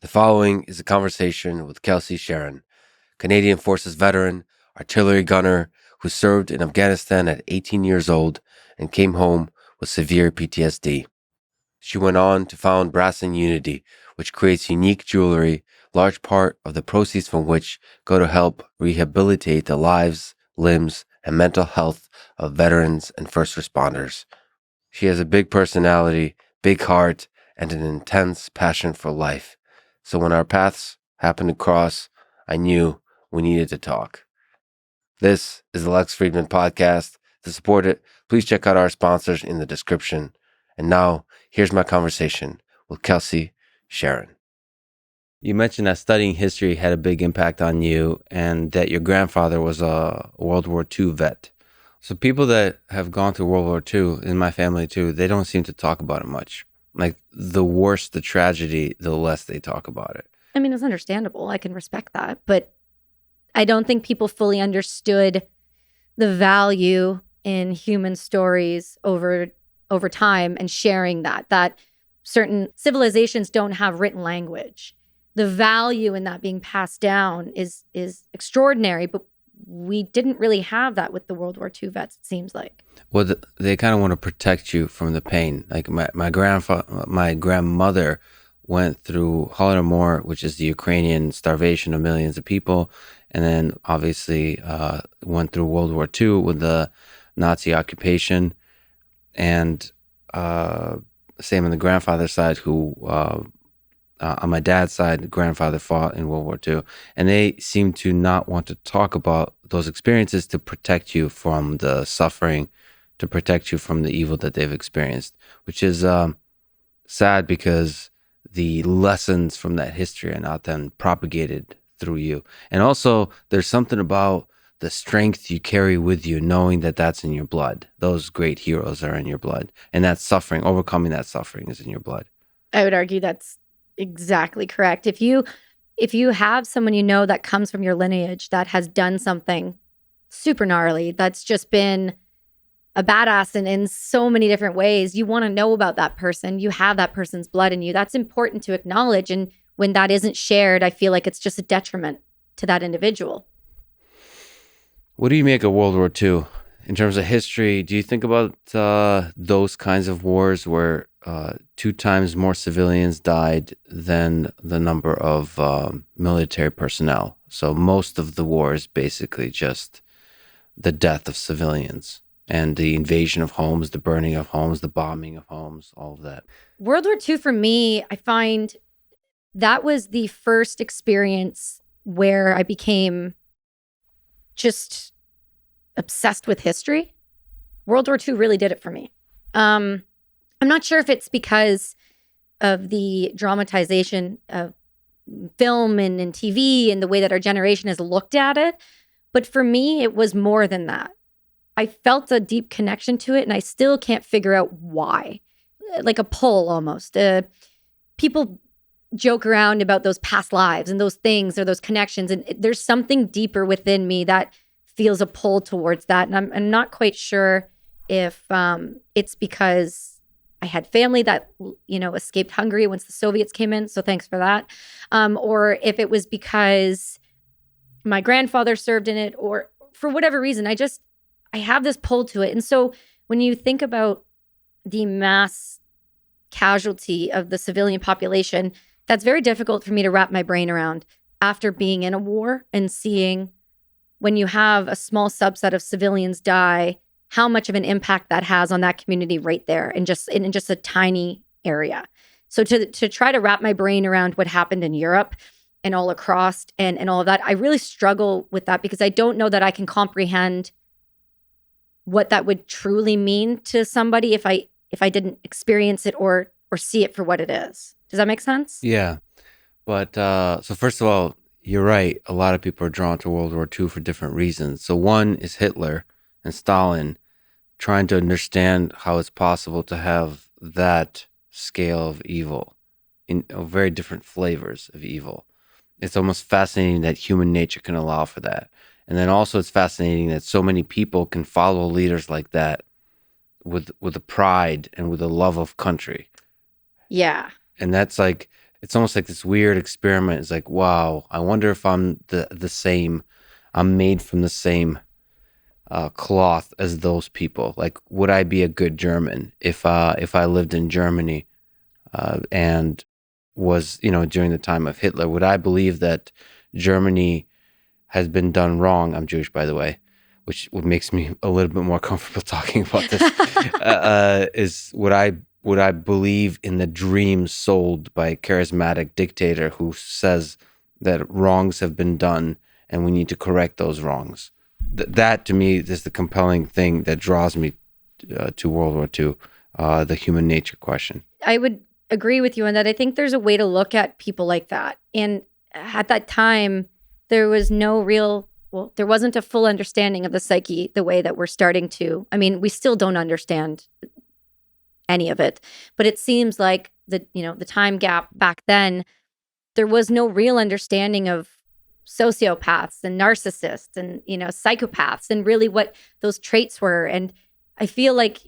The following is a conversation with Kelsi Sheren, Canadian Forces veteran, artillery gunner who served in Afghanistan at 18 years old and came home with severe PTSD. She went on to found Brass and Unity, which creates unique jewelry, large part of the proceeds from which go to help rehabilitate the lives, limbs, and mental health of veterans and first responders. She has a big personality, big heart, and an intense passion for life. So when our paths happened to cross, I knew we needed to talk. This is the Lex Fridman podcast. To support it, please check out our sponsors in the description. And now, here's my conversation with Kelsi Sheren. You mentioned that studying history had a big impact on you and that your grandfather was a World War II vet. So people that have gone through World War II, in my family too, they don't seem to talk about it much. Like the worse the tragedy, the less they talk about it. I mean, it's understandable. I can respect that. But I don't think people fully understood the value in human stories over time and sharing that certain civilizations don't have written language. The value in that being passed down is extraordinary, but we didn't really have that with the World War II vets, it seems like. Well, they kind of want to protect you from the pain. Like my grandmother went through Holodomor, which is the Ukrainian starvation of millions of people, and then obviously went through World War II with the Nazi occupation, and same on the grandfather's side, who on my dad's side, the grandfather fought in World War II, and they seem to not want to talk about those experiences to protect you from the suffering, to protect you from the evil that they've experienced, which is sad because the lessons from that history are not then propagated through you. And also, there's something about the strength you carry with you, knowing that that's in your blood. Those great heroes are in your blood, and that suffering, overcoming that suffering, is in your blood. I would argue that's exactly correct. If you have someone you know that comes from your lineage that has done something super gnarly, that's just been a badass in so many different ways, you want to know about that person. You have that person's blood in you. That's important to acknowledge. And when that isn't shared, I feel like it's just a detriment to that individual. What do you make of World War II? In terms of history, do you think about those kinds of wars where 2 times more civilians died than the number of military personnel? So most of the war is basically just the death of civilians and the invasion of homes, the burning of homes, the bombing of homes, all of that. World War II for me, I find that was the first experience where I became just obsessed with history. World War II really did it for me. I'm not sure if it's because of the dramatization of film and TV and the way that our generation has looked at it. But for me, it was more than that. I felt a deep connection to it, and I still can't figure out why. Like a pull almost. People joke around about those past lives and those things or those connections. And there's something deeper within me that feels a pull towards that. And I'm not quite sure if it's because I had family that, escaped Hungary once the Soviets came in. So thanks for that. Or if it was because my grandfather served in it, or for whatever reason, I have this pull to it. And so when you think about the mass casualty of the civilian population, that's very difficult for me to wrap my brain around after being in a war and seeing when you have a small subset of civilians die, how much of an impact that has on that community right there in just a tiny area. So to try to wrap my brain around what happened in Europe and all across and all of that, I really struggle with that because I don't know that I can comprehend what that would truly mean to somebody if I didn't experience it or see it for what it is. Does that make sense? Yeah. But so first of all, you're right. A lot of people are drawn to World War II for different reasons. So one is Hitler and Stalin trying to understand how it's possible to have that scale of evil in very different flavors of evil. It's almost fascinating that human nature can allow for that. And then also it's fascinating that so many people can follow leaders like that with a pride and with a love of country. Yeah. And that's like, it's almost like this weird experiment. It's like, wow, I wonder if I'm the same. I'm made from the same cloth as those people. Like, would I be a good German if I lived in Germany and was, during the time of Hitler? Would I believe that Germany has been done wrong? I'm Jewish, by the way, which makes me a little bit more comfortable talking about this. Is would I believe in the dream sold by a charismatic dictator who says that wrongs have been done and we need to correct those wrongs? That to me is the compelling thing that draws me to World War II, the human nature question. I would agree with you on that. I think there's a way to look at people like that. And at that time, there was there wasn't a full understanding of the psyche the way that we're starting to. I mean, we still don't understand any of it, but it seems like the time gap back then, there was no real understanding of sociopaths and narcissists and, psychopaths and really what those traits were. And I feel like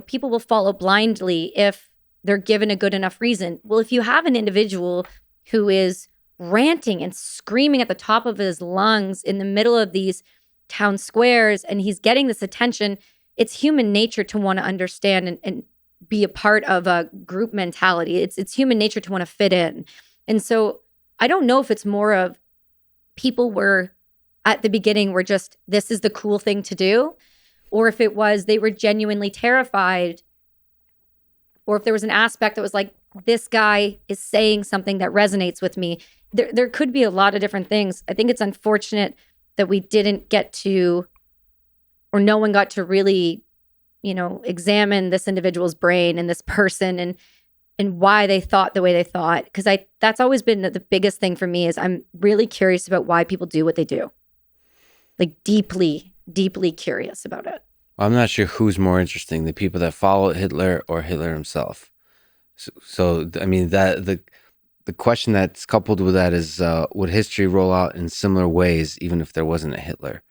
people will follow blindly if they're given a good enough reason. Well, if you have an individual who is ranting and screaming at the top of his lungs in the middle of these town squares and he's getting this attention, it's human nature to want to understand and be a part of a group mentality. It's human nature to want to fit in. And so I don't know if it's more of people were at the beginning were just, this is the cool thing to do, or if it was they were genuinely terrified, or if there was an aspect that was like, this guy is saying something that resonates with me. There could be a lot of different things. I think it's unfortunate that we didn't get to, or no one got to really, examine this individual's brain and this person and why they thought the way they thought. Because that's always been the biggest thing for me is I'm really curious about why people do what they do. Like deeply, deeply curious about it. I'm not sure who's more interesting, the people that followed Hitler or Hitler himself. So I mean, that the question that's coupled with that is, would history roll out in similar ways, even if there wasn't a Hitler?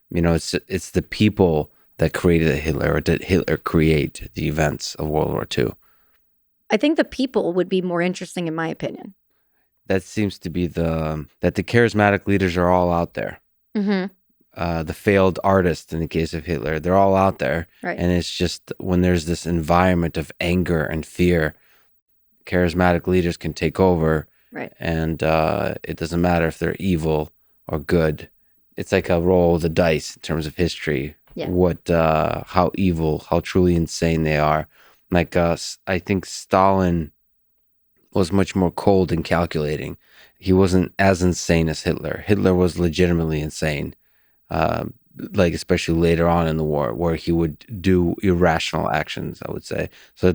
It's the people that created a Hitler, or did Hitler create the events of World War II? I think the people would be more interesting, in my opinion. That seems to be that the charismatic leaders are all out there. Mm-hmm. The failed artists, in the case of Hitler, they're all out there. Right. And it's just when there's this environment of anger and fear, charismatic leaders can take over. Right. And it doesn't matter if they're evil or good. It's like a roll of the dice in terms of history. Yeah. How evil, how truly insane they are. Like, I think Stalin was much more cold and calculating. He wasn't as insane as Hitler. Hitler was legitimately insane. Like, especially later on in the war, where he would do irrational actions, I would say. So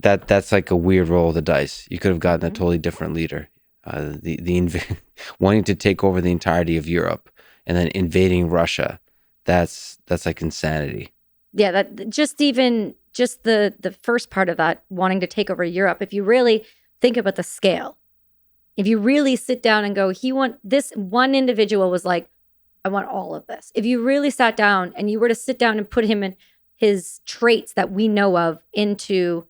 that's like a weird roll of the dice. You could have gotten a totally different leader. Wanting to take over the entirety of Europe and then invading Russia. That's like insanity. Yeah, that just the first part of that, wanting to take over Europe. If you really think about the scale, if you really sit down and go, this one individual was like, I want all of this. If you really sat down and you were to sit down and put him in his traits that we know of into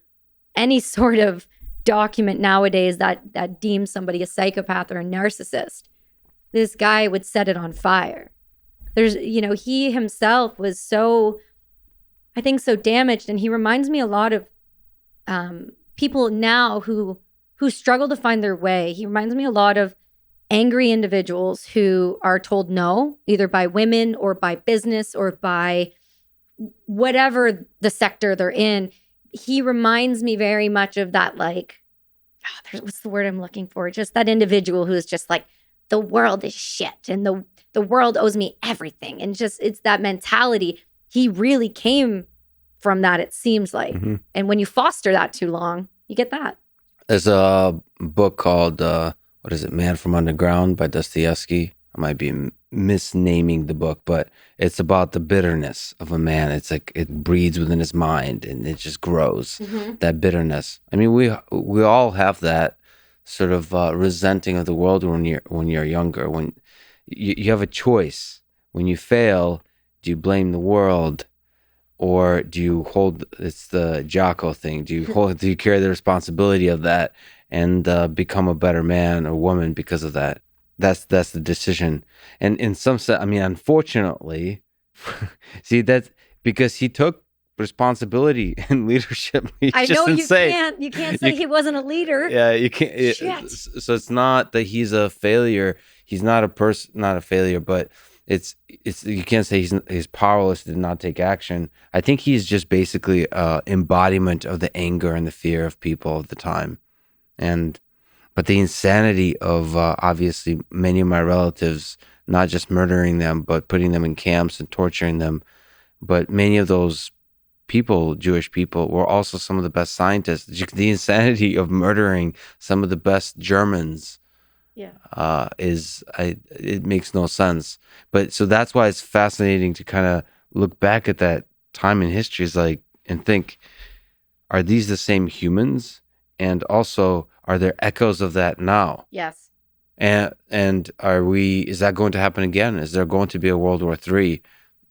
any sort of document nowadays that deems somebody a psychopath or a narcissist, this guy would set it on fire. He himself was so damaged, and he reminds me a lot of people now who struggle to find their way. He reminds me a lot of angry individuals who are told no, either by women or by business or by whatever the sector they're in. He reminds me very much of that, like, what's the word I'm looking for? Just that individual who is just like, the world is shit and the world owes me everything. And just, it's that mentality. He really came from that, it seems like. Mm-hmm. And when you foster that too long, you get that. There's a book called, Man from Underground by Dostoevsky. I might be misnaming the book, but it's about the bitterness of a man. It's like it breeds within his mind and it just grows, that bitterness. I mean, we all have that sort of resenting of the world when you're younger. When you have a choice. When you fail, do you blame the world, or do you hold? It's the Jocko thing. Do you carry the responsibility of that and become a better man or woman because of that. That's the decision. And in some sense, I mean, unfortunately, see, that's because he took responsibility and leadership. He I just know didn't you say. can't say he wasn't a leader. Yeah, you can't. Shit. So it's not that he's a failure. He's not a person, not a failure, but it's you can't say he's powerless, did not take action. I think he's just basically embodiment of the anger and the fear of people of the time, and but the insanity of obviously many of my relatives, not just murdering them, but putting them in camps and torturing them. But many of those people, Jewish people, were also some of the best scientists. The insanity of murdering some of the best Germans Yeah. it makes no sense. But so that's why it's fascinating to kind of look back at that time in history, is like, and think, are these the same humans? And also, are there echoes of that now? Yes. And is that going to happen again? Is there going to be a World War III?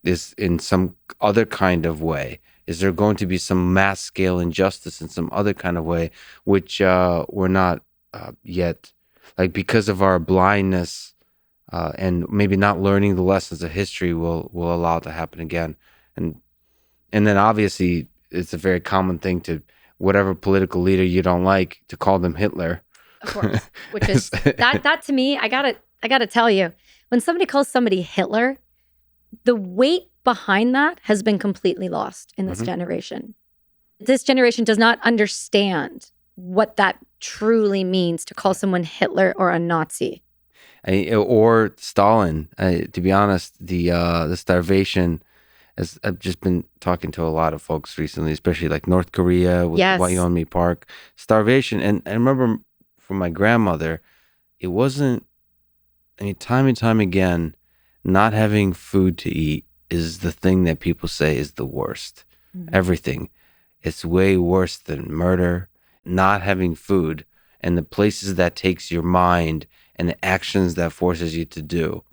Is in some other kind of way? Is there going to be some mass scale injustice in some other kind of way, which we're not yet, like, because of our blindness and maybe not learning the lessons of history will allow it to happen again. And then obviously it's a very common thing to, whatever political leader you don't like, to call them Hitler. Of course. Which is that to me, I gotta tell you, when somebody calls somebody Hitler, the weight behind that has been completely lost in this generation. This generation does not understand what that truly means to call someone Hitler or a Nazi. Or Stalin. To be honest, the starvation, as I've just been talking to a lot of folks recently, especially like North Korea with Yes. Yeonmi Park, starvation. And I remember from my grandmother, it wasn't, I mean, time and time again, not having food to eat is the thing that people say is the worst. Everything. It's way worse than murder, not having food, and the places that takes your mind and the actions that forces you to do.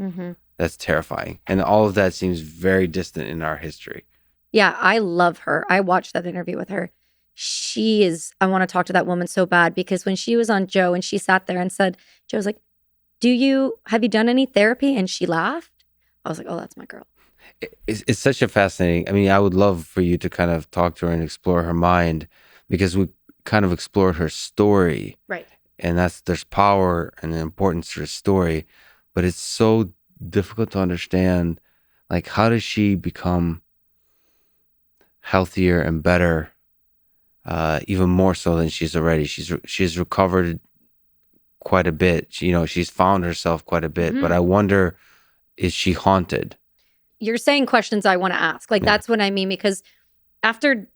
That's terrifying. And all of that seems very distant in our history. Yeah, I love her. I watched that interview with her. I want to talk to that woman so bad, because when she was on Joe and she sat there and said, Joe was like, have you done any therapy? And she laughed. I was like, oh, that's my girl. It's such a fascinating, I mean, I would love for you to kind of talk to her and explore her mind, because we kind of explored her story. Right. And there's power and importance to her story, but it's so difficult to understand, like, how does she become healthier and better, even more so than she's already. She's recovered quite a bit. She's found herself quite a bit, but I wonder, is she haunted? You're saying questions I want to ask. Like, that's what I mean, because after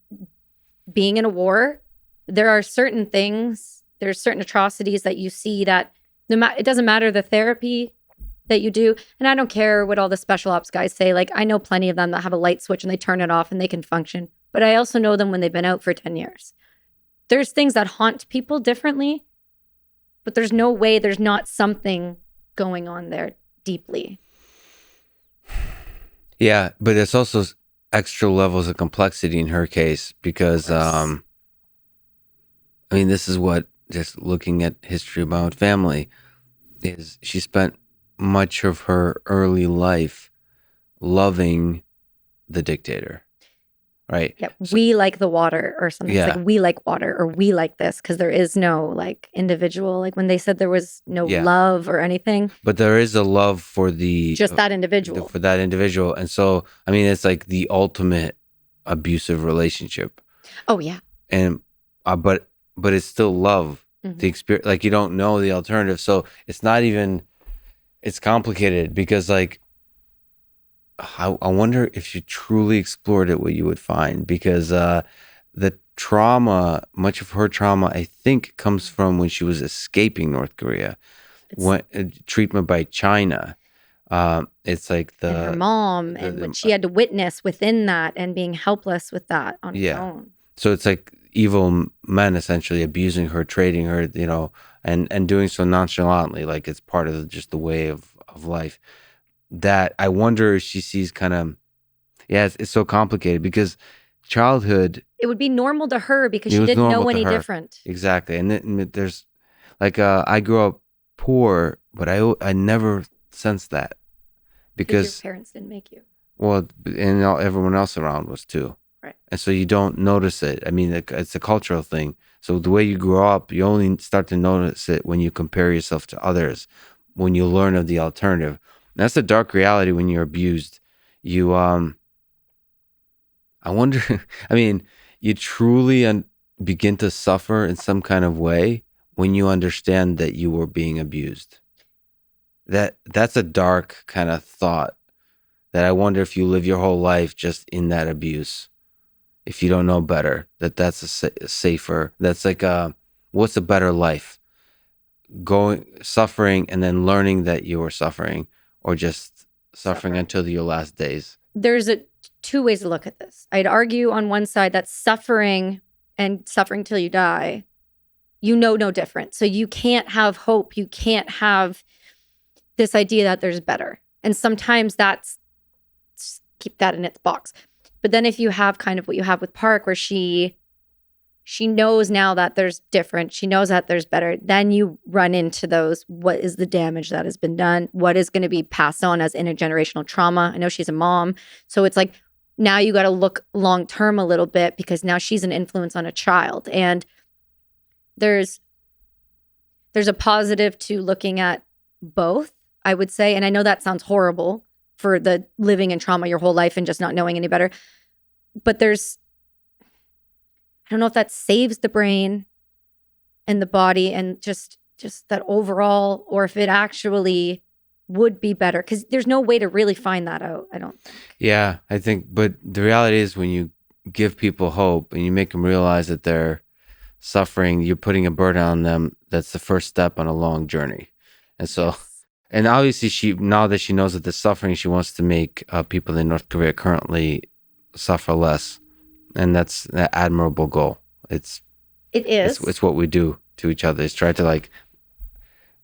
being in a war, there are certain things, there's certain atrocities that you see that it doesn't matter the therapy that you do. And I don't care what all the special ops guys say. Like, I know plenty of them that have a light switch and they turn it off and they can function. But I also know them when they've been out for 10 years. There's things that haunt people differently, but there's no way there's not something going on there deeply. Yeah, but there's also extra levels of complexity in her case, because, I mean, this is what, just looking at history of my own family, is she spent much of her early life loving the dictator, right? Yeah, we like the water or something. Yeah. It's like, we like water, or we like this, because there is no like individual, like when they said there was no love or anything. But there is a love for just that individual. For that individual. And so, I mean, it's like the ultimate abusive relationship. Oh, yeah. And, but it's still love. The experience, like, you don't know the alternative. So it's not even, it's complicated, because, like, I wonder if you truly explored it, what you would find, because the trauma, much of her trauma, I think, comes from when she was escaping North Korea, treatment by China. It's like and her mom, and what she had to witness within that, and being helpless with that on her own. So it's like evil men essentially abusing her, trading her, and doing so nonchalantly, like it's part of just the way of life. That I wonder if she sees kind of, it's so complicated, because childhood, it would be normal to her because she didn't know any different. Exactly. And there's, Like I grew up poor, but I never sensed that Because because your parents didn't make you. well, and everyone else around was too. Right. And so you don't notice it. I mean, it's a cultural thing. So the way you grow up, you only start to notice it when you compare yourself to others, when you learn of the alternative. And that's a dark reality when you're abused. You, I wonder, I mean, you truly begin to suffer in some kind of way when you understand that you were being abused. That's a dark kind of thought that I wonder if you live your whole life just in that abuse. If you don't know better, that's a safer, that's like what's a better life? Going, suffering and then learning that you were suffering, or just suffering until your last days? There's two ways to look at this. I'd argue on one side that suffering and suffering till you die, you know no different. So you can't have hope. You can't have this idea that there's better. And sometimes that's, keep that in its box. But then if you have kind of what you have with Park, where she knows now that there's different, she knows that there's better, then you run into those, what is the damage that has been done? What is going to be passed on as intergenerational trauma? I know she's a mom. So it's like, now you got to look long term a little bit, because now she's an influence on a child. And there's a positive to looking at both, I would say. And I know that sounds horrible for the living in trauma your whole life and just not knowing any better. But I don't know if that saves the brain and the body and just that overall, or if it actually would be better, because there's no way to really find that out, I don't think. Yeah, I think, but the reality is when you give people hope and you make them realize that they're suffering, you're putting a burden on them. That's the first step on a long journey. And so, and obviously now that she knows that the suffering, she wants to make people in North Korea currently suffer less. And that's an admirable goal. It is. It's what we do to each other. Is try to, like,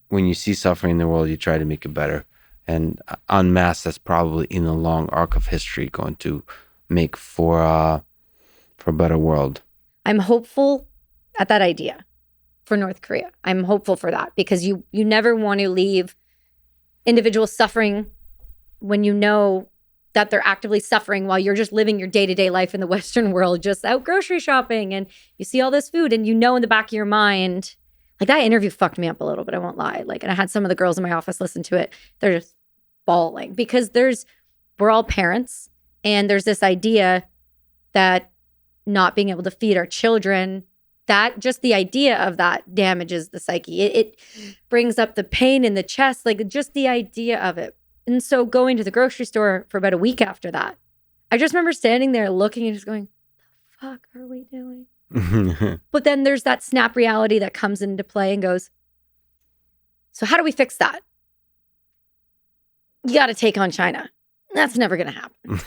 when you see suffering in the world, you try to make it better. And en masse, that's probably in the long arc of history going to make for a better world. I'm hopeful at that idea for North Korea. I'm hopeful for that, because you never want to leave individuals suffering when you know that they're actively suffering while you're just living your day-to-day life in the Western world, just out grocery shopping, and you see all this food and you know in the back of your mind, like, that interview fucked me up a little bit, I won't lie. Like, and I had some of the girls in my office listen to it. They're just bawling, because we're all parents, and there's this idea that not being able to feed our children, that just the idea of that damages the psyche. It brings up the pain in the chest, like just the idea of it. And so going to the grocery store for about a week after that, I just remember standing there looking and just going, the fuck are we doing? But then there's that snap reality that comes into play and goes, so how do we fix that? You got to take on China. That's never going to happen.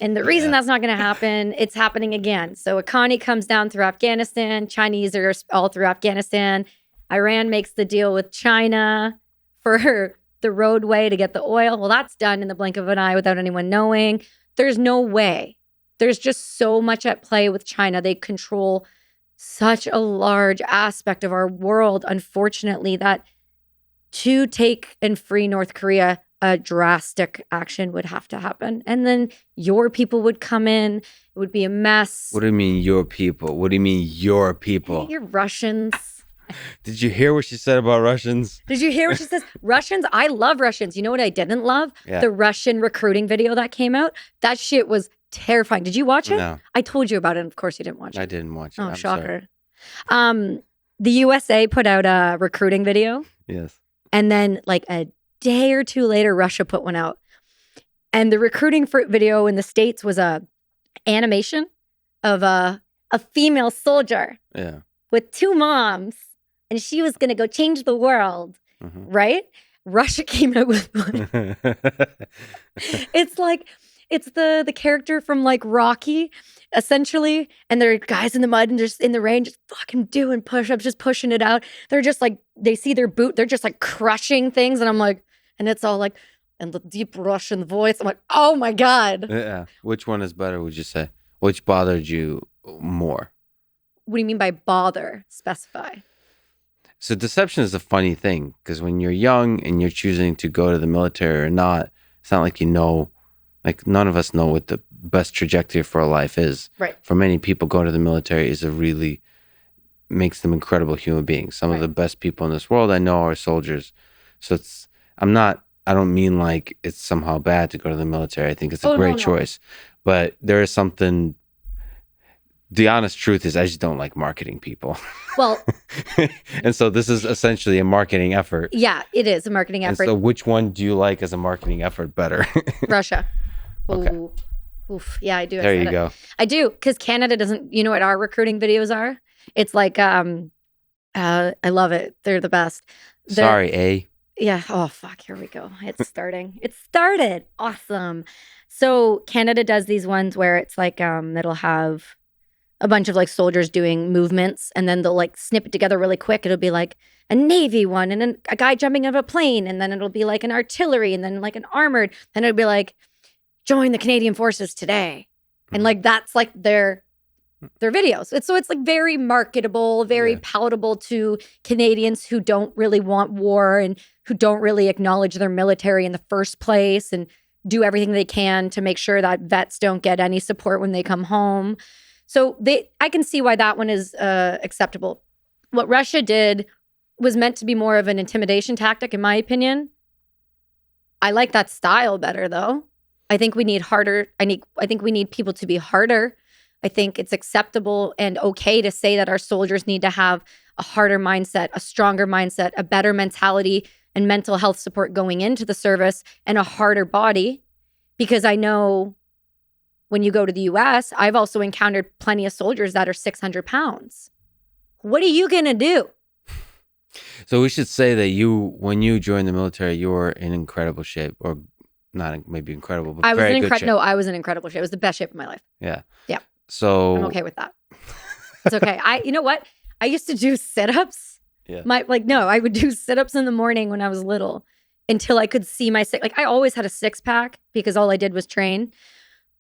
And the reason that's not going to happen, it's happening again. So Akani comes down through Afghanistan. Chinese are all through Afghanistan. Iran makes the deal with China for the roadway to get the oil. Well, that's done in the blink of an eye without anyone knowing. There's no way. There's just so much at play with China. They control such a large aspect of our world, unfortunately, that to take and free North Korea, a drastic action would have to happen. And then your people would come in. It would be a mess. What do you mean, your people? What do you mean, your people? You're Russians. Did you hear what she said about Russians? Did you hear what she says? Russians, I love Russians. You know what I didn't love? Yeah. The Russian recruiting video that came out. That shit was terrifying. Did you watch it? No. I told you about it, and of course you didn't watch it. I didn't watch it. Oh, I'm shocker. Sorry. The USA put out a recruiting video. Yes. And then like a day or two later, Russia put one out. And the recruiting video in the States was a animation of a female soldier with two moms. And she was going to go change the world, right? Russia came out with one. It's like, it's the character from like Rocky, essentially. And they're guys in the mud and just in the rain, just fucking doing push-ups, just pushing it out. They're just like, they see their boot, they're just like crushing things. And I'm like, and it's all like, and the deep Russian voice. I'm like, oh my God. Yeah. Which one is better, would you say? Which bothered you more? What do you mean by bother? Specify. So deception is a funny thing because when you're young and you're choosing to go to the military or not, it's not like you know, like none of us know what the best trajectory for our life is. Right. For many people, going to the military is a really makes them incredible human beings. Some of the best people in this world I know are soldiers. So I don't mean like it's somehow bad to go to the military. I think it's a great choice. But there is something, the honest truth is I just don't like marketing people. Well, and so this is essentially a marketing effort. yeah, it is a marketing effort. And so which one do you like as a marketing effort better? Russia. Okay. Ooh. Oof. Yeah, I do. There you go. I do, because Canada doesn't, you know what our recruiting videos are? It's like, I love it. They're the best. Sorry, A. Yeah. Oh, fuck. Here we go. It's starting. It started. Awesome. So Canada does these ones where it's like, it'll have a bunch of like soldiers doing movements, and then they'll like snip it together really quick. It'll be like a Navy one, and then a guy jumping out of a plane, and then it'll be like an artillery, and then like an armored, and it'll be like, join the Canadian Forces today. And like, that's like their videos. It's like very marketable, very palatable to Canadians who don't really want war and who don't really acknowledge their military in the first place and do everything they can to make sure that vets don't get any support when they come home. So I can see why that one is acceptable. What Russia did was meant to be more of an intimidation tactic, in my opinion. I like that style better, though. I think we need harder. I think we need people to be harder. I think it's acceptable and okay to say that our soldiers need to have a harder mindset, a stronger mindset, a better mentality and mental health support going into the service, and a harder body. Because I know when you go to the US, I've also encountered plenty of soldiers that are 600 pounds. What are you going to do? So we should say that when you joined the military, you were in incredible shape, or not maybe incredible, but very good shape. No, I was in incredible shape. It was the best shape of my life. Yeah. Yeah. So I'm okay with that. It's okay. You know what? I used to do sit-ups. Yeah. I would do sit-ups in the morning when I was little until I could see my I always had a six-pack because all I did was train.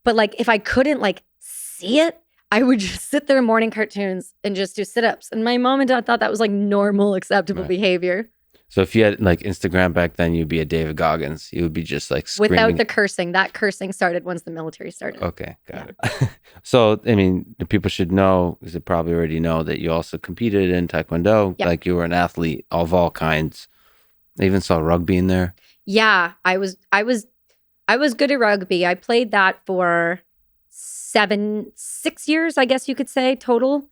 But like, if I couldn't like see it, I would just sit there in morning cartoons and just do sit-ups. And my mom and dad thought that was like normal, acceptable behavior. So if you had like Instagram back then, you'd be a David Goggins. You would be just like screaming. Without the cursing. That cursing started once the military started. Okay, got it. So, I mean, the people should know, because they probably already know, that you also competed in Taekwondo. Yep. Like you were an athlete of all kinds. I even saw rugby in there. Yeah, I was good at rugby. I played that for 6 years, I guess you could say, total.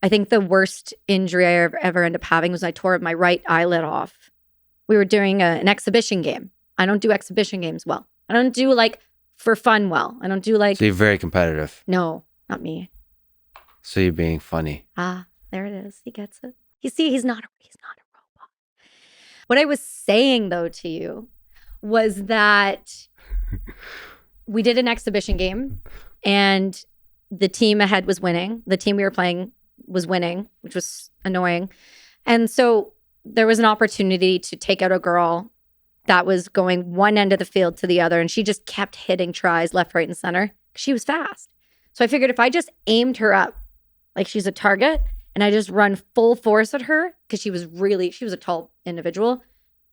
I think the worst injury I ever ended up having was I tore my right eyelid off. We were doing an exhibition game. I don't do exhibition games well. I don't do like for fun well. I don't do like... So you're very competitive. No, not me. So you're being funny. Ah, there it is. He gets it. You see, he's not a robot. What I was saying though to you was that we did an exhibition game and the team ahead was winning. The team we were playing was winning, which was annoying. And so there was an opportunity to take out a girl that was going one end of the field to the other, and she just kept hitting tries left, right, and center. She was fast. So I figured if I just aimed her up like she's a target and I just run full force at her, because she was a tall individual.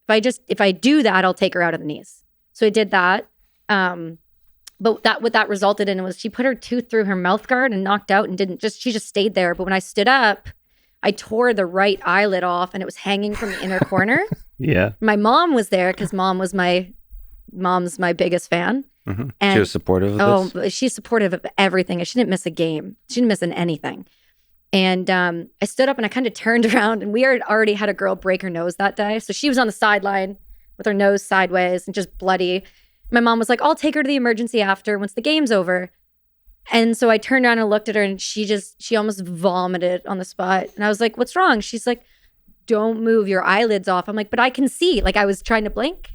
If I do that, I'll take her out of the knees. So I did that. But what that resulted in was she put her tooth through her mouth guard and knocked out and she just stayed there. But when I stood up, I tore the right eyelid off and it was hanging from the inner corner. Yeah. My mom was there because mom's my biggest fan. Mm-hmm. And, she was supportive of this? Oh, she's supportive of everything. She didn't miss a game. She didn't miss anything. And I stood up and I kind of turned around, and we already had a girl break her nose that day. So she was on the sideline with her nose sideways and just bloody. My mom was like, I'll take her to the emergency after once the game's over. And so I turned around and looked at her, and she almost vomited on the spot. And I was like, what's wrong? She's like, don't move your eyelids off. I'm like, but I can see. Like, I was trying to blink,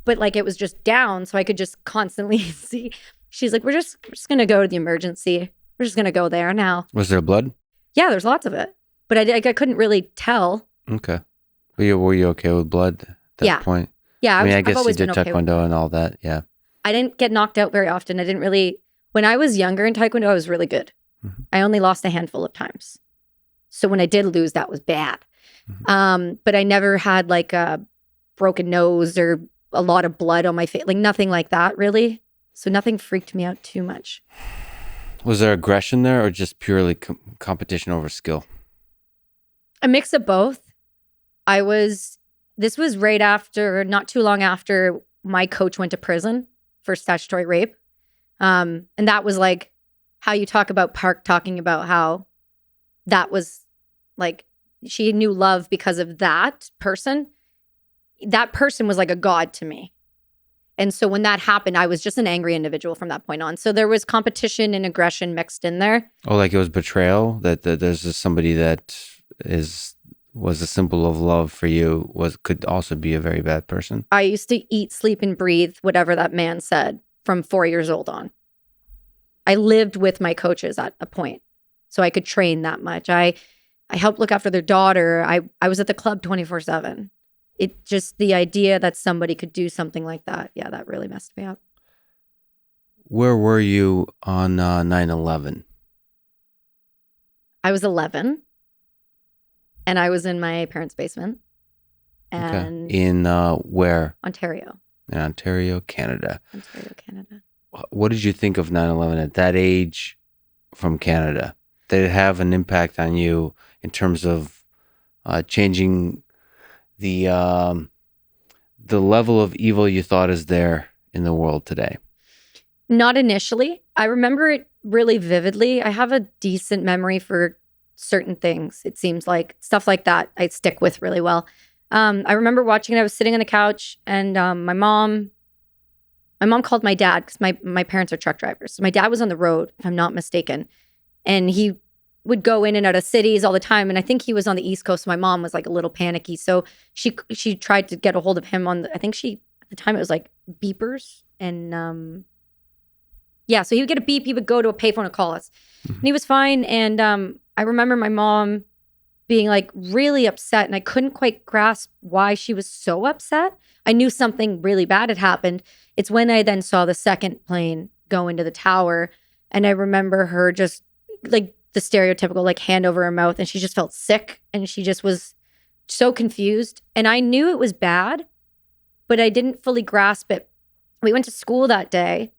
but like it was just down, so I could just constantly see. She's like, we're just going to go to the emergency. We're just going to go there now. Was there blood? Yeah, there's lots of it. But I couldn't really tell. Okay. Were you okay with blood at that point? Yeah, I guess you did Taekwondo and all that. Yeah. I didn't get knocked out very often. When I was younger in Taekwondo, I was really good. Mm-hmm. I only lost a handful of times. So when I did lose, that was bad. But I never had like a broken nose or a lot of blood on my face, like nothing like that really. So nothing freaked me out too much. Was there aggression there or just purely competition over skill? A mix of both. This was right after, not too long after my coach went to prison for statutory rape. And that was like how you talk about Park talking about how that was like, she knew love because of that person. That person was like a god to me. And so when that happened, I was just an angry individual from that point on. So there was competition and aggression mixed in there. Oh, like it was betrayal? That there's just somebody that was a symbol of love for you, could also be a very bad person? I used to eat, sleep, and breathe whatever that man said from 4 years old on. I lived with my coaches at a point, so I could train that much. I helped look after their daughter. I was at the club 24/7. It just, the idea that somebody could do something like that, yeah, that really messed me up. Where were you on 9/11? I was 11, and I was in my parents' basement. And okay. In where? Ontario. In Ontario, Canada. Ontario, Canada. What did you think of 9/11 at that age from Canada? Did it have an impact on you in terms of changing the level of evil you thought is there in the world today? Not initially. I remember it really vividly. I have a decent memory for certain things. It seems like stuff like that I stick with really well. I remember watching it. I was sitting on the couch, and my mom called my dad because my parents are truck drivers. So my dad was on the road, if I'm not mistaken, and he would go in and out of cities all the time. And I think he was on the East Coast. So my mom was like a little panicky. So she tried to get a hold of him on at the time it was like beepers. And yeah, so he would get a beep. He would go to a payphone and call us. Mm-hmm. And he was fine. And I remember my mom being like really upset. And I couldn't quite grasp why she was so upset. I knew something really bad had happened. It's when I then saw the second plane go into the tower. And I remember her just like the stereotypical like hand over her mouth, and she just felt sick, and she just was so confused. And I knew it was bad, but I didn't fully grasp it. We went to school that day,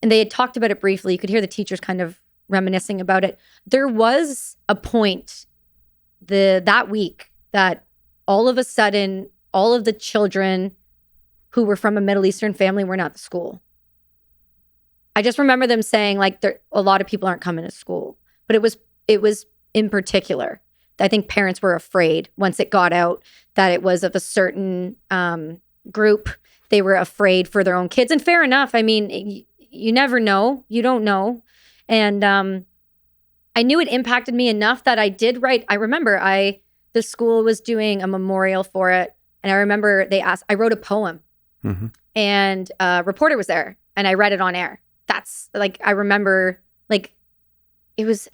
and they had talked about it briefly. You could hear the teachers kind of reminiscing about it. There was a point that week that all of a sudden, all of the children who were from a Middle Eastern family were not at the school. I just remember them saying like a lot of people aren't coming to school. But it was in particular, I think parents were afraid once it got out that it was of a certain group. They were afraid for their own kids. And fair enough. I mean, you never know. You don't know. And I knew it impacted me enough that I did write. I remember the school was doing a memorial for it. And I remember I wrote a poem. Mm-hmm. And a reporter was there, and I read it on air. That's like, I remember like, it was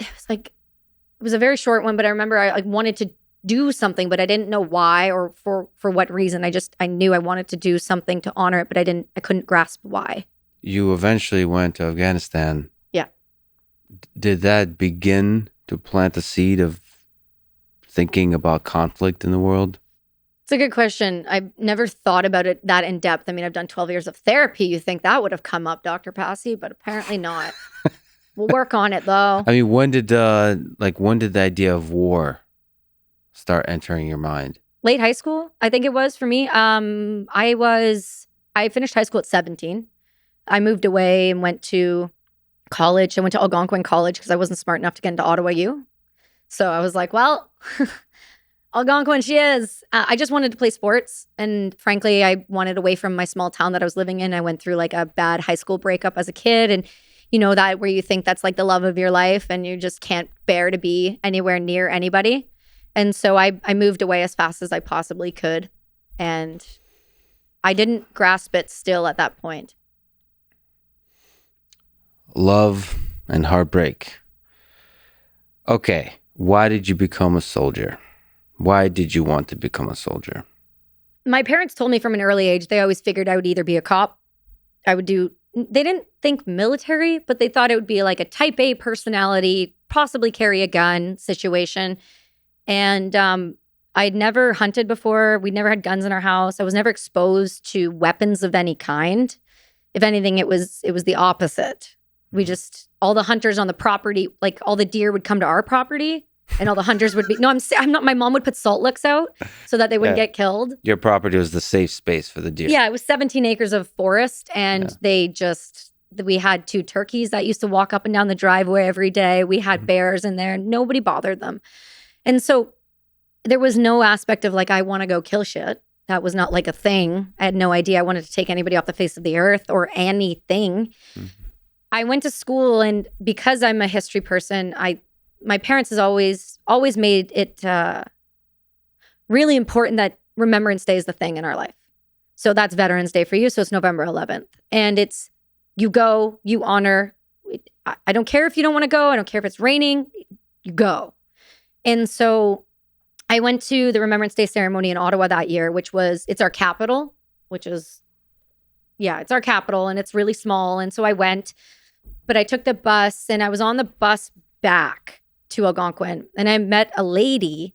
a very short one, but I remember I like wanted to do something, but I didn't know why or for what reason. I knew I wanted to do something to honor it, but I couldn't grasp why. You eventually went to Afghanistan. Yeah. Did that begin to plant the seed of thinking about conflict in the world? It's a good question. I've never thought about it that in depth. I mean, I've done 12 years of therapy. You think that would have come up, Dr. Passy, but apparently not. We'll work on it though. I mean, when did the idea of war start entering your mind? Late high school, I think it was for me. I finished high school at 17. I moved away and went to college. I went to Algonquin College because I wasn't smart enough to get into Ottawa U. So I was like, well, Algonquin she is. I just wanted to play sports. And frankly, I wanted away from my small town that I was living in. I went through like a bad high school breakup as a kid. And you know, that where you think that's like the love of your life and you just can't bear to be anywhere near anybody. And so I moved away as fast as I possibly could. And I didn't grasp it still at that point. Love and heartbreak. Okay. Why did you become a soldier? Why did you want to become a soldier? My parents told me from an early age, they always figured I would either be a cop. They didn't think military, but they thought it would be like a type A personality, possibly carry a gun situation. And I'd never hunted before. We'd never had guns in our house. I was never exposed to weapons of any kind. If anything, it was the opposite. We just, all the hunters on the property, like all the deer would come to our property and all the hunters would be, no, I'm not, my mom would put salt licks out so that they wouldn't get killed. Your property was the safe space for the deer. Yeah, it was 17 acres of forest and we had 2 turkeys that used to walk up and down the driveway every day. We had bears in there. Nobody bothered them. And so there was no aspect of like, I want to go kill shit. That was not like a thing. I had no idea I wanted to take anybody off the face of the earth or anything. I went to school, and because I'm a history person, my parents has always made it really important that Remembrance Day is the thing in our life. So that's Veterans Day for you. So it's November 11th. And it's, you go, you honor. I don't care if you don't want to go. I don't care if it's raining. You go. And so I went to the Remembrance Day ceremony in Ottawa that year, it's our capital, it's our capital, and it's really small. And so I went, but I took the bus, and I was on the bus back to Algonquin, and I met a lady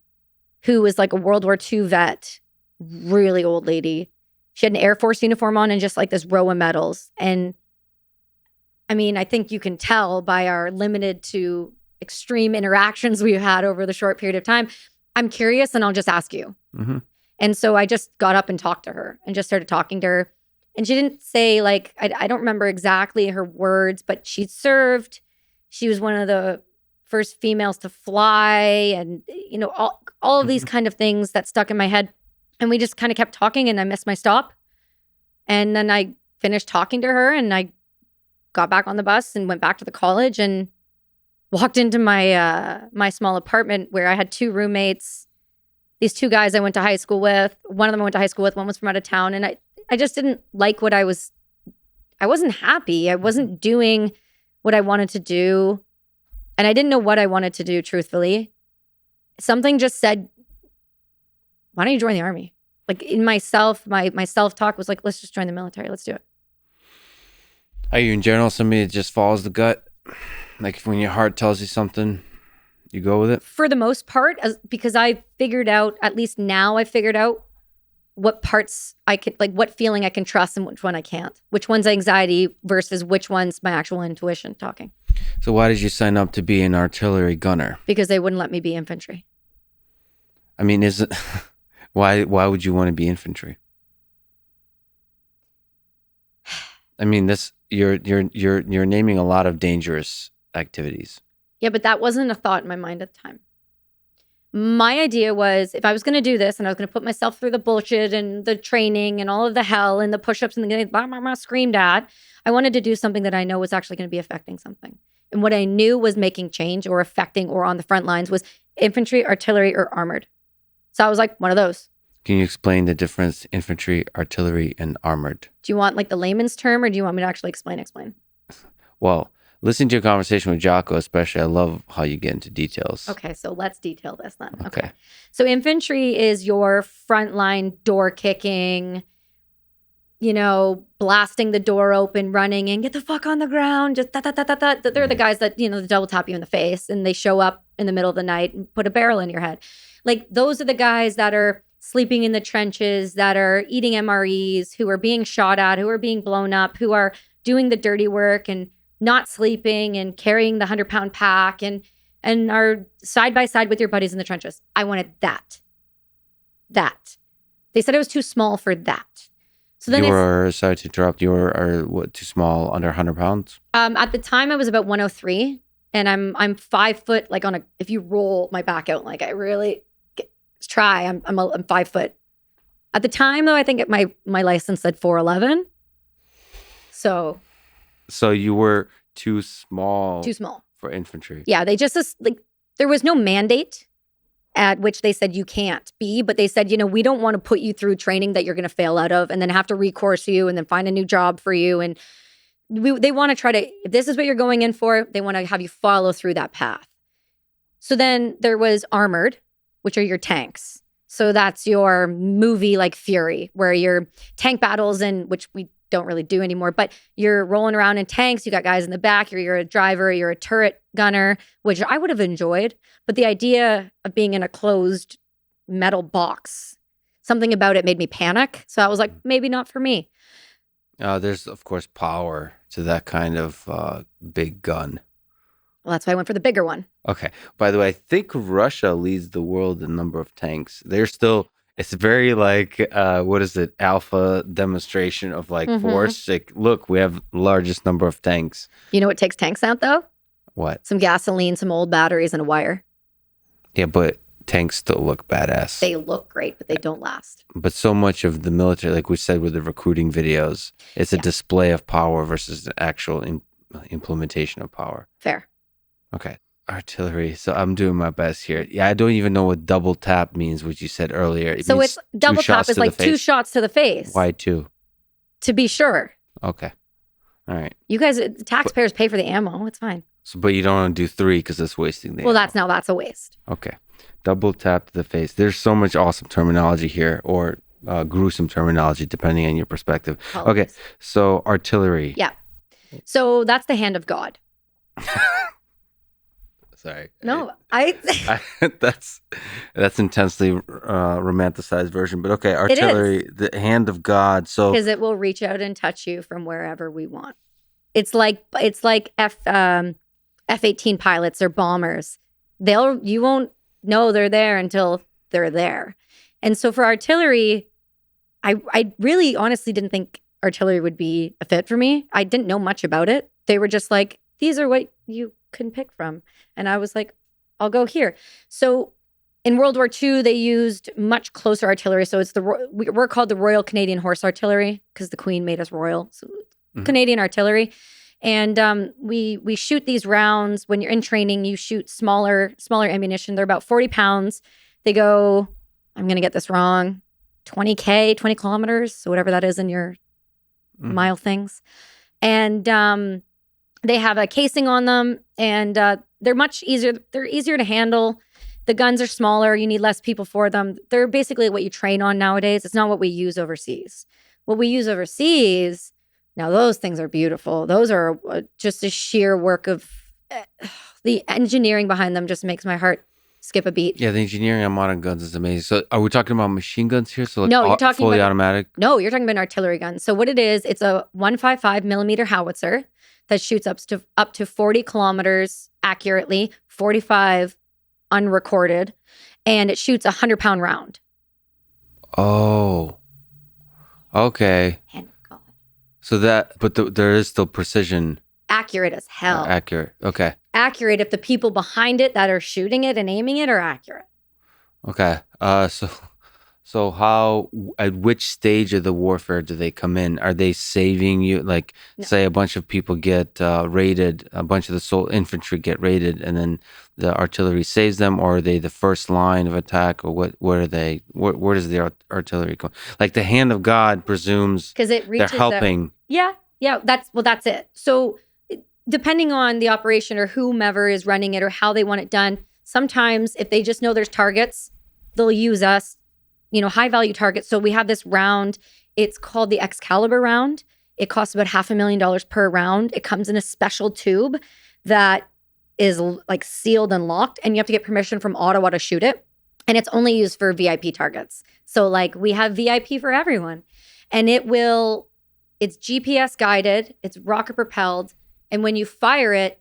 who was like a World War II vet, really old lady. She had an Air Force uniform on and just like this row of medals. And I mean, I think you can tell by our limited to extreme interactions we've had over the short period of time, I'm curious and I'll just ask you. And so I just got up and talked to her and just started talking to her. And she didn't say like, I don't remember exactly her words, but she served. She was one of the first females to fly, and, you know, all of these kind of things that stuck in my head. And we just kind of kept talking, and I missed my stop. And then I finished talking to her, and I got back on the bus and went back to the college and walked into my small apartment where I had 2 roommates. These 2 guys I went to high school with. One of them I went to high school with. One was from out of town. And I just didn't like I wasn't happy. I wasn't doing what I wanted to do. And I didn't know what I wanted to do, truthfully. Something just said, why don't you join the army? Like in myself, my self-talk was like, let's just join the military. Let's do it. Are you in general somebody that just follows the gut? Like when your heart tells you something, you go with it? For the most part, because I figured out, at least now I figured out what parts I could, like what feeling I can trust and which one I can't. Which one's anxiety versus which one's my actual intuition talking. So why did you sign up to be an artillery gunner? Because they wouldn't let me be infantry. I mean, why would you want to be infantry? I mean, you're naming a lot of dangerous activities. Yeah, but that wasn't a thought in my mind at the time. My idea was if I was going to do this and I was going to put myself through the bullshit and the training and all of the hell and the push-ups and the screamed at, I wanted to do something that I know was actually going to be affecting something. And what I knew was making change or affecting or on the front lines was infantry, artillery, or armored. So I was like, one of those. Can you explain the difference infantry, artillery, and armored? Do you want like the layman's term or do you want me to actually explain? Well, listening to your conversation with Jocko, especially, I love how you get into details. Okay, so let's detail this then. Okay. So infantry is your frontline door kicking, blasting the door open, running and get the fuck on the ground, just da-da-da-da-da. They're the guys that, they double tap you in the face and they show up in the middle of the night and put a barrel in your head. Like those are the guys that are sleeping in the trenches, that are eating MREs, who are being shot at, who are being blown up, who are doing the dirty work and not sleeping and carrying the 100-pound pack and are side by side with your buddies in the trenches. I wanted that. They said I was too small for that. So then sorry to interrupt, you were too small, under 100 pounds? At the time I was about 103 and I'm 5 foot, like if you roll my back out, like I really try, I'm 5 foot. At the time though, I think my license said 4'11". So you were too small for infantry. Yeah, they just there was no mandate at which they said you can't be, but they said, we don't want to put you through training that you're going to fail out of and then have to recourse you and then find a new job for you. And they want to try to, if this is what you're going in for, they want to have you follow through that path. So then there was armored, which are your tanks. So that's your movie like Fury, where your tank battles which we don't really do anymore, but you're rolling around in tanks. You got guys in the back. You're a driver. You're a turret gunner, which I would have enjoyed. But the idea of being in a closed metal box. Something about it made me panic. So I was like, maybe not for me. There's, of course, power to that kind of big gun. Well, that's why I went for the bigger one. Okay. By the way, I think Russia leads the world in number of tanks. They're still, it's very like, what is it? Alpha demonstration of like force. Like, look, we have largest number of tanks. You know what takes tanks out though? What? Some gasoline, some old batteries, and a wire. Yeah, but tanks still look badass. They look great, but they don't last. But so much of the military, like we said with the recruiting videos, it's a display of power versus the actual implementation of power. Fair. Okay. Artillery. So I'm doing my best here. Yeah, I don't even know what double tap means, which you said earlier. It So means it's double tap is like 2 shots to the face. Why 2? To be sure. Okay. All right. You guys, taxpayers pay for the ammo. It's fine. So, but you don't want to do 3 because it's wasting the ammo. That's a waste. Okay. Double tap to the face. There's so much awesome terminology here, or gruesome terminology, depending on your perspective. Apologies. Okay. So artillery. Yeah. So that's the hand of God. Sorry. No, that's intensely romanticized version, but okay, artillery, the hand of God. So because it will reach out and touch you from wherever we want. It's like F-18 pilots or bombers. You won't know they're there until they're there. And so for artillery, I really honestly didn't think artillery would be a fit for me. I didn't know much about it. They were just like, these are what you can pick from. And I was like, I'll go here. So in World War II, they used much closer artillery. So it's we're called the Royal Canadian Horse Artillery because the Queen made us royal. So Canadian artillery. And we shoot these rounds. When you're in training, you shoot smaller ammunition. They're about 40 pounds. They go, I'm going to get this wrong, 20 kilometers. So whatever that is in your mile things. And they have a casing on them, and they're much easier. They're easier to handle. The guns are smaller. You need less people for them. They're basically what you train on nowadays. It's not what we use overseas. What we use overseas, now those things are beautiful. Those are just a sheer work of the engineering behind them just makes my heart skip a beat. Yeah, the engineering on modern guns is amazing. So are we talking about machine guns here? So like no, you're talking fully about, automatic? No, you're talking about an artillery gun. So what it is, it's a 155 millimeter howitzer that shoots up to 40 kilometers accurately, 45 unrecorded, and it shoots 100-pound round. Oh, okay. Hand of God. So there is still precision. Accurate as hell. Accurate. Okay. Accurate if the people behind it that are shooting it and aiming it are accurate. Okay. So how, at which stage of the warfare do they come in? Are they saving you? Like, say a bunch of people get raided, a bunch of the infantry get raided, and then the artillery saves them, or are they the first line of attack, or what are they? Where does the artillery go? Like the hand of God presumes because it reaches they're helping. Yeah. That's it. So depending on the operation or whomever is running it or how they want it done, sometimes if they just know there's targets, they'll use us. High value targets. So we have this round. It's called the Excalibur round. It costs about $500,000 per round. It comes in a special tube that is like sealed and locked, and you have to get permission from Ottawa to shoot it. And it's only used for VIP targets. So like we have VIP for everyone. And it's GPS guided, it's rocket propelled. And when you fire it,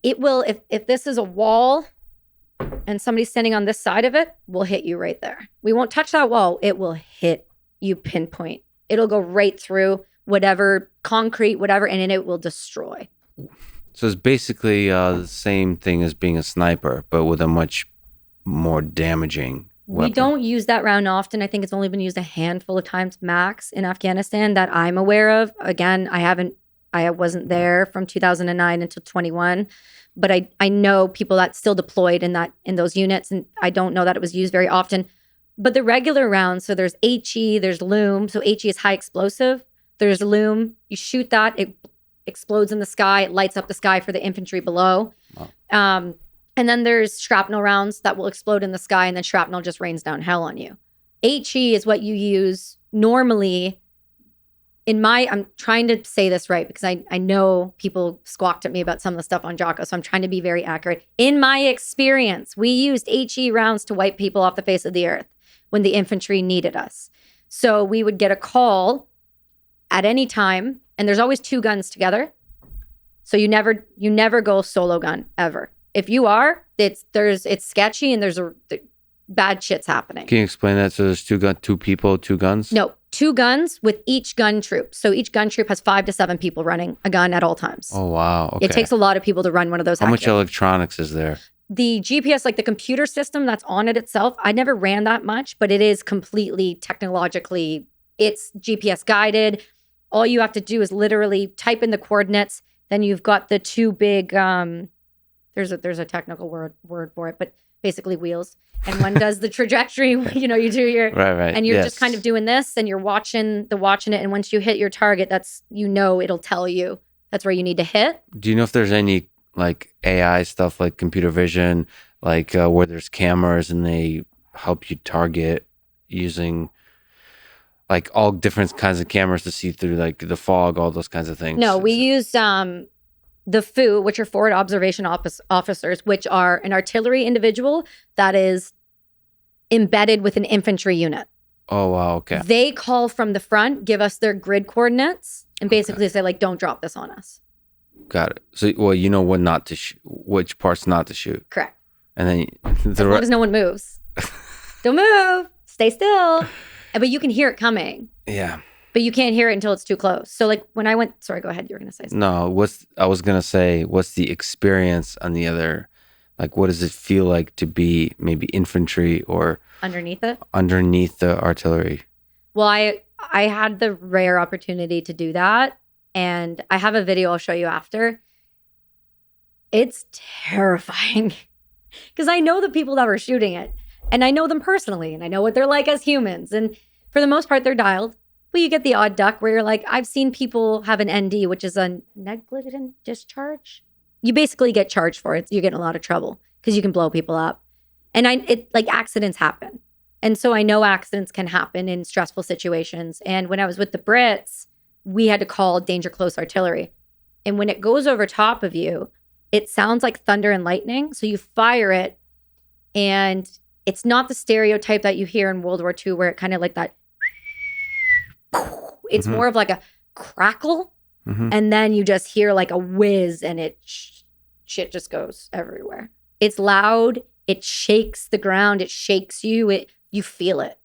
it will, if this is a wall, and somebody's standing on this side of it, will hit you right there. We won't touch that wall. It will hit you pinpoint. It'll go right through whatever, concrete, whatever, and then it will destroy. So it's basically the same thing as being a sniper, but with a much more damaging weapon. We don't use that round often. I think it's only been used a handful of times max in Afghanistan that I'm aware of. Again, I wasn't there from 2009 until 21. But I know people that still deployed in those units, and I don't know that it was used very often. But the regular rounds, so there's HE, there's loom. So HE is high explosive. There's loom. You shoot that, it explodes in the sky. It lights up the sky for the infantry below. Wow. And then there's shrapnel rounds that will explode in the sky, and then shrapnel just rains down hell on you. HE is what you use normally I'm trying to say this right because I know people squawked at me about some of the stuff on Jocko, so I'm trying to be very accurate. In my experience, we used HE rounds to wipe people off the face of the earth when the infantry needed us. So we would get a call at any time, and there's always 2 guns together. So you never go solo gun ever. If you are, it's sketchy and there's bad shit's happening. Can you explain that? So there's 2 people, 2 guns? No, 2 guns with each gun troop. So each gun troop has 5 to 7 people running a gun at all times. Oh, wow. Okay. It takes a lot of people to run one of those. How much electronics is there? The GPS, like the computer system that's on it itself, I never ran that much, but it is completely technologically, it's GPS guided. All you have to do is literally type in the coordinates. Then you've got the 2 big, there's a technical word for it, but basically wheels. And one does the trajectory, you do your, right. And you're just kind of doing this and you're watching it. And once you hit your target, it'll tell you that's where you need to hit. Do you know if there's any like AI stuff, like computer vision, like where there's cameras and they help you target using like all different kinds of cameras to see through like the fog, all those kinds of things? No, we use the FOO, which are forward observation officers, which are an artillery individual that is embedded with an infantry unit. Oh, wow. Okay. They call from the front, give us their grid coordinates, and basically say, like, don't drop this on us. Got it. So, well, you know what not to which parts not to shoot. Correct. And then as long as no one moves. Don't move. Stay still. But you can hear it coming. Yeah. But you can't hear it until it's too close. So like when I went, sorry, go ahead. You were going to say something. No, what's the experience on the other, like what does it feel like to be maybe infantry or underneath it? Underneath the artillery. Well, I had the rare opportunity to do that. And I have a video I'll show you after. It's terrifying because I know the people that were shooting it and I know them personally and I know what they're like as humans. And for the most part, they're dialed. But you get the odd duck where you're like, I've seen people have an ND, which is a negligent discharge. You basically get charged for it. You get in a lot of trouble because you can blow people up. And accidents happen. And so I know accidents can happen in stressful situations. And when I was with the Brits, we had to call danger close artillery. And when it goes over top of you, it sounds like thunder and lightning. So you fire it and it's not the stereotype that you hear in World War II where it kind of like that. It's more of like a crackle. And then you just hear like a whiz and it shit just goes everywhere. It's loud. It shakes the ground. It shakes you. You feel it.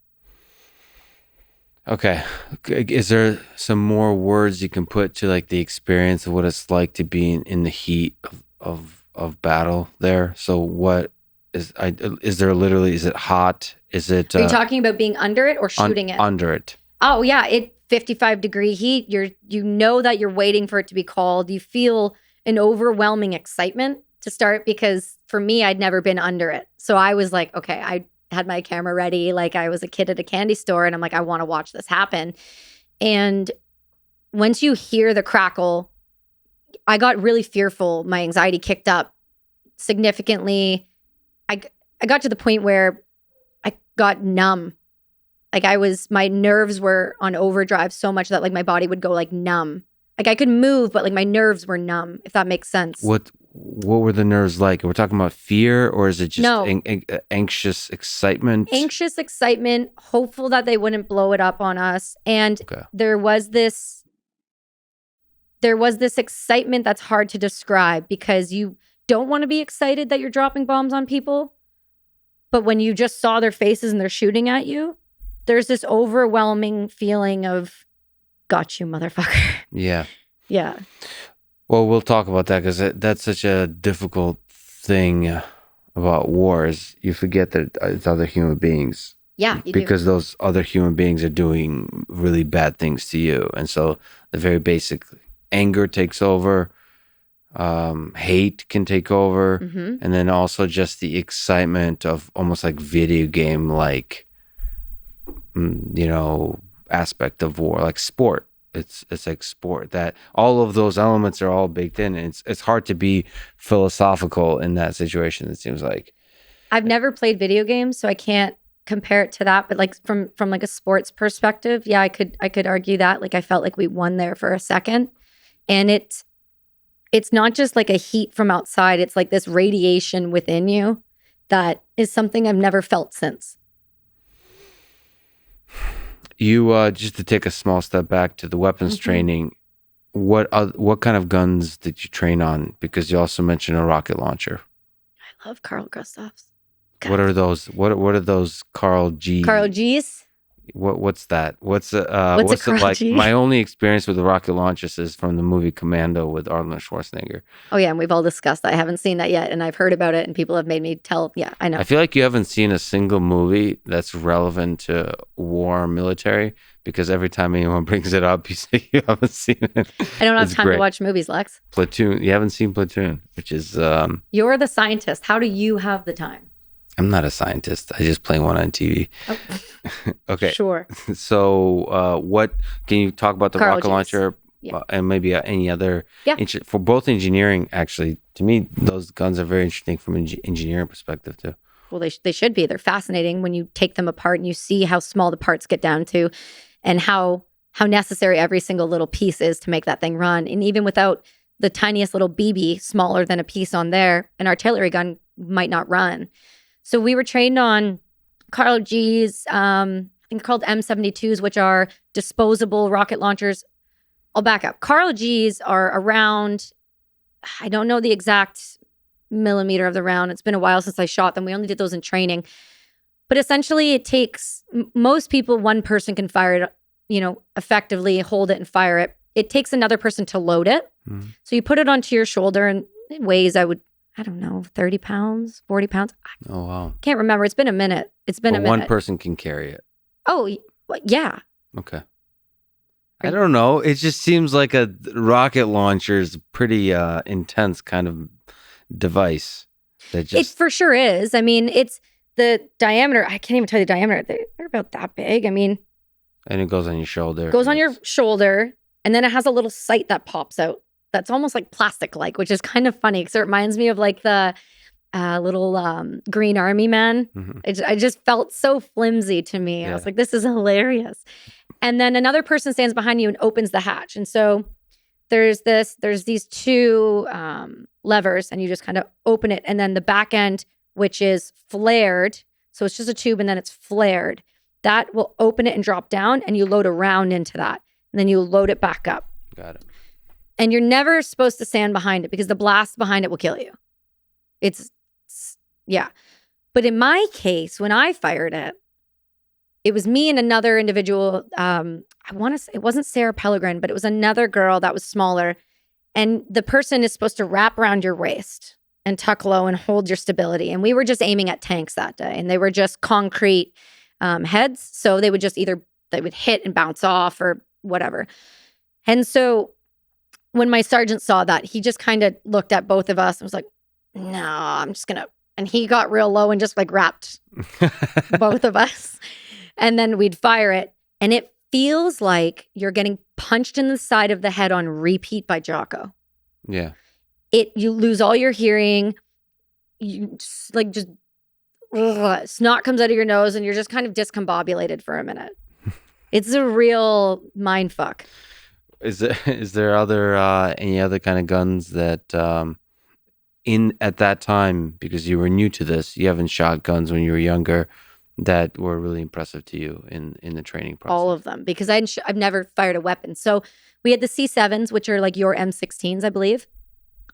Okay. Is there some more words you can put to like the experience of what it's like to be in the heat of battle there? So what is there literally, is it hot? Is it Are you talking about being under it or shooting it? Under it. Oh yeah, 55-degree heat. You know that you're waiting for it to be called. You feel an overwhelming excitement to start because for me, I'd never been under it. So I was like, okay, I had my camera ready like I was a kid at a candy store and I'm like, I want to watch this happen. And once you hear the crackle, I got really fearful. My anxiety kicked up significantly. I got to the point where I got numb. Like my nerves were on overdrive so much that like my body would go like numb. Like I could move, but like my nerves were numb, if that makes sense. What were the nerves like? Are we talking about fear or is it just no. Anxious excitement? Anxious excitement, hopeful that they wouldn't blow it up on us. And there was this excitement that's hard to describe because you don't want to be excited that you're dropping bombs on people. But when you just saw their faces and they're shooting at you, there's this overwhelming feeling of, got you, motherfucker. Yeah. Yeah. Well, we'll talk about that because that's such a difficult thing about wars. You forget that it's other human beings. Yeah, because those other human beings are doing really bad things to you. And so the very basic anger takes over, hate can take over, and then also just the excitement of almost like video game like, aspect of war, like sport. It's like sport, that all of those elements are all baked in. And it's hard to be philosophical in that situation, it seems like. I've never played video games, so I can't compare it to that, but like from like a sports perspective, yeah, I could argue that. Like I felt like we won there for a second. And it's not just like a heat from outside, it's like this radiation within you that is something I've never felt since. You just to take a small step back to the weapons training, what kind of guns did you train on? Because you also mentioned a rocket launcher. I love Carl Gustav's. What are those? What are those Carl G? Carl G's? What's that? What's a it Carl like? G? My only experience with the rocket launches is from the movie Commando with Arnold Schwarzenegger. Oh yeah, and we've all discussed that. I haven't seen that yet, and I've heard about it, and people have made me tell. Yeah, I know. I feel like you haven't seen a single movie that's relevant to war or military, because every time anyone brings it up, you say you haven't seen it. I don't have time to watch movies, Lex. Platoon. You haven't seen Platoon, which is... You're the scientist. How do you have the time? I'm not a scientist. I just play one on TV. Oh. Okay. Sure. So what can you talk about the Carl rocket G's. launcher and maybe any other... Yeah. For both engineering, actually, to me, those guns are very interesting from an engineering perspective too. Well, they should be. They're fascinating when you take them apart and you see how small the parts get down to and how necessary every single little piece is to make that thing run. And even without the tiniest little BB, smaller than a piece on there, an artillery gun might not run. So we were trained on Carl G's, I think called M72s, which are disposable rocket launchers. I'll back up. Carl G's are around, I don't know the exact millimeter of the round. It's been a while since I shot them. We only did those in training. But essentially it takes, most people, one person can fire it, effectively hold it and fire it. It takes another person to load it. So you put it onto your shoulder and it weighs, I don't know, 30 pounds, 40 pounds. Oh, wow. Can't remember. It's been a minute. One person can carry it. Oh, yeah. Okay. I don't know. It just seems like a rocket launcher is a pretty intense kind of device. It for sure is. I mean, it's the diameter. I can't even tell you the diameter. They're about that big. I mean. And it goes on your shoulder. Goes on your shoulder. And then it has a little sight that pops out. That's almost like plastic-like, which is kind of funny because it reminds me of like the little green army man. I just felt so flimsy to me. I was like, this is hilarious. And then another person stands behind you and opens the hatch. And so there's these two levers and you just kind of open it. And then the back end, which is flared. So it's just a tube and then it's flared. That will open it and drop down and you load a round into that. And then you load it back up. Got it. And you're never supposed to stand behind it because the blast behind it will kill you. Yeah. But in my case, when I fired it, it was me and another individual. I want to say it wasn't Sarah Pellegrin, but it was another girl that was smaller. And the person is supposed to wrap around your waist and tuck low and hold your stability. And we were just aiming at tanks that day. And they were just concrete heads. So they would just they would hit and bounce off or whatever. And so when my sergeant saw that, he just kind of looked at both of us and was like, no, I'm just going to. And he got real low and just like wrapped both of us. And then we'd fire it. And it feels like you're getting punched in the side of the head on repeat by Jocko. Yeah. You lose all your hearing. You just snot comes out of your nose and you're just kind of discombobulated for a minute. It's a real mind fuck. Is there any other kind of guns that at that time, because you were new to this, you haven't shot guns when you were younger, that were really impressive to you in the training process? All of them, because I've never fired a weapon. So we had the C7s, which are like your M16s, I believe.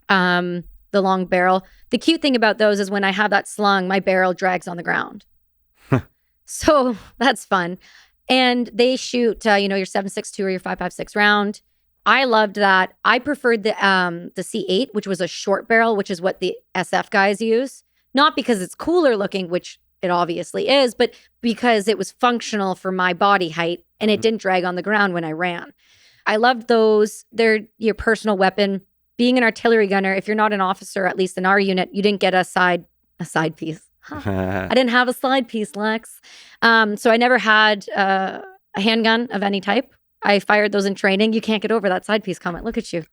The long barrel. The cute thing about those is when I have that slung, my barrel drags on the ground. So that's fun. And they shoot, your 7.62 or your 5.56 round. I loved that. I preferred the C8, which was a short barrel, which is what the SF guys use. Not because it's cooler looking, which it obviously is, but because it was functional for my body height and it didn't drag on the ground when I ran. I loved those. They're your personal weapon. Being an artillery gunner, if you're not an officer, at least in our unit, you didn't get a side piece. I didn't have a slide piece, Lex. So I never had a handgun of any type. I fired those in training. You can't get over that side piece comment. Look at you.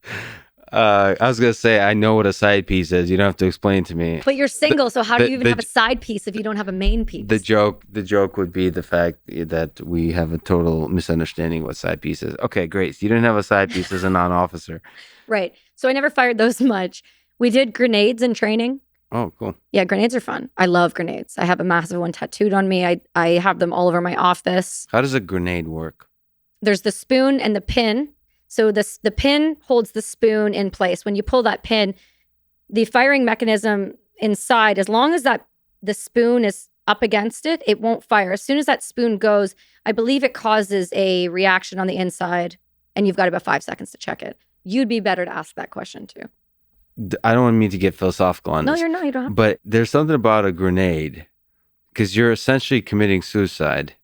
I was gonna say I know what a side piece is. You don't have to explain to me. But you're single, so how do you even have a side piece if you don't have a main piece? The joke would be the fact that we have a total misunderstanding what side piece is. Okay, great. So you didn't have a side piece as a non-officer. Right. So I never fired those much. We did grenades in training. Oh, cool. Yeah, grenades are fun. I love grenades. I have a massive one tattooed on me. I have them all over my office. How does a grenade work? There's the spoon and the pin. So the pin holds the spoon in place. When you pull that pin, the firing mechanism inside, as long as the spoon is up against it, it won't fire. As soon as that spoon goes, I believe it causes a reaction on the inside, and you've got about 5 seconds to check it. You'd be better to ask that question too. I don't want me to get philosophical on this. No, you're not. You don't have to. But there's something about a grenade, because you're essentially committing suicide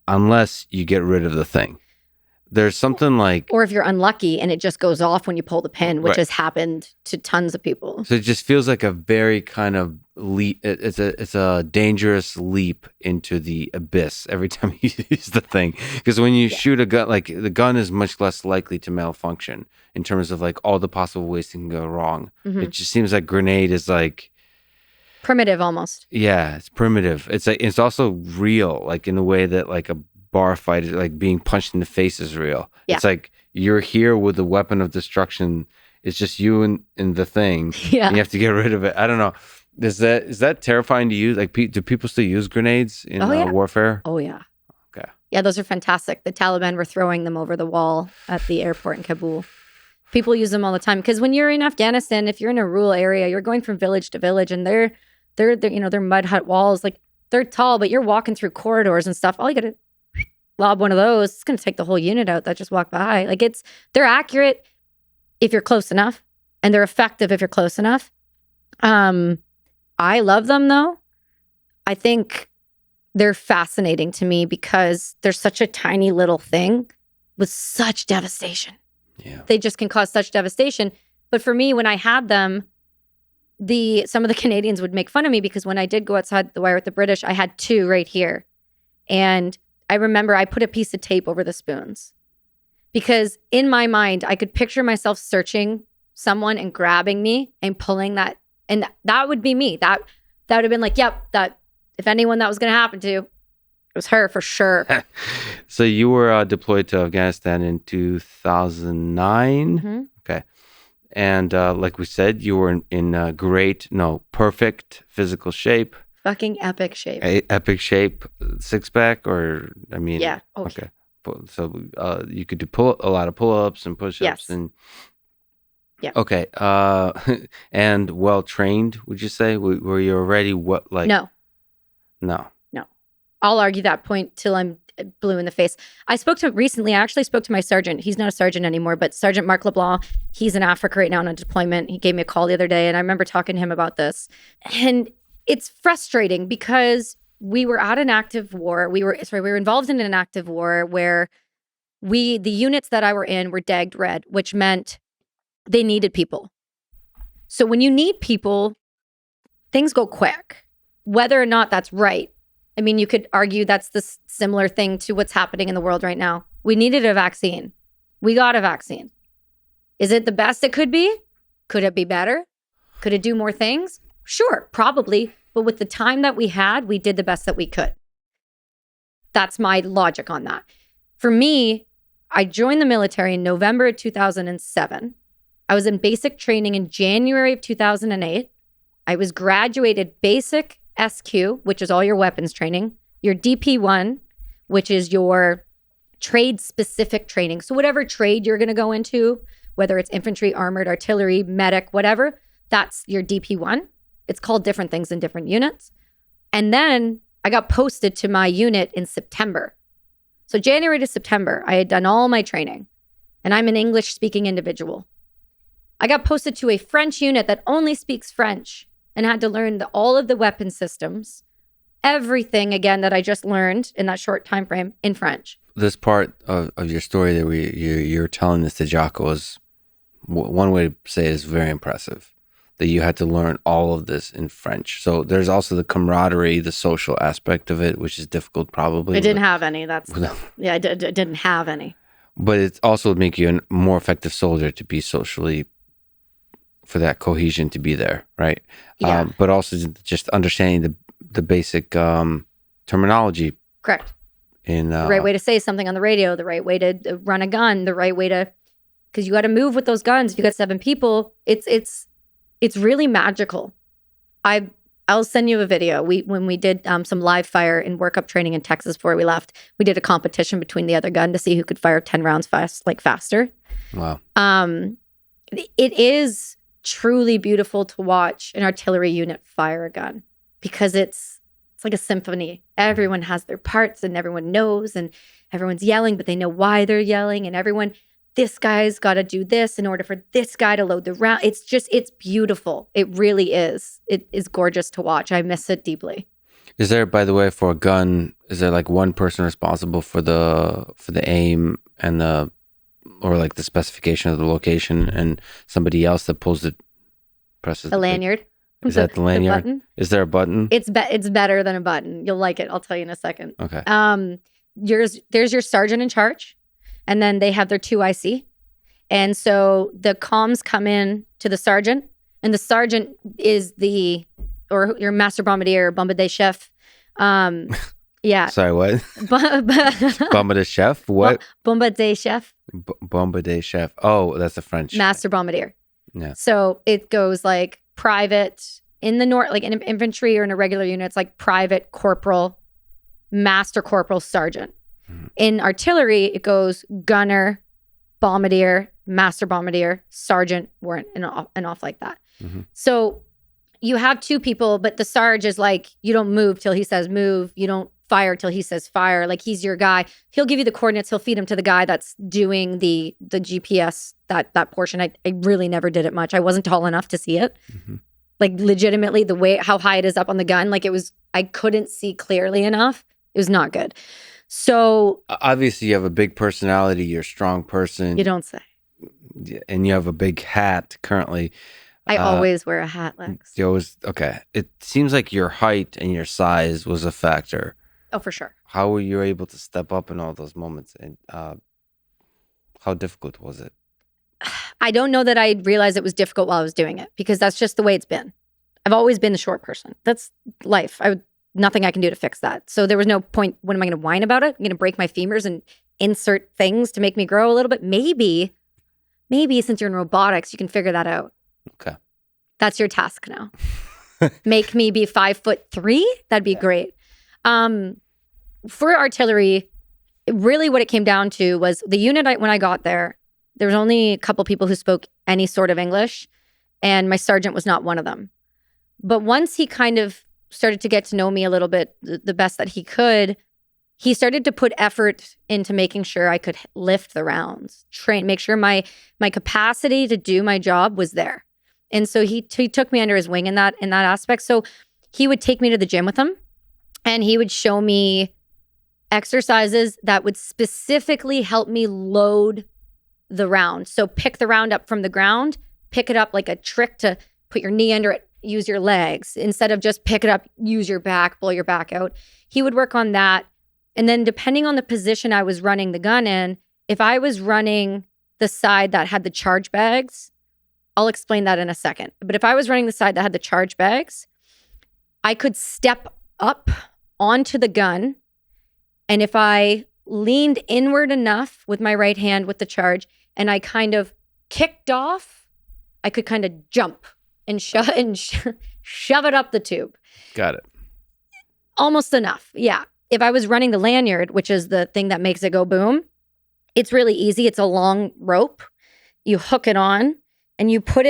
unless you get rid of the thing. There's something like... Or if you're unlucky and it just goes off when you pull the pin, which Right. has happened to tons of people. So it just feels like a very kind of leap. It's a dangerous leap into the abyss every time you use the thing. Because when you shoot a gun, like the gun is much less likely to malfunction in terms of like all the possible ways it can go wrong. Mhm. It just seems like grenade is like... Primitive almost. Yeah, it's primitive. It's also real, like in a way that like a bar fight is like being punched in the face is real. Yeah. It's like you're here with a weapon of destruction. It's just you and the thing. Yeah. And you have to get rid of it. I don't know. Is that terrifying to you? Like, do people still use grenades in warfare? Oh, yeah. Okay. Yeah, those are fantastic. The Taliban were throwing them over the wall at the airport in Kabul. People use them all the time because when you're in Afghanistan, if you're in a rural area, you're going from village to village, and they're mud hut walls. Like, they're tall, but you're walking through corridors and stuff. All you gotta lob one of those, it's gonna take the whole unit out that just walked by. Like, they're accurate if you're close enough, and they're effective if you're close enough. I love them though. I think they're fascinating to me because they're such a tiny little thing with such devastation. Yeah. They just can cause such devastation. But for me, when I had them, some of the Canadians would make fun of me because when I did go outside the wire with the British, I had 2 right here. And I remember I put a piece of tape over the spoons because in my mind, I could picture myself searching someone and grabbing me and pulling that. And that would be me. That would have been like, yep, that if anyone that was going to happen to, it was her for sure. So you were deployed to Afghanistan in 2009. Mm-hmm. Okay. And like we said, you were in perfect physical shape. Fucking epic shape. Epic shape, six-pack, or, I mean... Yeah. Oh, okay. So you could do a lot of pull-ups and push-ups. Yes. And... Yeah. Okay. And well-trained, would you say? Were you already No. No. I'll argue that point till I'm blue in the face. I actually spoke to my sergeant. He's not a sergeant anymore, but Sergeant Marc LeBlanc, he's in Africa right now on a deployment. He gave me a call the other day, and I remember talking to him about this. And it's frustrating because we were at an active war. We were involved in an active war where the units that I were in were dagged red, which meant they needed people. So when you need people, things go quick, whether or not that's right. I mean, you could argue that's the similar thing to what's happening in the world right now. We needed a vaccine. We got a vaccine. Is it the best it could be? Could it be better? Could it do more things? Sure, probably. But with the time that we had, we did the best that we could. That's my logic on that. For me, I joined the military in November of 2007. I was in basic training in January of 2008. I was graduated basic SQ, which is all your weapons training, your DP1, which is your trade-specific training. So whatever trade you're going to go into, whether it's infantry, armored, artillery, medic, whatever, that's your DP1. It's called different things in different units. And then I got posted to my unit in September. So January to September, I had done all my training, and I'm an English-speaking individual. I got posted to a French unit that only speaks French and had to learn all of the weapon systems, everything, again, that I just learned in that short time frame in French. This part of your story that you're telling this to Jocko is, one way to say it is very impressive, that you had to learn all of this in French. So there's also the camaraderie, the social aspect of it, which is difficult probably. I didn't have any. I didn't have any. But it also would make you a more effective soldier to be socially, for that cohesion to be there, right? Yeah. But also just understanding the basic terminology Correct. in The right way to say something on the radio, the right way to run a gun, the right way to, because you got to move with those guns. If you got 7 people, it's really magical. I'll send you a video. When we did some live fire and workup training in Texas before we left, we did a competition between the other gun to see who could fire 10 rounds faster. Wow. It is truly beautiful to watch an artillery unit fire a gun because it's like a symphony. Everyone has their parts and everyone knows and everyone's yelling, but they know why they're yelling, and this guy's got to do this in order for this guy to load the round. It's beautiful. It really is. It is gorgeous to watch. I miss it deeply. Is there, by the way, for a gun, is there like one person responsible for the aim and or like the specification of the location, and somebody else that presses the lanyard? Is that the lanyard? The button? Is there a button? It's better than a button. You'll like it. I'll tell you in a second. Okay. There's your sergeant in charge, and then they have their 2 IC. And so the comms come in to the sergeant, and the sergeant is or your master bombardier, bombardier chef. Yeah. Sorry, what? Bombardier chef? What? Bombardier chef. Bombardier chef. Oh, that's a French. Master bombardier. Yeah. So it goes like private in the north, like in infantry or in a regular unit, it's like private, corporal, master corporal, sergeant. Mm-hmm. In artillery, it goes gunner, bombardier, master bombardier, sergeant, warrant, and off like that. Mm-hmm. So you have 2 people, but the sarge is like, you don't move till he says move. You don't fire till he says fire. Like, he's your guy. He'll give you the coordinates. He'll feed them to the guy that's doing the GPS, that portion. I really never did it much. I wasn't tall enough to see it. Mm-hmm. Like, legitimately, the way, how high it is up on the gun, like I couldn't see clearly enough. It was not good. So obviously you have a big personality. You're a strong person. You don't say. And you have a big hat currently. I always wear a hat, Lex. You always, okay. It seems like your height and your size was a factor. Oh, for sure. How were you able to step up in all those moments? And how difficult was it? I don't know that I realized it was difficult while I was doing it, because that's just the way it's been. I've always been the short person. That's life. Nothing I can do to fix that. So there was no point, when am I going to whine about it? I'm going to break my femurs and insert things to make me grow a little bit? Maybe since you're in robotics, you can figure that out. Okay. That's your task now. Make me be 5'3". That'd be great. For artillery, really what it came down to was the unit. When I got there was only a couple people who spoke any sort of English, and my sergeant was not one of them. But once he kind of started to get to know me a little bit, the best that he could, he started to put effort into making sure I could lift the rounds, make sure my capacity to do my job was there. And so he took me under his wing in that aspect. So he would take me to the gym with him, and he would show me exercises that would specifically help me load the round. So pick the round up from the ground, pick it up like a trick to put your knee under it, use your legs. Instead of just pick it up, use your back, blow your back out. He would work on that. And then depending on the position I was running the gun in, if I was running the side that had the charge bags, I'll explain that in a second. But if I was running the side that had the charge bags, I could step up onto the gun. And if I leaned inward enough with my right hand with the charge and I kind of kicked off, I could kind of jump and shove it up the tube. Got it. Almost enough. Yeah. If I was running the lanyard, which is the thing that makes it go boom, it's really easy. It's a long rope. You hook it on and you put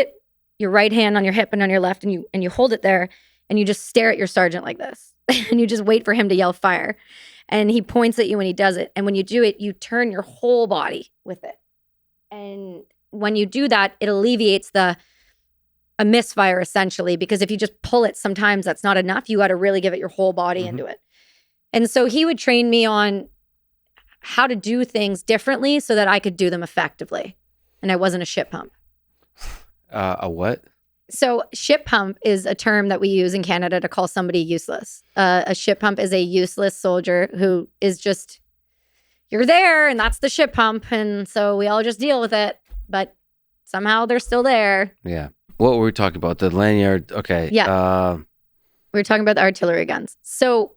your right hand on your hip and on your left, and you hold it there, and you just stare at your sergeant like this. And you just wait for him to yell fire. And he points at you when he does it. And when you do it, you turn your whole body with it. And when you do that, it alleviates a misfire, essentially, because if you just pull it, sometimes that's not enough. You got to really give it your whole body into it. And so he would train me on how to do things differently so that I could do them effectively. And I wasn't a shit pump. A what? So shit pump is a term that we use in Canada to call somebody useless. A shit pump is a useless soldier who is just, you're there and that's the ship hump. And so we all just deal with it. But somehow they're still there. Yeah. What were we talking about? The lanyard. Okay. Yeah. We were talking about the artillery guns. So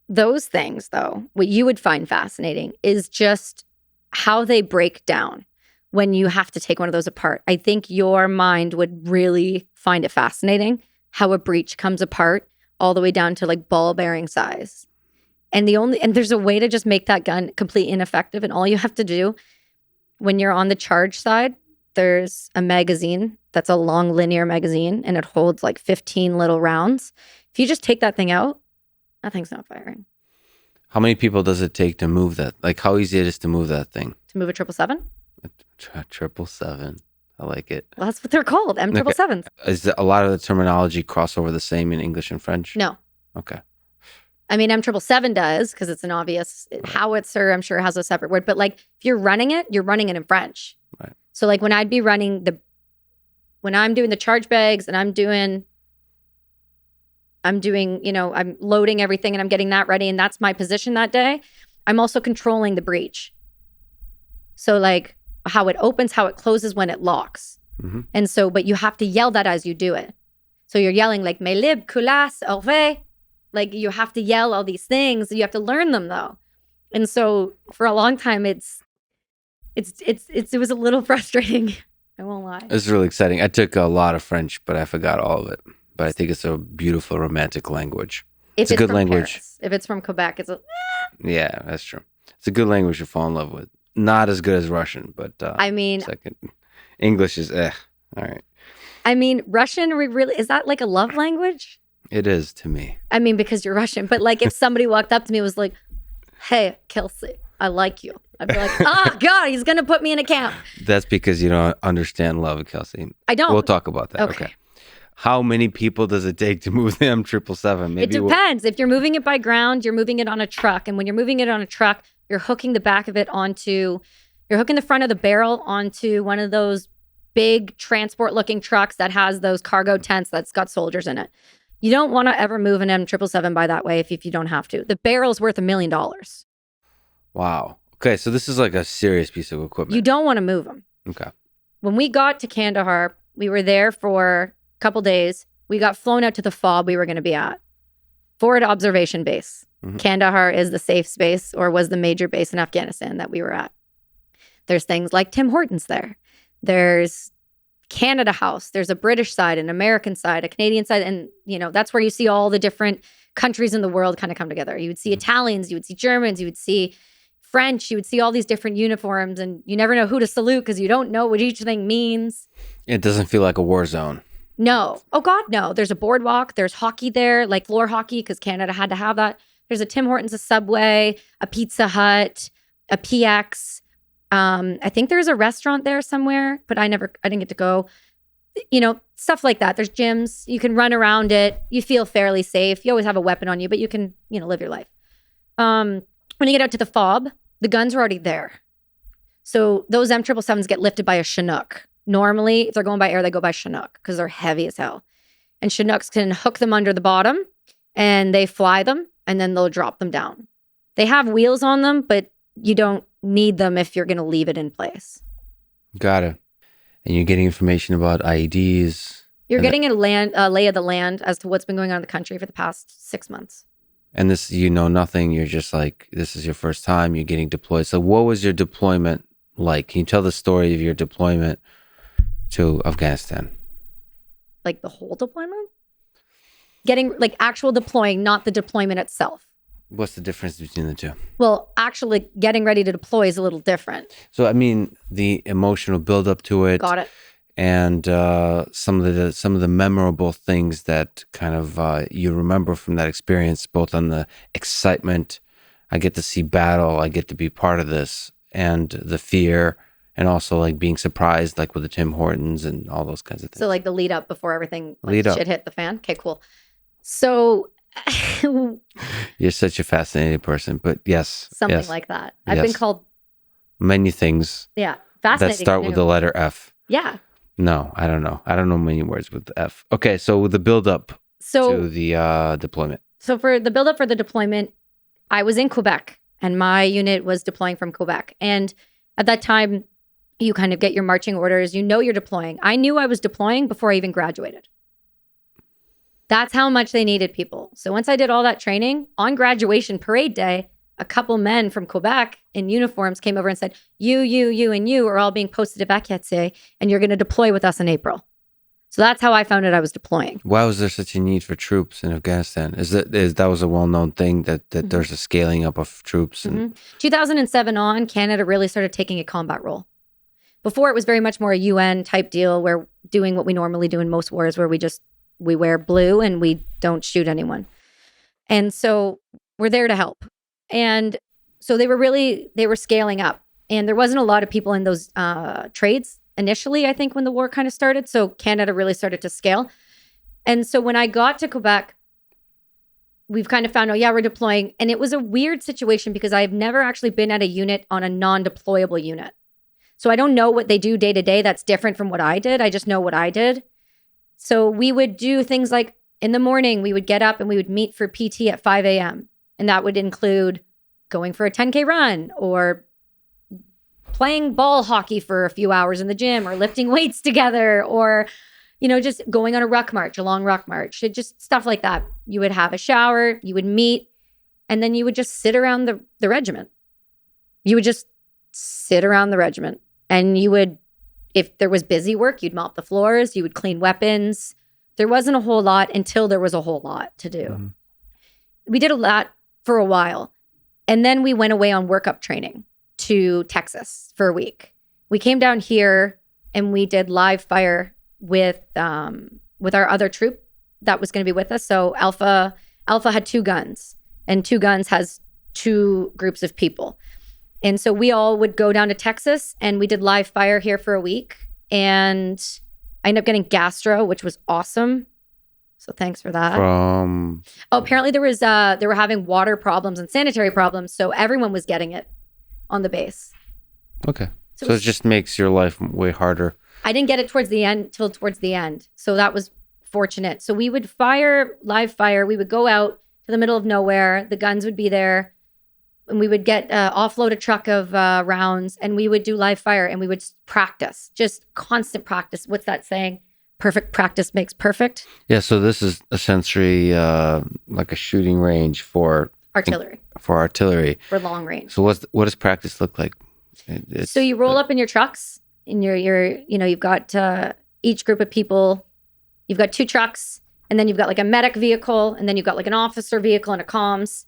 those things, though, what you would find fascinating is just how they break down when you have to take one of those apart. I think your mind would really find it fascinating how a breech comes apart all the way down to like ball bearing size. And there's a way to just make that gun completely ineffective. And all you have to do when you're on the charge side, there's a magazine that's a long linear magazine and it holds like 15 little rounds. If you just take that thing out, that thing's not firing. How many people does it take to move that? Like how easy it is to move that thing? To move a 777? 777. I like it. Well, that's what they're called, M777s. Is a lot of the terminology crossover the same in English and French? No. Okay. I mean, M777 does because it's an obvious howitzer. I'm sure has a separate word. But like if you're running it in French. Right. So like when I'm doing the charge bags and I'm doing, I'm loading everything and I'm getting that ready and that's my position that day. I'm also controlling the breech. So like how it opens, how it closes when it locks. Mm-hmm. And so, but you have to yell that as you do it. So you're yelling like, mes libres, culasse, orve. Like you have to yell all these things. You have to learn them though. And so for a long time, it was a little frustrating. I won't lie. It's really exciting. I took a lot of French, but I forgot all of it. But I think it's a beautiful romantic language. If it's a good from language. Paris. If it's from Quebec, it's Yeah, that's true. It's a good language to fall in love with. Not as good as Russian, but second. English is All right. I mean, Russian really is that like a love language? It is to me. I mean, because you're Russian, but like if somebody walked up to me and was like, "Hey, Kelsi, I like you," I'd be like, "Oh God, he's gonna put me in a camp." That's because you don't understand love, Kelsi. I don't. We'll talk about that. Okay. How many people does it take to move the M777? It depends. If you're moving it by ground, you're moving it on a truck. And when you're moving it on a truck, you're hooking the back of it you're hooking the front of the barrel onto one of those big transport looking trucks that has those cargo tents that's got soldiers in it. You don't want to ever move an M777 by that way if you don't have to. The barrel's worth $1 million. Wow. Okay, so this is like a serious piece of equipment. You don't want to move them. Okay. When we got to Kandahar, we were there for couple days. We got flown out to the FOB we were going to be at. Forward Observation Base. Mm-hmm. Kandahar is the safe space or was the major base in Afghanistan that we were at. There's things like Tim Hortons there. There's Canada House. There's a British side, an American side, a Canadian side. And, that's where you see all the different countries in the world kind of come together. You would see Italians, you would see Germans, you would see French, you would see all these different uniforms and you never know who to salute because you don't know what each thing means. It doesn't feel like a war zone. No. Oh, God, no. There's a boardwalk. There's hockey there, like floor hockey, because Canada had to have that. There's a Tim Hortons, a Subway, a Pizza Hut, a PX. I think there's a restaurant there somewhere, but I didn't get to go. Stuff like that. There's gyms. You can run around it. You feel fairly safe. You always have a weapon on you, but you can, live your life. When you get out to the FOB, the guns are already there. So those M777s get lifted by a Chinook. Normally, if they're going by air, they go by Chinook because they're heavy as hell. And Chinooks can hook them under the bottom and they fly them and then they'll drop them down. They have wheels on them, but you don't need them if you're going to leave it in place. Got it. And you're getting information about IEDs. You're getting a lay of the land as to what's been going on in the country for the past 6 months. And this, nothing. You're just like, this is your first time. You're getting deployed. So what was your deployment like? Can you tell the story of your deployment to Afghanistan? Like the whole deployment? Getting like actual deploying, not the deployment itself. What's the difference between the two? Well, actually getting ready to deploy is a little different. So, I mean, the emotional buildup to it. Got it. And some of the memorable things that kind of you remember from that experience, both on the excitement, I get to see battle, I get to be part of this, and the fear, and also like being surprised, like with the Tim Hortons and all those kinds of things. So like the lead up before everything shit hit the fan. Okay, cool. So you're such a fascinating person, but yes, something like that. I've been called many things. Yeah, fascinating. That start with the letter F. Yeah. No, I don't know. I don't know many words with the F. Okay, so with the build up to the deployment. So for the build up for the deployment, I was in Quebec and my unit was deploying from Quebec. And at that time, you kind of get your marching orders. You know you're deploying. I knew I was deploying before I even graduated. That's how much they needed people. So once I did all that training, on graduation parade day, a couple men from Quebec in uniforms came over and said, you, and you are all being posted to Vakietse, and you're going to deploy with us in April. So that's how I found out I was deploying. Why was there such a need for troops in Afghanistan? That was a well-known thing that there's a scaling up of troops? And 2007 on, Canada really started taking a combat role. Before, it was very much more a UN type deal, where doing what we normally do in most wars, where we wear blue and we don't shoot anyone. And so we're there to help. And so they were scaling up. And there wasn't a lot of people in those trades initially, I think, when the war kind of started. So Canada really started to scale. And so when I got to Quebec, we've kind of found, oh yeah, we're deploying. And it was a weird situation because I've never actually been at a unit on a non-deployable unit. So I don't know what they do day to day that's different from what I did. I just know what I did. So we would do things like in the morning, we would get up and we would meet for PT at 5 a.m. And that would include going for a 10K run or playing ball hockey for a few hours in the gym or lifting weights together or, just going on a ruck march, a long ruck march, just stuff like that. You would have a shower, you would meet, and then you would just sit around the regiment. You would just sit around the regiment and you would, if there was busy work, you'd mop the floors, you would clean weapons. There wasn't a whole lot until there was a whole lot to do. Mm-hmm. We did a lot for a while. And then we went away on workup training to Texas for a week. We came down here and we did live fire with our other troop that was going to be with us. So Alpha had 2 guns, and 2 guns has 2 groups of people. And so we all would go down to Texas and we did live fire here for a week. And I ended up getting gastro, which was awesome. So thanks for that. Apparently they were having water problems and sanitary problems. So everyone was getting it on the base. Okay. So it just makes your life way harder. I didn't get it towards the end. So that was fortunate. So we would live fire. We would go out to the middle of nowhere. The guns would be there. And we would get offload a truck of rounds, and we would do live fire, and we would practice, just constant practice. What's that saying? Perfect practice makes perfect. Yeah, so this is essentially like a shooting range for artillery. For long range. So what does practice look like? So you roll up in your trucks, and you've got each group of people. You've got 2 trucks, and then you've got like a medic vehicle, and then you've got like an officer vehicle and a comms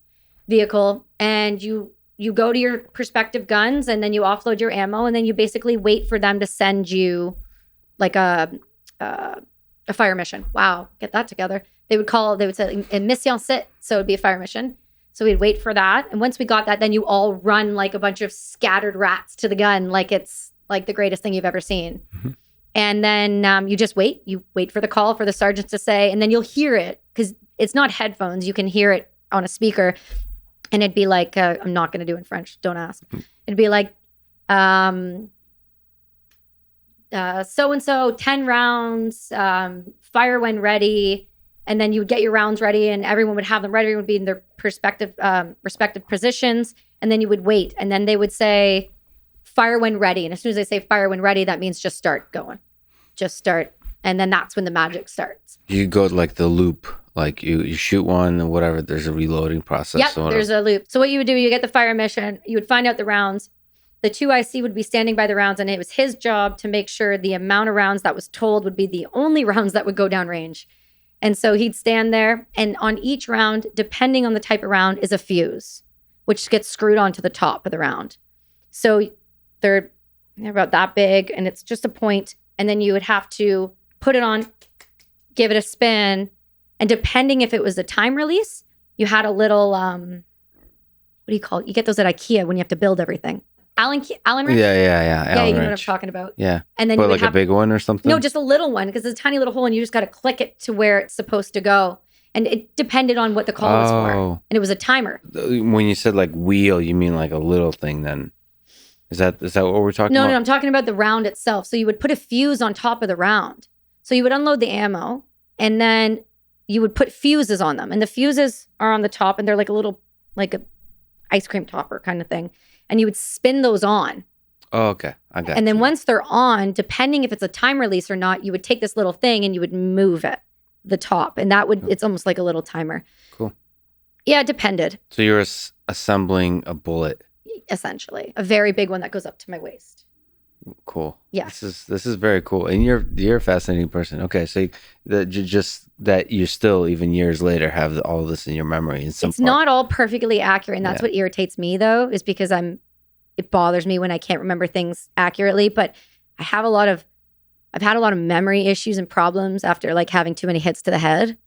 vehicle, and you go to your prospective guns, and then you offload your ammo, and then you basically wait for them to send you like a fire mission. Wow, get that together. They would say a mission sit, so it'd be a fire mission. So we'd wait for that, and once we got that, then you all run like a bunch of scattered rats to the gun, like it's like the greatest thing you've ever seen. Mm-hmm. And then you just wait. You wait for the call for the sergeant to say, and then you'll hear it because it's not headphones. You can hear it on a speaker. And it'd be like, I'm not going to do it in French. Don't ask. It'd be like, so-and-so, 10 rounds, fire when ready. And then you would get your rounds ready and everyone would have them ready. Everyone would be in their respective positions. And then you would wait. And then they would say, fire when ready. And as soon as they say fire when ready, that means just start going. Just start. And then that's when the magic starts. You go like the loop. Like you shoot one and whatever, there's a reloading process. Yep, there's a loop. So what you would do, you get the fire mission, you would find out the rounds. The 2IC would be standing by the rounds, and it was his job to make sure the amount of rounds that was told would be the only rounds that would go down range. And so he'd stand there, and on each round, depending on the type of round, is a fuse, which gets screwed onto the top of the round. So they're about that big, and it's just a point, and then you would have to put it on, give it a spin. And depending if it was a time release, you had a little, what do you call it? You get those at IKEA when you have to build everything. Allen wrench? Yeah. Allen you know what I'm talking about. Yeah. And then you would like a big one or something? No, just a little one because it's a tiny little hole and you just got to click it to where it's supposed to go. And it depended on what the call was for. And it was a timer. When you said like wheel, you mean like a little thing then? Is that what we're talking about? No, I'm talking about the round itself. So you would put a fuse on top of the round. So you would unload the ammo and then you would put fuses on them, and the fuses are on the top, and they're like a little, like a ice cream topper kind of thing. And you would spin those on. Oh, okay. I got And then you. once they're on, depending if it's a time release or not, you would take this little thing and you would move it, the top. And that would, it's almost like a little timer. Cool. Yeah, it depended. So you're assembling a bullet. Essentially. A very big one that goes up to my waist. Cool. Yeah. This is very cool. And you're a fascinating person. Okay. So that you still, even years later, have all this in your memory. It's not all perfectly accurate. And that's what irritates me, though, is because it bothers me when I can't remember things accurately. But I've had a lot of memory issues and problems after like having too many hits to the head.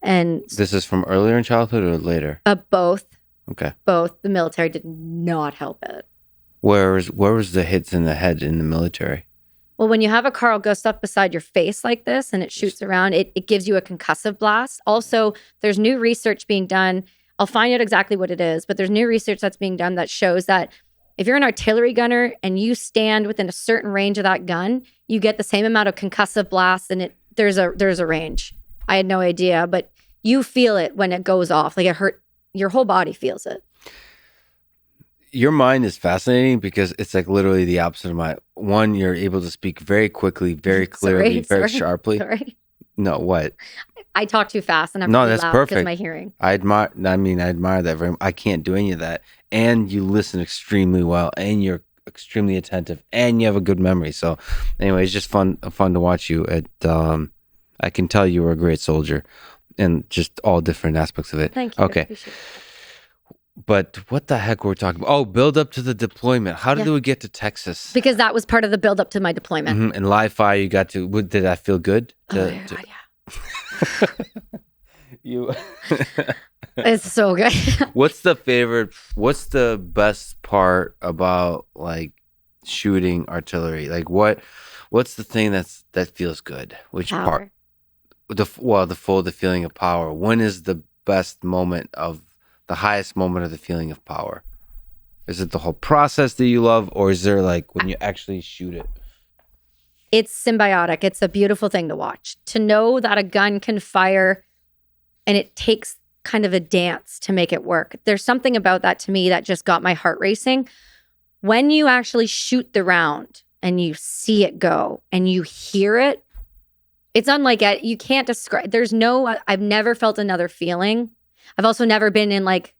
And this is from earlier in childhood or later? Both. Okay. Both. The military did not help it. Where was the hits in the head in the military? Well, when you have a car go stuff beside your face like this and it shoots around, it gives you a concussive blast. Also, there's new research being done. I'll find out exactly what it is, but there's new research that's being done that shows that if you're an artillery gunner and you stand within a certain range of that gun, you get the same amount of concussive blasts, and there's a range. I had no idea, but you feel it when it goes off. Like it hurt, your whole body feels it. Your mind is fascinating because it's like literally the opposite of mine. One, you're able to speak very quickly, very clearly, very sharply. Sorry. No, what? I talk too fast and I'm no, really that's loud perfect. because of my hearing. I admire that very much. I can't do any of that. And you listen extremely well, and you're extremely attentive, and you have a good memory. So anyway, it's just fun to watch you. I can tell you were a great soldier and just all different aspects of it. Thank you. Okay. But what the heck were we talking about? Oh, build up to the deployment. How did we get to Texas? Because that was part of the build up to my deployment. Mm-hmm. And live fire, you got to. Did that feel good? Yeah. You. It's so good. What's the best part about like shooting artillery? Like what's the thing that feels good? Which Power. part? The feeling of power. When is the best moment of the highest moment of the feeling of power? Is it the whole process that you love, or is there like when you actually shoot it? It's symbiotic. It's a beautiful thing to watch. To know that a gun can fire and it takes kind of a dance to make it work. There's something about that to me that just got my heart racing. When you actually shoot the round and you see it go and you hear it, it's unlike it. You can't describe. I've never felt another feeling. I've also never been in like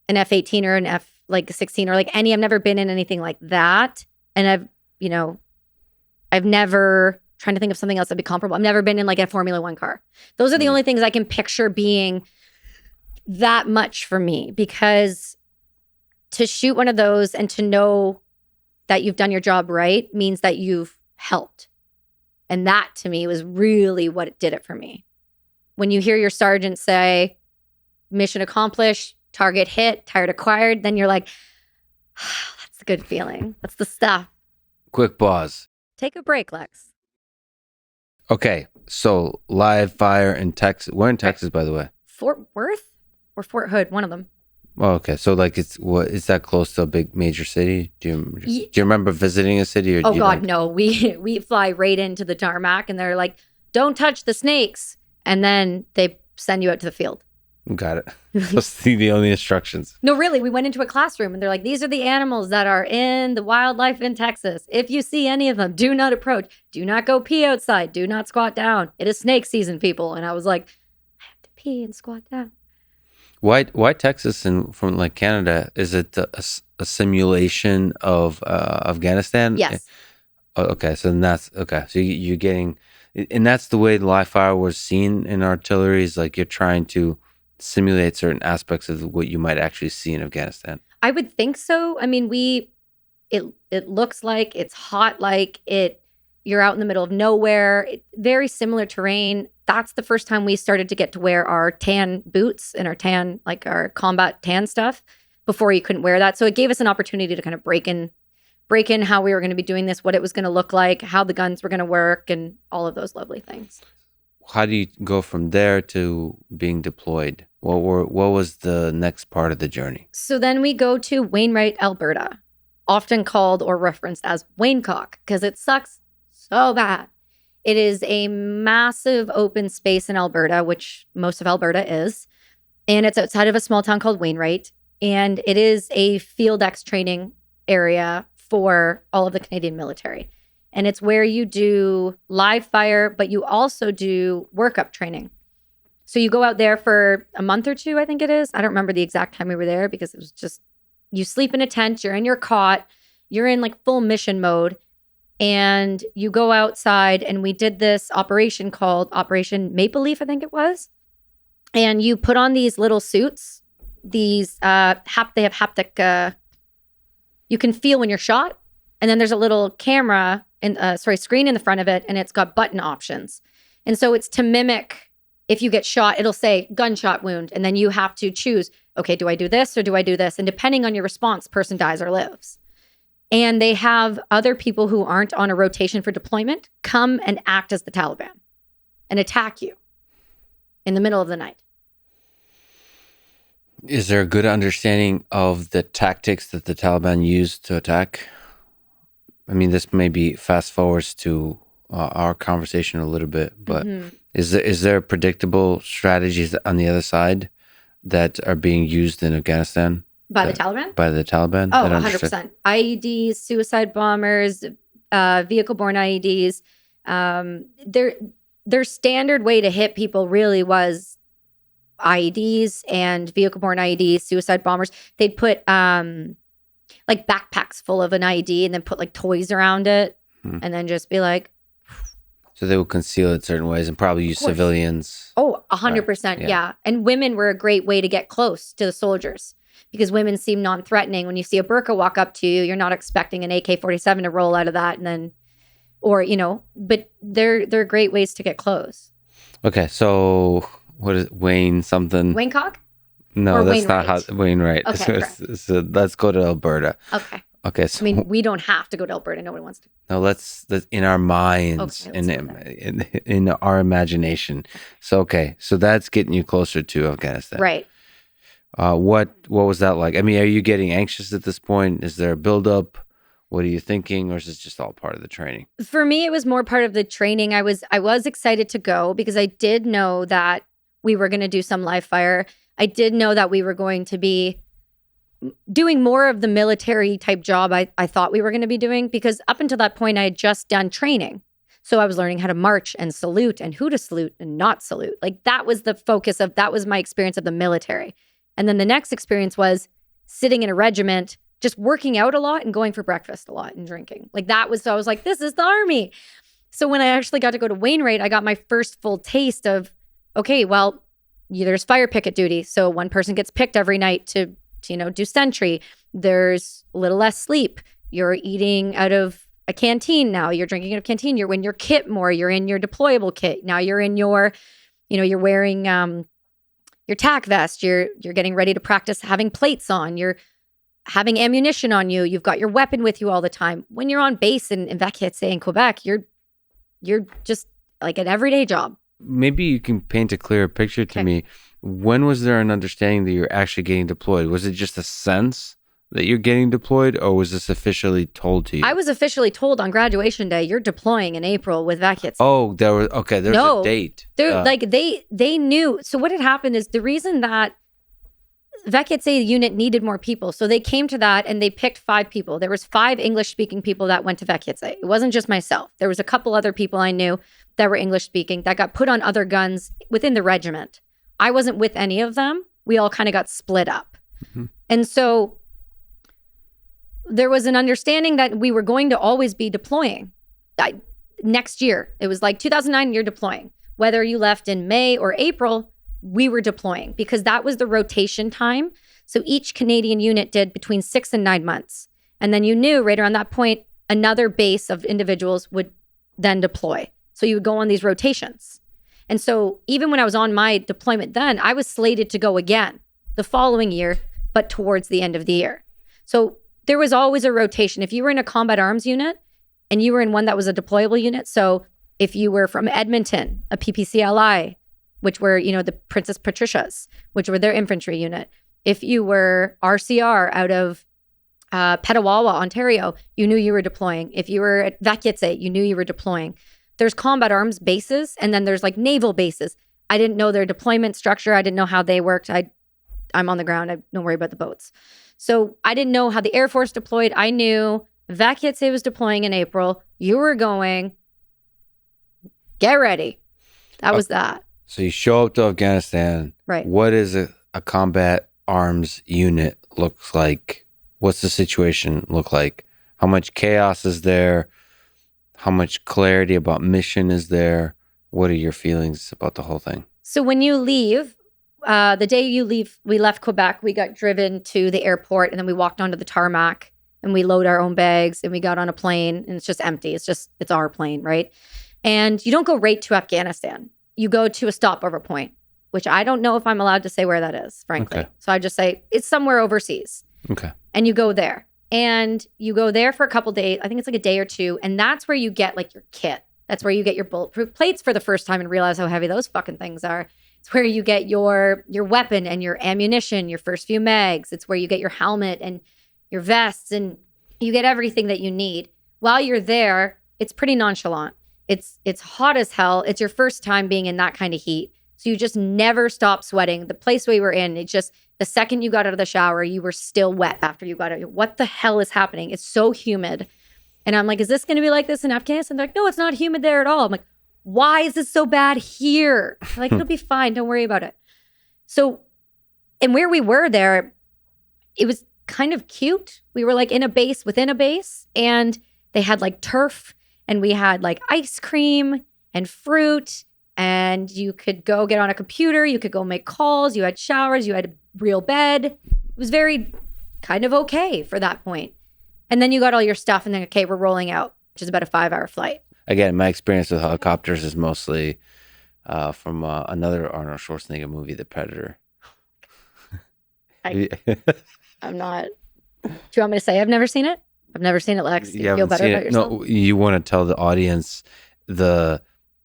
an F-18 or an F-16 or like any. I've never been in anything like that. And I've never, trying to think of something else that'd be comparable. I've never been in like a Formula One car. Those are the only things I can picture being that much for me, because to shoot one of those and to know that you've done your job right means that you've helped. And that to me was really what did it for me. When you hear your sergeant say, mission accomplished, target hit, target acquired, then you're like, that's the good feeling. That's the stuff. Quick pause. Take a break, Lex. Okay, so live fire in Texas. We're in Texas, by the way. Fort Worth or Fort Hood, one of them. Oh, okay, so like is that close to a big major city? Do you remember visiting a city? Or No. We fly right into the tarmac and they're like, don't touch the snakes. And then they send you out to the field. Got it. That's the only instructions. No, really. We went into a classroom and they're like, these are the animals that are in the wildlife in Texas. If you see any of them, do not approach. Do not go pee outside. Do not squat down. It is snake season, people. And I was like, I have to pee and squat down. Why Texas and from like Canada? Is it a simulation of Afghanistan? Yes. Okay, so that's okay. So you're getting, and that's the way the live fire was seen in artillery. Is like you're trying to simulate certain aspects of what you might actually see in Afghanistan. I would think so. I mean, it looks like it's hot, like you're out in the middle of nowhere. Very similar terrain. That's the first time we started to get to wear our tan boots and our combat tan stuff. Before you couldn't wear that. So it gave us an opportunity to kind of break in how we were going to be doing this, what it was going to look like, how the guns were going to work, and all of those lovely things. How do you go from there to being deployed? What was the next part of the journey? So then we go to Wainwright, Alberta, often called or referenced as Waincock, because it sucks so bad. It is a massive open space in Alberta, which most of Alberta is. And it's outside of a small town called Wainwright. And it is a field X training area for all of the Canadian military. And it's where you do live fire, but you also do workup training. So you go out there for a month or two, I think it is. I don't remember the exact time we were there because it was just, you sleep in a tent, you're in your cot, you're in like full mission mode, and you go outside. And we did this operation called Operation Maple Leaf, I think it was. And you put on these little suits, these they have haptic, you can feel when you're shot. And then there's a little camera and screen in the front of it, and it's got button options. And so it's to mimic, if you get shot, it'll say gunshot wound. And then you have to choose, okay, do I do this or do I do this? And depending on your response, person dies or lives. And they have other people who aren't on a rotation for deployment come and act as the Taliban and attack you in the middle of the night. Is there a good understanding of the tactics that the Taliban use to attack? I mean, this maybe fast forwards to our conversation a little bit, but is there predictable strategies on the other side that are being used in Afghanistan? By the Taliban? By the Taliban? Oh, 100%. IEDs, suicide bombers, vehicle-borne IEDs. Their standard way to hit people really was IEDs and vehicle-borne IEDs, suicide bombers. They'd put like backpacks full of an IED and then put like toys around it and then just be like. So they would conceal it certain ways and probably use civilians. Oh, 100%. Yeah. And women were a great way to get close to the soldiers because women seem non-threatening. When you see a burqa walk up to you, you're not expecting an AK-47 to roll out of that and then, or, you know, but they're great ways to get close. Okay. So what is Wayne something? Wayne Cock? No, or that's Wainwright? not how Wainwright. Okay, So let's go to Alberta. Okay. Okay. So, I mean, we don't have to go to Alberta. Nobody wants to. no, let's in our minds, Okay, in our imagination. So so that's getting you closer to Afghanistan, Right. What was that like? I mean, are you getting anxious at this point? Is there a buildup? What are you thinking, or is this just all part of the training? For me, it was more part of the training. I was excited to go because I did know that we were going to do some live fire. I did know that we were going to be doing more of the military type job I thought we were going to be doing, because up until that point, I had just done training. So I was learning how to march and salute and who to salute and not salute. Like that was the focus of, that was my experience of the military. And then the next experience was sitting in a regiment, just working out a lot and going for breakfast a lot and drinking. Like that was, so I was like, this is the army. So when I actually got to go to Wainwright, I got my first full taste of, okay, well, there's fire picket duty. So one person gets picked every night to do sentry. There's a little less sleep. You're eating out of a canteen now. You're drinking out of a canteen. You're in your kit more. You're in your deployable kit. Now you're in your, you're wearing your TAC vest. You're getting ready to practice having plates on. You're having ammunition on you. You've got your weapon with you all the time. When you're on base in Vec in Quebec, you're just like an everyday job. Maybe you can paint a clearer picture to me. When was there an understanding that you're actually getting deployed? Was it just a sense that you're getting deployed, or was this officially told to you? I was officially told on graduation day, you're deploying in April with Vec. Oh, there's a date. They knew. So what had happened is the reason that Vec unit needed more people. So they came to that and they picked 5 people. There was 5 English-speaking people that went to Vec. It wasn't just myself. There was a couple other people I knew that were English-speaking that got put on other guns within the regiment. I wasn't with any of them. We all kind of got split up. Mm-hmm. And so there was an understanding that we were going to always be deploying. Next year, it was like 2009, you're deploying. Whether you left in May or April, we were deploying because that was the rotation time. So each Canadian unit did between 6 and 9 months. And then you knew right around that point, another base of individuals would then deploy. So you would go on these rotations. And so even when I was on my deployment then, I was slated to go again the following year, but towards the end of the year. So there was always a rotation. If you were in a combat arms unit and you were in one that was a deployable unit, so if you were from Edmonton, a PPCLI, which were, the Princess Patricias, which were their infantry unit. If you were RCR out of Petawawa, Ontario, you knew you were deploying. If you were at Vec, you knew you were deploying. There's combat arms bases, and then there's like naval bases. I didn't know their deployment structure. I didn't know how they worked. I'm on the ground. I don't worry about the boats. So I didn't know how the Air Force deployed. I knew Vakietse was deploying in April. You were going. Get ready. That was that. So you show up to Afghanistan. Right. What is a combat arms unit looks like? What's the situation look like? How much chaos is there? How much clarity about mission is there? What are your feelings about the whole thing? So when you leave, the day you leave, we left Quebec. We got driven to the airport and then we walked onto the tarmac and we load our own bags and we got on a plane and it's just empty. It's our plane, right? And you don't go right to Afghanistan. You go to a stopover point, which I don't know if I'm allowed to say where that is, frankly. Okay. So I just say it's somewhere overseas. Okay. And you go there. And you go there for a couple days. I think it's like a day or two. And that's where you get like your kit. That's where you get your bulletproof plates for the first time and realize how heavy those fucking things are. It's where you get your weapon and your ammunition, your first few mags. It's where you get your helmet and your vests and you get everything that you need. While you're there, it's pretty nonchalant. It's hot as hell. It's your first time being in that kind of heat. So you just never stop sweating. The place we were in, it just, the second you got out of the shower, you were still wet after you got out. What the hell is happening? It's so humid. And I'm like, is this going to be like this in Afghanistan? They're like, no, it's not humid there at all. I'm like, why is it so bad here? They're like, it'll be fine. Don't worry about it. So, and where we were there, it was kind of cute. We were like in a base within a base and they had like turf and we had like ice cream and fruit and you could go get on a computer. You could go make calls. You had showers. You had a real bed. It was very kind of okay for that point. And then you got all your stuff and then, okay, we're rolling out, which is about a 5-hour flight. Again, my experience with helicopters is mostly from another Arnold Schwarzenegger movie, The Predator. I'm not. Do you want me to say I've never seen it? I've never seen it, Lex. Do you feel better about yourself? No, you want to tell the audience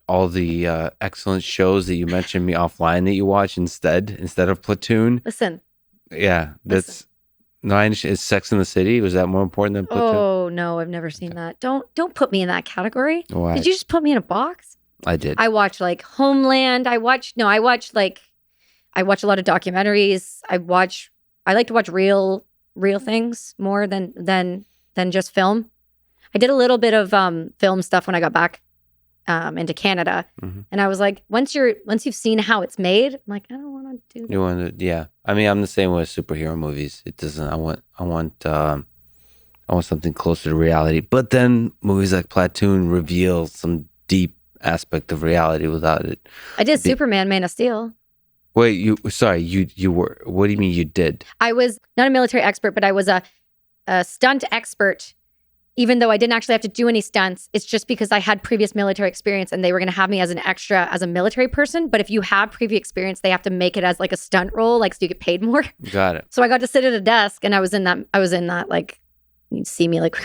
all the excellent shows that you mentioned me offline that you watch instead of Platoon. Listen. Yeah, that's no. I understand. Is Sex in the City? Was that more important than Platoon? Oh no, I've never seen that. Don't put me in that category. Why? Did you just put me in a box? I did. I watch like Homeland. I watch a lot of documentaries. I like to watch real things more than just film. I did a little bit of film stuff when I got back into Canada, and I was like, once you've seen how it's made, I'm like, I don't want to do that. You want to, yeah. I mean, I'm the same with superhero movies. It doesn't. I want something closer to reality. But then movies like Platoon reveal some deep aspect of reality without it. I did Superman, Man of Steel. Wait, you were. What do you mean you did? I was not a military expert, but I was a stunt expert. Even though I didn't actually have to do any stunts, it's just because I had previous military experience and they were going to have me as an extra as a military person. But if you have previous experience, they have to make it as like a stunt role, like so you get paid more. Got it. So I got to sit at a desk and I was in that like, you'd see me like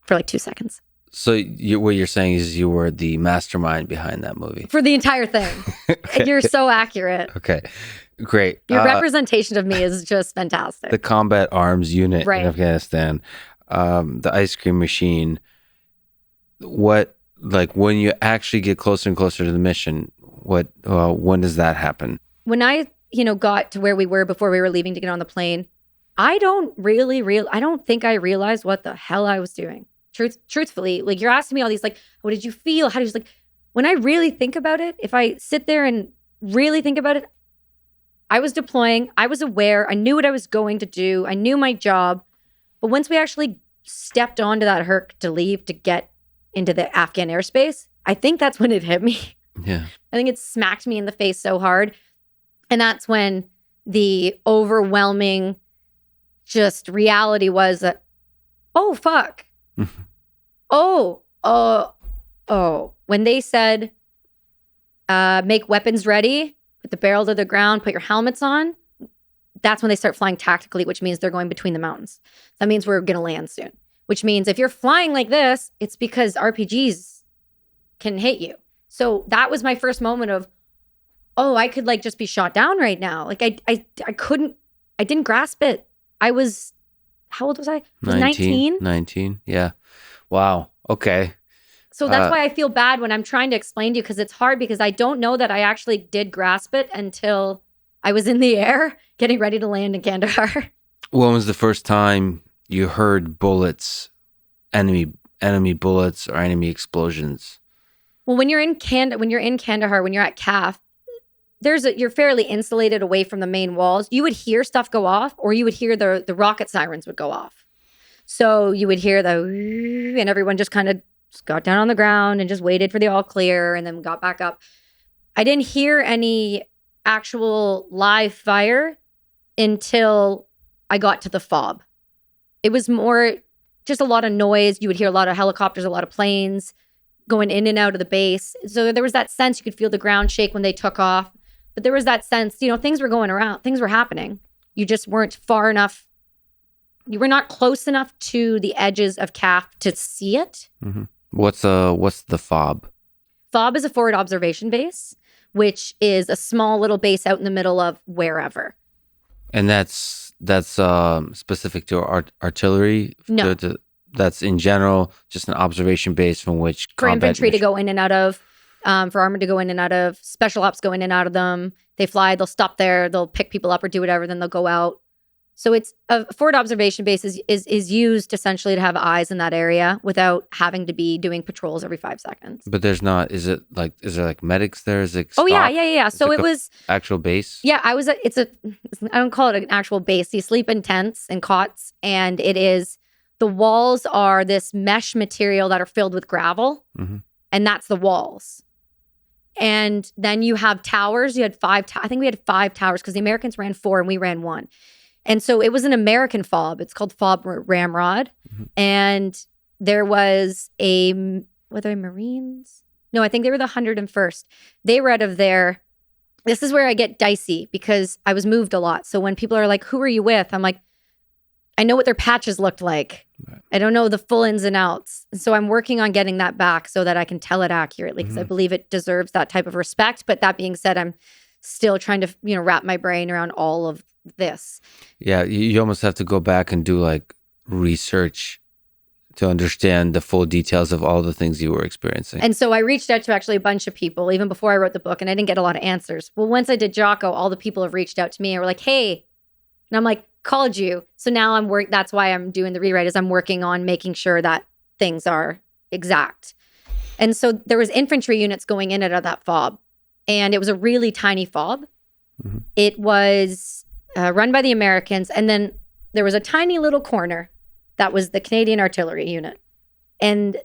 for like 2 seconds. So what you're saying is you were the mastermind behind that movie. For the entire thing. Okay. You're so accurate. Okay, great. Your representation of me is just fantastic. The combat arms unit right. in Afghanistan. The ice cream machine. What, like when you actually get closer and closer to the mission, when does that happen? When I, got to where we were before we were leaving to get on the plane, I don't think I realized what the hell I was doing. Truthfully, like you're asking me all these, like, what did you feel? How did you, like, when I really think about it, if I sit there and really think about it, I was deploying, I was aware, I knew what I was going to do, I knew my job. But once we actually stepped onto that Herc to leave to get into the Afghan airspace, I think that's when it hit me. Yeah. I think it smacked me in the face so hard. And that's when the overwhelming just reality was that, oh, fuck. When they said, make weapons ready, put the barrel to the ground, put your helmets on, that's when they start flying tactically, which means they're going between the mountains. That means we're going to land soon, which means if you're flying like this, it's because RPGs can hit you. So that was my first moment of, oh, I could like just be shot down right now. Like I didn't grasp it. I was, how old was I? I was 19. 19, yeah. Wow, okay. So that's why I feel bad when I'm trying to explain to you, because it's hard because I don't know that I actually did grasp it until I was in the air getting ready to land in Kandahar. When was the first time you heard bullets, enemy bullets or enemy explosions? Well, when you're in Kandahar, when you're at CAF, you're fairly insulated away from the main walls. You would hear stuff go off, or you would hear the rocket sirens would go off. So you would hear and everyone just kind of got down on the ground and just waited for the all clear and then got back up. I didn't hear any actual live fire until I got to the FOB. It was more just a lot of noise. You would hear a lot of helicopters, a lot of planes going in and out of the base. So there was that sense you could feel the ground shake when they took off. But there was that sense, things were going around, things were happening. You just weren't far enough. You were not close enough to the edges of CAF to see it. Mm-hmm. What's the FOB? FOB is a forward observation base, which is a small little base out in the middle of wherever. And that's specific to artillery? No. That's in general just an observation base from which for infantry to go in and out of, for armor to go in and out of, special ops go in and out of them. They fly, they'll stop there, they'll pick people up or do whatever, then they'll go out. So it's a forward observation base is used essentially to have eyes in that area without having to be doing patrols every 5 seconds. But there's not, is there like medics there? Is it Oh yeah. So it was actual base? Yeah, I don't call it an actual base. You sleep in tents and cots, and the walls are this mesh material that are filled with gravel, and that's the walls. And then you have towers. You had I think we had 5 towers because the Americans ran 4 and we ran 1. And so it was an American FOB. It's called FOB Ramrod. And there was were they Marines? No, I think they were the 101st. They were out of there. This is where I get dicey because I was moved a lot. So when people are like, who are you with? I'm like, I know what their patches looked like. Right. I don't know the full ins and outs. So I'm working on getting that back so that I can tell it accurately because I believe it deserves that type of respect. But that being said, I'm still trying to, wrap my brain around all of this. Yeah, you almost have to go back and do like research to understand the full details of all the things you were experiencing. And so I reached out to actually a bunch of people even before I wrote the book, and I didn't get a lot of answers. Well, once I did Jocko, all the people have reached out to me and were like, hey, and I'm like, called you. So now that's why I'm doing the rewrite, is I'm working on making sure that things are exact. And so there was infantry units going in and out of that FOB, and it was a really tiny FOB. It was run by the Americans, and then there was a tiny little corner that was the Canadian artillery unit. And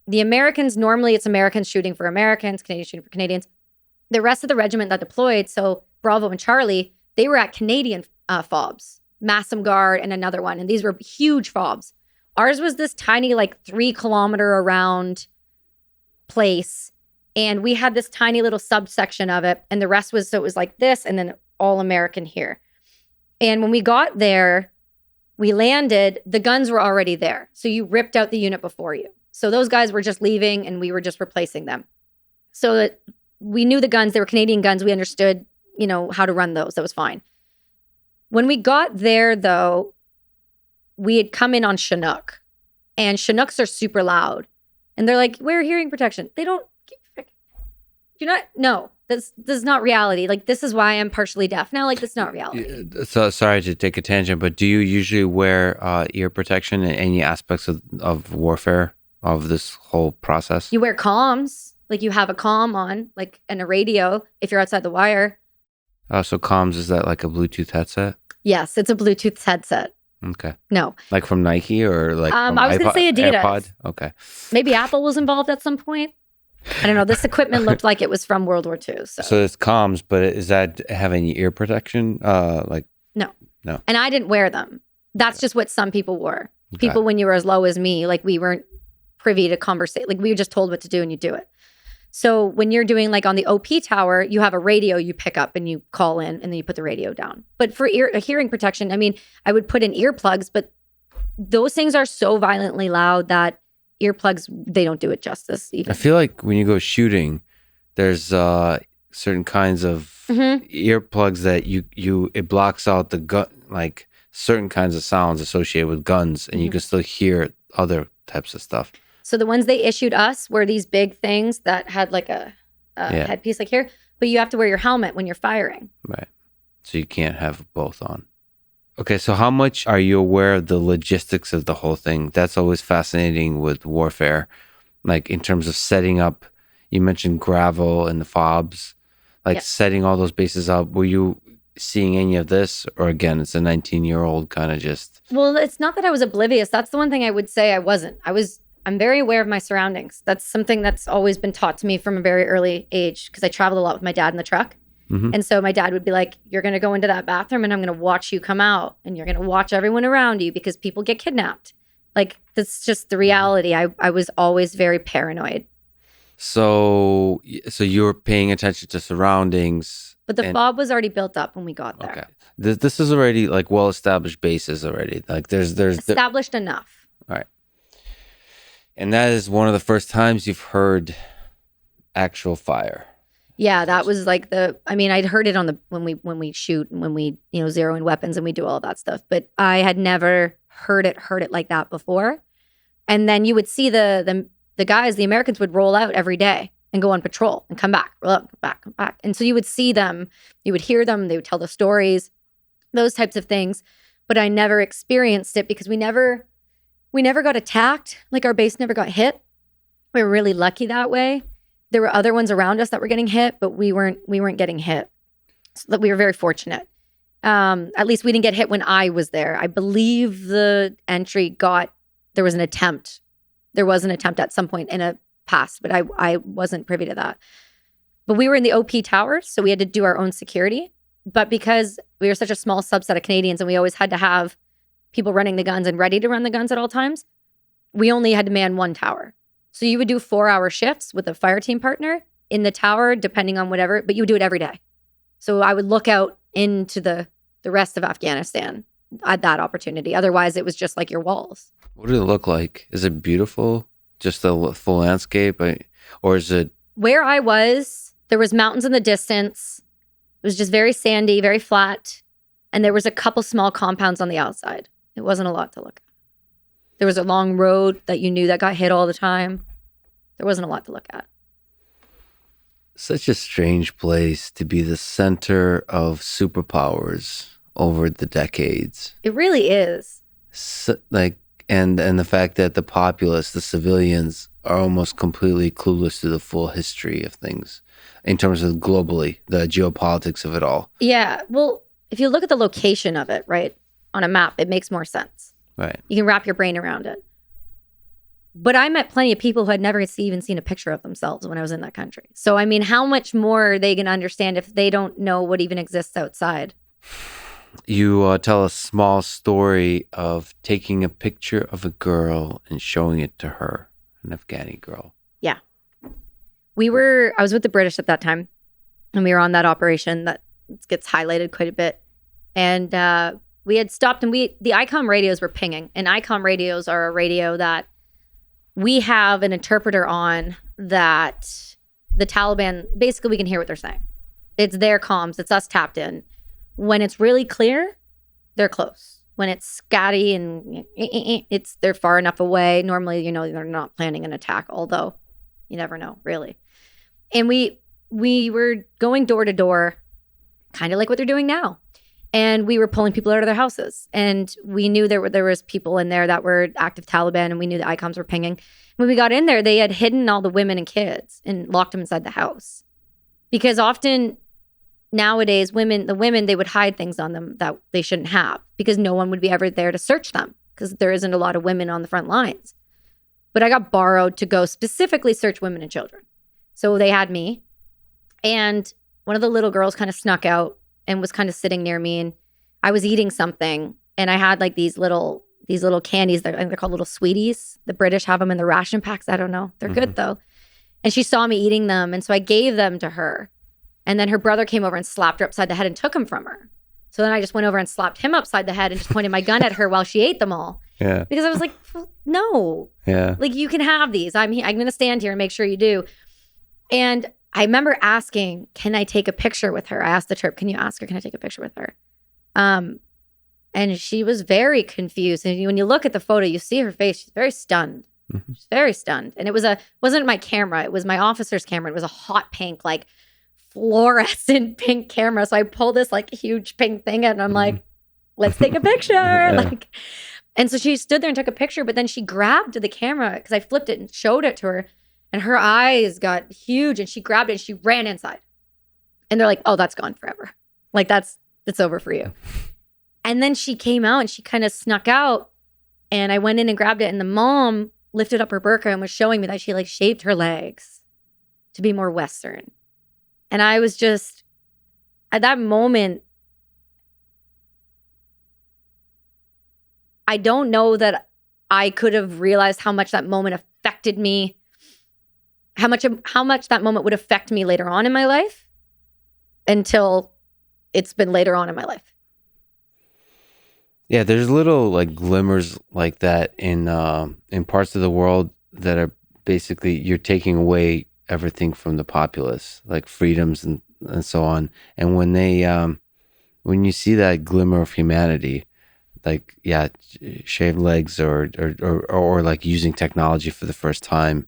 the Americans, normally it's Americans shooting for Americans, Canadians shooting for Canadians. The rest of the regiment that deployed, so Bravo and Charlie, they were at Canadian FOBs, Massam Guard and another one. And these were huge FOBs. Ours was this tiny, 3-kilometer around place. And we had this tiny little subsection of it. And the rest was, so it was like this, and then all American here. And when we got there, we landed, the guns were already there. So you ripped out the unit before you. So those guys were just leaving and we were just replacing them. So that we knew the guns, they were Canadian guns. We understood, how to run those. That was fine. When we got there no, we had come in on Chinook, and Chinooks are super loud. And they're like, we're hearing protection. They don't, no, this is not reality. This is why I'm partially deaf now. This is not reality. So sorry to take a tangent, but do you usually wear ear protection in any aspects of warfare, of this whole process? You wear comms, you have a comm on, and a radio if you're outside the wire. So comms, is that like a Bluetooth headset? Yes, it's a Bluetooth headset. Okay. No. Like from Nike or from I was going to say Adidas. AirPod? Okay. Maybe Apple was involved at some point. I don't know. This equipment looked like it was from World War II. So it's comms, but is that have any ear protection? No. And I didn't wear them. That's just what some people wore. Okay. People, when you were as low as me, we weren't privy to conversate. We were just told what to do and you do it. So when you're doing on the OP tower, you have a radio you pick up and you call in and then you put the radio down. But for hearing protection, I would put in earplugs, but those things are so violently loud that earplugs, they don't do it justice even. I feel like when you go shooting, there's certain kinds of earplugs that it blocks out the gun, certain kinds of sounds associated with guns, and you can still hear other types of stuff. So the ones they issued us were these big things that had a headpiece here, but you have to wear your helmet when you're firing. Right. So you can't have both on. Okay, so how much are you aware of the logistics of the whole thing? That's always fascinating with warfare. Like in terms of setting up, you mentioned gravel and the fobs, like setting all those bases up. Were you seeing any of this? Or again, it's a 19-year-old kind of just... Well, it's not that I was oblivious. That's the one thing I would say I wasn't. I'm very aware of my surroundings. That's something that's always been taught to me from a very early age because I traveled a lot with my dad in the truck. Mm-hmm. And so my dad would be like, you're going to go into that bathroom and I'm going to watch you come out and you're going to watch everyone around you because people get kidnapped. Like, that's just the reality. I was always very paranoid. So you were paying attention to surroundings. But the fob was already built up when we got there. Okay. This is already like well-established bases already. Like there's established enough. All right. And that is one of the first times you've heard actual fire. Yeah, that was like I'd heard it on when we shoot and when we, zero in weapons and we do all of that stuff, but I had never heard it like that before. And then you would see the guys, the Americans would roll out every day and go on patrol and come back, roll out, come back. And so you would see them, you would hear them, they would tell the stories, those types of things. But I never experienced it because we never got attacked. Like our base never got hit. We were really lucky that way. There were other ones around us that were getting hit, but we weren't getting hit. So that we were very fortunate. At least we didn't get hit when I was there. I believe the entry there was an attempt. There was an attempt at some point in a past, but I wasn't privy to that. But we were in the OP towers, so we had to do our own security. But because we were such a small subset of Canadians and we always had to have people running the guns and ready to run the guns at all times, we only had to man one tower. So you would do 4-hour shifts with a fire team partner in the tower, depending on whatever, but you would do it every day. So I would look out into the rest of Afghanistan at that opportunity. Otherwise, it was just like your walls. What did it look like? Is it beautiful? Just the full landscape? Or is it... Where I was, there was mountains in the distance. It was just very sandy, very flat. And there was a couple small compounds on the outside. It wasn't a lot to look at. There was a long road that you knew that got hit all the time. There wasn't a lot to look at. Such a strange place to be the center of superpowers over the decades. It really is. And the fact that the populace, the civilians, are almost completely clueless to the full history of things in terms of globally, the geopolitics of it all. Yeah. Well, if you look at the location of it, right, on a map, it makes more sense. Right. You can wrap your brain around it. But I met plenty of people who had never even seen a picture of themselves when I was in that country. So, I mean, how much more are they going to understand if they don't know what even exists outside? You tell a small story of taking a picture of a girl and showing it to her, an Afghani girl. Yeah. I was with the British at that time, and we were on that operation that gets highlighted quite a bit. And we had stopped, and the ICOM radios were pinging. And ICOM radios are a radio that we have an interpreter on that the Taliban, basically we can hear what they're saying. It's their comms, it's us tapped in. When it's really clear, they're close. When it's scatty and they're far enough away. Normally, they're not planning an attack, although you never know, really. And we were going door to door, kind of like what they're doing now. And we were pulling people out of their houses. And we knew there was people in there that were active Taliban, and we knew the ICOMs were pinging. When we got in there, they had hidden all the women and kids and locked them inside the house. Because often nowadays, the women, they would hide things on them that they shouldn't have because no one would be ever there to search them because there isn't a lot of women on the front lines. But I got borrowed to go specifically search women and children. So they had me. And one of the little girls kind of snuck out and was kind of sitting near me, and I was eating something, and I had like these little candies. They're called little sweeties. The British have them in the ration packs. I don't know. They're good though. And she saw me eating them, and so I gave them to her. And then her brother came over and slapped her upside the head and took them from her. So then I just went over and slapped him upside the head and just pointed my gun at her while she ate them all. Yeah. Because I was like, no. Yeah. Like, you can have these. I'm going to stand here and make sure you do. And I remember asking, can I take a picture with her? I asked the Terp, can you ask her, can I take a picture with her? And she was very confused. And when you look at the photo, you see her face. She's very stunned. She's very stunned. And it wasn't my camera. It was my officer's camera. It was a hot pink, like fluorescent pink camera. So I pull this like huge pink thing out and I'm like, let's take a picture. Like, and so she stood there and took a picture, but then she grabbed the camera because I flipped it and showed it to her. And her eyes got huge and she grabbed it and she ran inside. And they're like, oh, that's gone forever. Like it's over for you. And then she came out and she kind of snuck out and I went in and grabbed it. And the mom lifted up her burqa and was showing me that she like shaved her legs to be more Western. And I was just, at that moment, I don't know that I could have realized how much that moment affected me, how much that moment would affect me later on in my life until it's been later on in my life. Yeah, there's little like glimmers like that in parts of the world that are basically you're taking away everything from the populace, like freedoms and so on. And when they when you see that glimmer of humanity, like shaved legs or like using technology for the first time,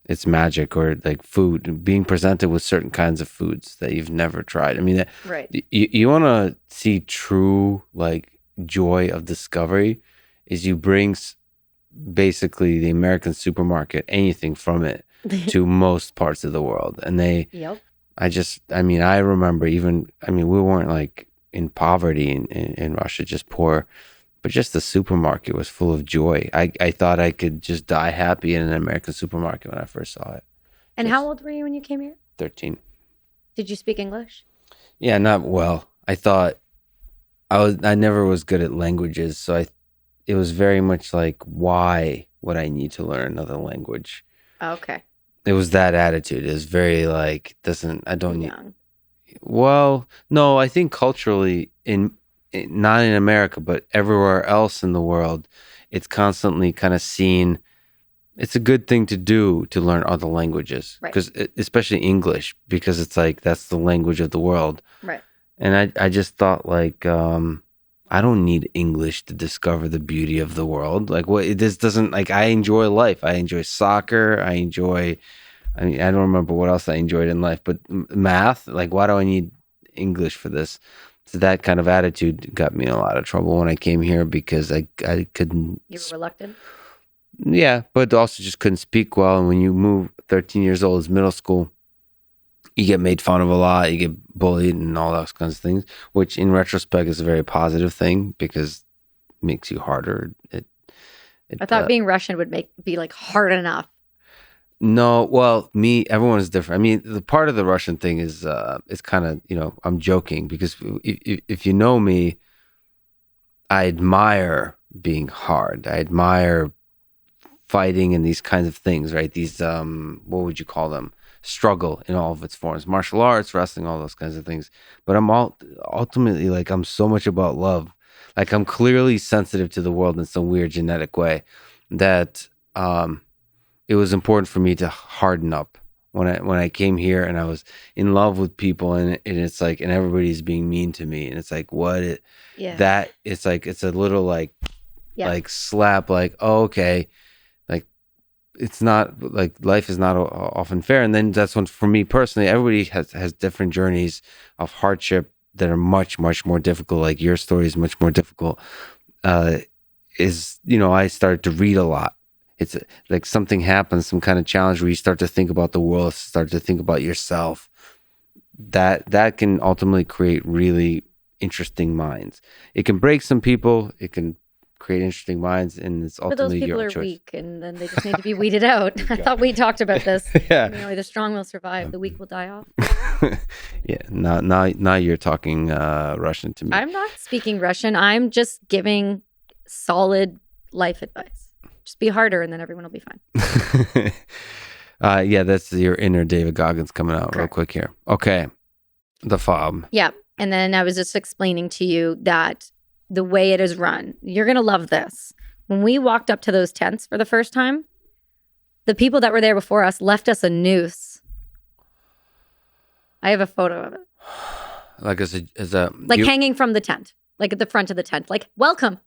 it's magic. Or like food, being presented with certain kinds of foods that you've never tried. I mean, right. You want to see true like joy of discovery is you bring basically the American supermarket, anything from it, to most parts of the world. And they, I remember we weren't like in poverty in Russia, just poor, but just the supermarket was full of joy. I thought I could just die happy in an American supermarket when I first saw it. And how old were you when you came here? 13. Did you speak English? Yeah, not well. I thought I never was good at languages, so it was very much like, why would I need to learn another language? Okay. It was that attitude. It was very like, I don't need. Young. Well, no, I think culturally not in America, but everywhere else in the world, it's constantly kind of seen. It's a good thing to do to learn other languages, because especially English, because it's like that's the language of the world. Right. And I just thought like, I don't need English to discover the beauty of the world. Like this doesn't, like, I enjoy life. I enjoy soccer. I don't remember what else I enjoyed in life, but math, like, why do I need English for this? So that kind of attitude got me in a lot of trouble when I came here, because I couldn't. You were reluctant? Yeah, but also just couldn't speak well. And when you move 13 years old, it's middle school, you get made fun of a lot, you get bullied and all those kinds of things, which in retrospect is a very positive thing because it makes you harder. I thought being Russian would be like hard enough. No, well, everyone is different. I mean, the part of the Russian thing is kind of, I'm joking, because if you know me, I admire being hard. I admire fighting and these kinds of things, right? These, what would you call them? Struggle in all of its forms, martial arts, wrestling, all those kinds of things. But I'm ultimately like, I'm so much about love. Like, I'm clearly sensitive to the world in some weird genetic way that it was important for me to harden up when I came here, and I was in love with people, and it's like, and everybody's being mean to me, and it's like, that it's like, it's a little like like slap, like, oh, okay. It's not like, life is not often fair. And then that's when, for me personally, everybody has different journeys of hardship that are much, much more difficult. Like, your story is much more difficult. I started to read a lot. It's like something happens, some kind of challenge where you start to think about the world, start to think about yourself. That can ultimately create really interesting minds. It can break some people. It can create interesting minds, and it's ultimately your choice. But those people are weak, and then they just need to be weeded out. I thought we talked about this. Yeah. The strong will survive, the weak will die off. Yeah. Now you're talking Russian to me. I'm not speaking Russian. I'm just giving solid life advice. Just be harder, and then everyone will be fine. That's your inner David Goggins coming out. Correct. Real quick here. Okay. The fob. Yeah. And then I was just explaining to you that the way it is run, you're going to love this. When we walked up to those tents for the first time, the people that were there before us left us a noose. I have a photo of it. Like hanging from the tent, like at the front of the tent, like, welcome.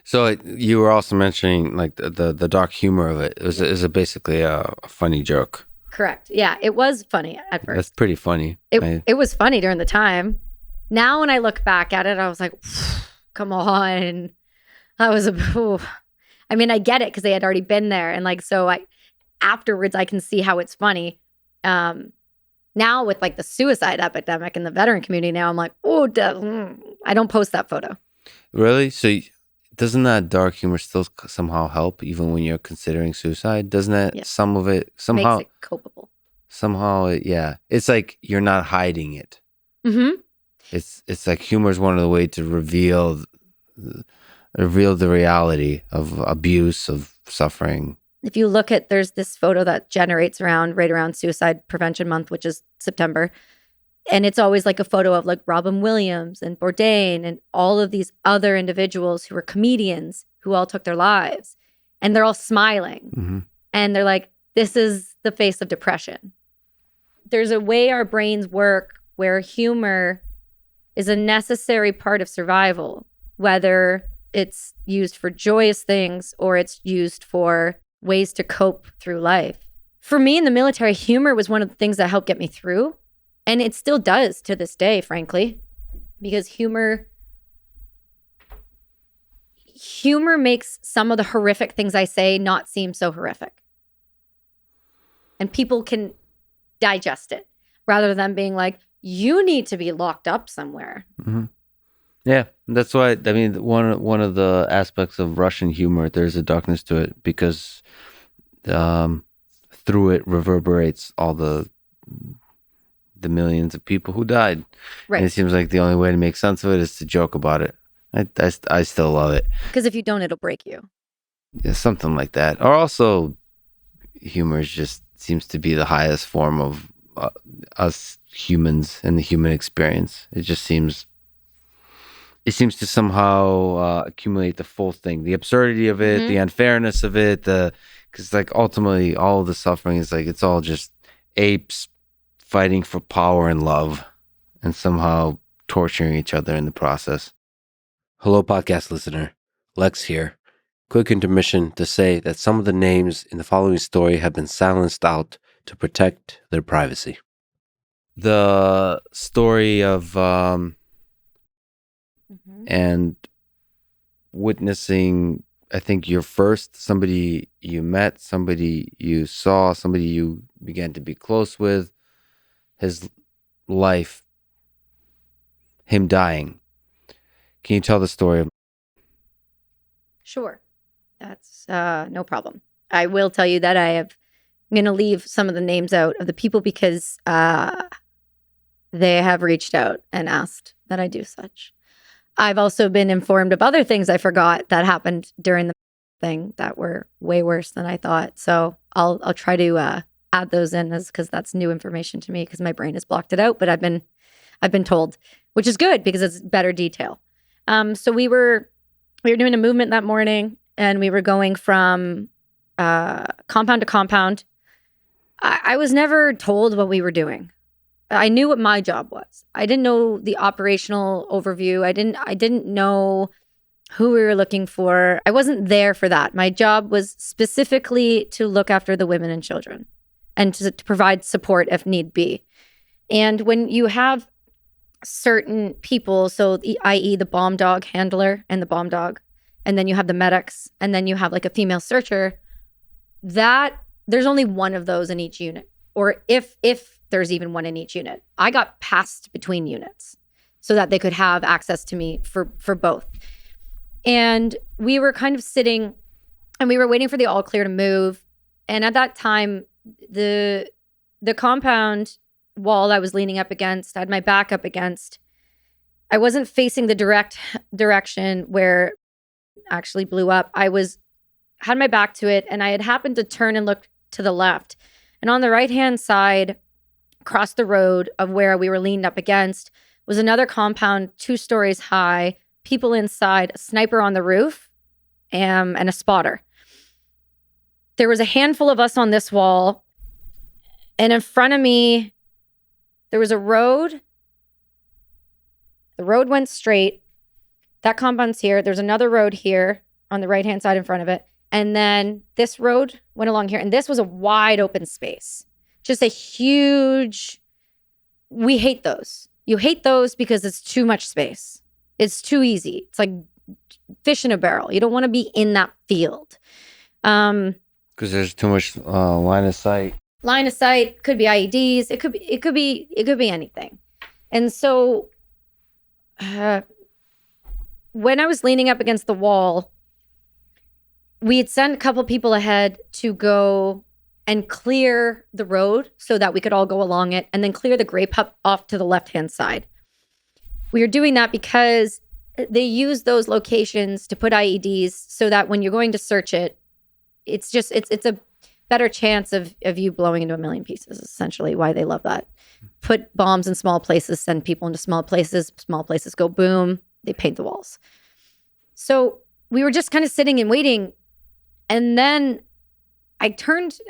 So you were also mentioning like the dark humor of it. It was basically a funny joke. Correct. Yeah, it was funny at first. That's pretty funny. It was funny during the time. Now when I look back at it, I was like, come on. That was I mean, I get it because they had already been there. And like, so afterwards I can see how it's funny. Now with like the suicide epidemic in the veteran community now, I'm like, I don't post that photo. Really? So doesn't that dark humor still somehow help even when you're considering suicide? Doesn't that some of it somehow makes it copable? Somehow, it's like you're not hiding it. Mm-hmm. It's like humor is one of the ways to reveal the reality of abuse, of suffering. If you look at, there's this photo that generates right around Suicide Prevention Month, which is September. And it's always like a photo of like Robin Williams and Bourdain and all of these other individuals who were comedians who all took their lives. And they're all smiling. Mm-hmm. And they're like, this is the face of depression. There's a way our brains work where humor is a necessary part of survival, whether it's used for joyous things or it's used for ways to cope through life. For me in the military, humor was one of the things that helped get me through. And it still does to this day, frankly, because humor makes some of the horrific things I say not seem so horrific. And people can digest it rather than being like, you need to be locked up somewhere. Mm-hmm. Yeah, that's why, I mean, one of the aspects of Russian humor, there's a darkness to it because through it reverberates all the millions of people who died. Right. And it seems like the only way to make sense of it is to joke about it. I still love it. Because if you don't, it'll break you. Yeah, something like that. Or also, humor just seems to be the highest form of us humans and the human experience. It seems to somehow accumulate the full thing, the absurdity of it, the unfairness of it, because like ultimately all of the suffering is like, it's all just apes fighting for power and love and somehow torturing each other in the process. Hello, podcast listener. Lex here. Quick intermission to say that some of the names in the following story have been silenced out to protect their privacy. The story of and witnessing, I think somebody you met, somebody you saw, somebody you began to be close with, his life, him dying. Can you tell the story? Sure. That's no problem. I will tell you that I'm going to leave some of the names out of the people because they have reached out and asked that I do such. I've also been informed of other things I forgot that happened during the thing that were way worse than I thought. So I'll try to add those in because that's new information to me because my brain has blocked it out. But I've been told, which is good because it's better detail. So we were doing a movement that morning and we were going from compound to compound. I was never told what we were doing. I knew what my job was. I didn't know the operational overview. I didn't know who we were looking for. I wasn't there for that. My job was specifically to look after the women and children and to provide support if need be. And when you have certain people, so i.e. the bomb dog handler and the bomb dog, and then you have the medics, and then you have like a female searcher, that there's only one of those in each unit. Or if there's even one in each unit. I got passed between units so that they could have access to me for both. And we were kind of sitting and we were waiting for the all clear to move. And at that time, the compound wall I was leaning up against, I had my back up against. I wasn't facing the direct direction where it actually blew up. Had my back to it and I had happened to turn and look to the left. And on the right-hand side, across the road of where we were leaned up against, was another compound 2 stories high, people inside, a sniper on the roof, and a spotter. There was a handful of us on this wall, and in front of me, there was a road. The road went straight. That compound's here. There's another road here on the right-hand side in front of it. And then this road went along here, and this was a wide open space. just a huge, we hate those. You hate those because it's too much space. It's too easy. It's like fish in a barrel. You don't want to be in that field. Because there's too much line of sight. Line of sight could be IEDs. It could be anything. And so when I was leaning up against the wall, we had sent a couple people ahead to go and clear the road so that we could all go along it, and then clear the grape hut off to the left-hand side. We were doing that because they use those locations to put IEDs so that when you're going to search it, it's a better chance of you blowing into a million pieces, essentially why they love that. Put bombs in small places, send people into small places go boom, they paint the walls. So we were just kind of sitting and waiting. And then I